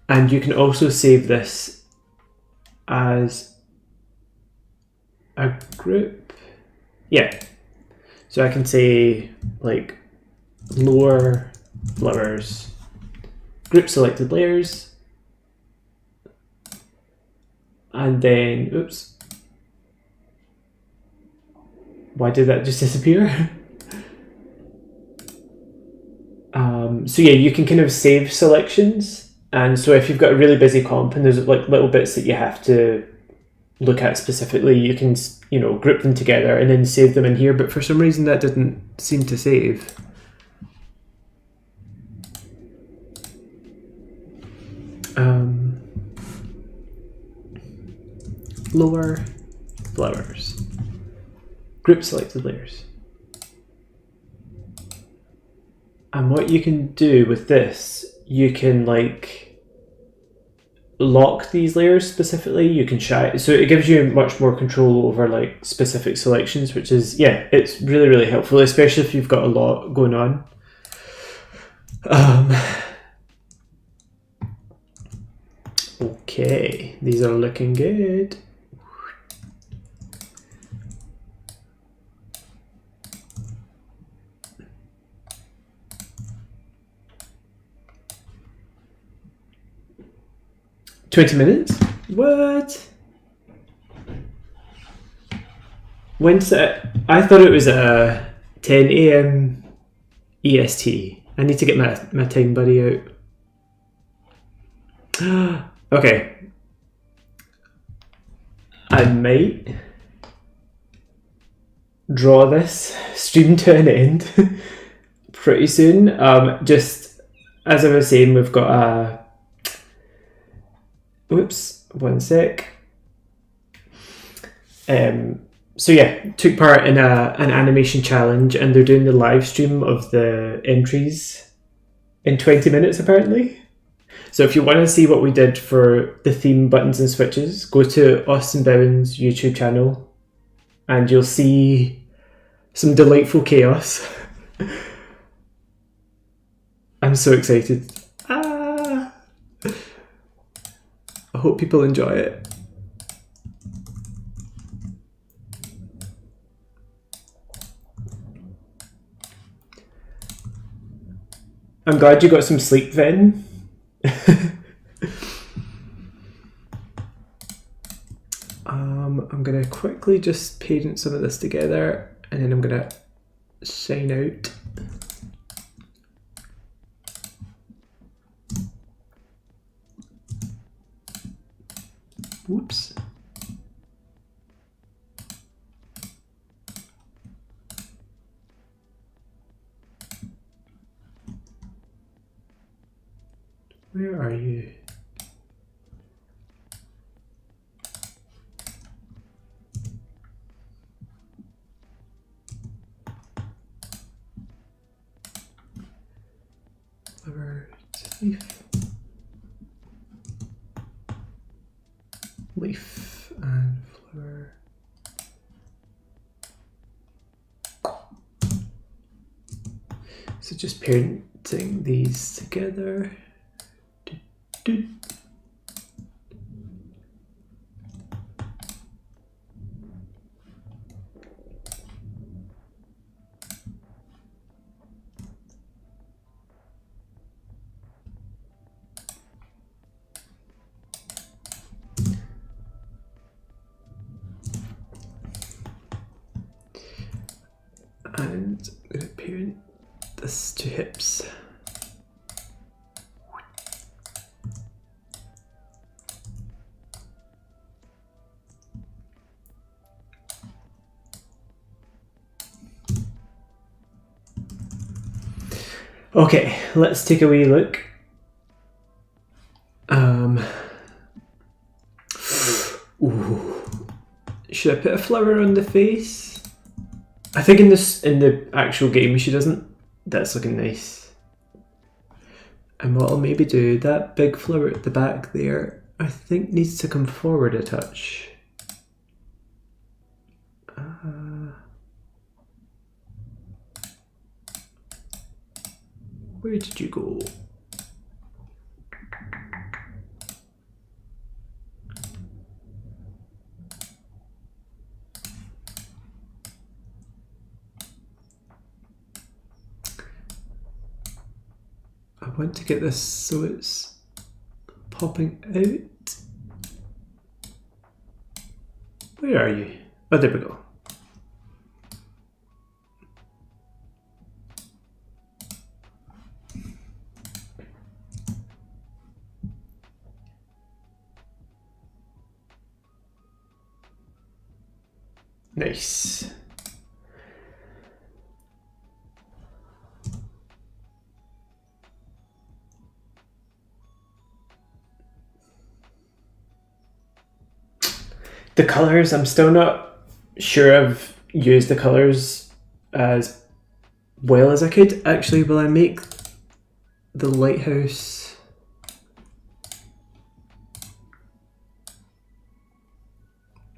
Speaker 1: And you can also save this as a group. Yeah. So I can say like lower flowers, group selected layers, and then, oops. Why did that just disappear? So yeah, you can kind of save selections. And so if you've got a really busy comp and there's like little bits that you have to look at specifically, you can, you know, group them together and then save them in here. But for some reason that didn't seem to save. Lower flowers, group selected layers. And what you can do with this, you can like lock these layers specifically, you can shy. So it gives you much more control over like specific selections, which is, yeah, it's really, really helpful, especially if you've got a lot going on. Okay, these are looking good. $20 minutes? What? When's it? I thought it was 10 a.m. EST. I need to get my time buddy out. Okay. I might draw this stream to an end pretty soon. Just as I was saying, we've got a... Whoops, one sec. So yeah, took part in an animation challenge, and they're doing the live stream of the entries in 20 minutes apparently. So if you want to see what we did for the theme buttons and switches, go to Austin Bowen's YouTube channel and you'll see some delightful chaos. I'm so excited. I hope people enjoy it. I'm glad you got some sleep then. I'm gonna quickly just parent some of this together and then I'm gonna sign out. Whoops. Where are you? Flower, leaf. Leaf and flower. So just parenting these together. And I'm going to parent this to hips. Okay, let's take a wee look. Ooh. Should I put a flower on the face? I think in the actual game she doesn't. That's looking nice. And what I'll maybe do, that big flower at the back there, I think needs to come forward a touch. Where did you go? I want to get this so it's popping out. Where are you? Oh, there we go. Nice. The colours, I'm still not sure I've used the colours as well as I could. Actually, will I make the lighthouse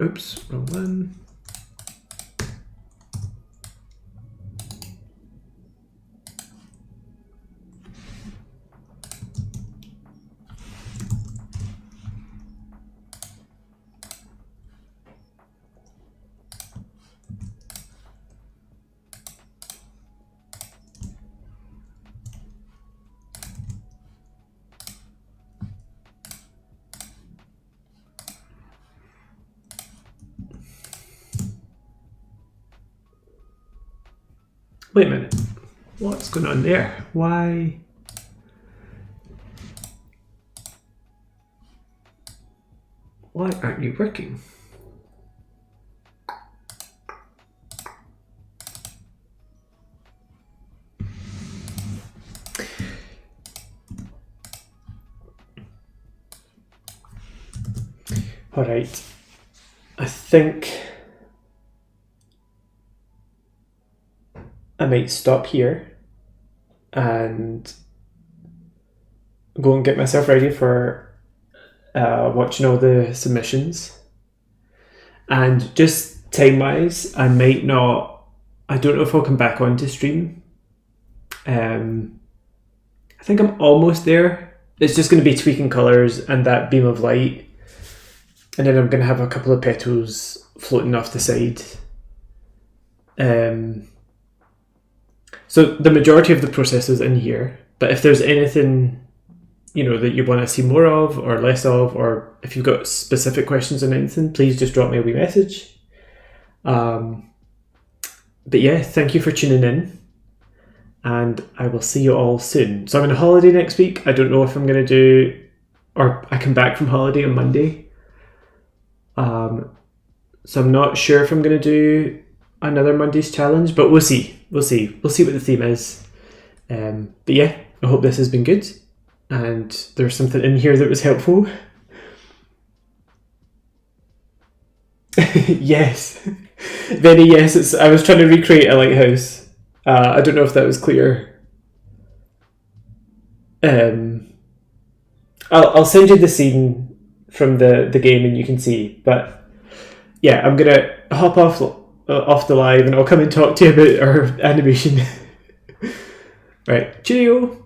Speaker 1: Oops, wrong one. Wait a minute, what's going on there? Why aren't you working? All right, I think I might stop here and go and get myself ready for watching all the submissions. And just time-wise, I don't know if I'll come back on to stream. I think I'm almost there. It's just going to be tweaking colours and that beam of light. And then I'm going to have a couple of petals floating off the side. So the majority of the process is in here, but if there's anything, that you want to see more of or less of, or if you've got specific questions on anything, please just drop me a wee message. But yeah, thank you for tuning in, and I will see you all soon. So I'm on a holiday next week. I don't know if I'm going to do, or I come back from holiday on Monday. So I'm not sure if I'm going to do another Monday's challenge, but we'll see. We'll see what the theme is. But yeah, I hope this has been good and there's something in here that was helpful. Yes, very yes. I was trying to recreate a lighthouse. I don't know if that was clear. I'll send you the scene from the game and you can see. But yeah, I'm gonna hop off the live and I'll come and talk to you about our animation. Right, cheerio!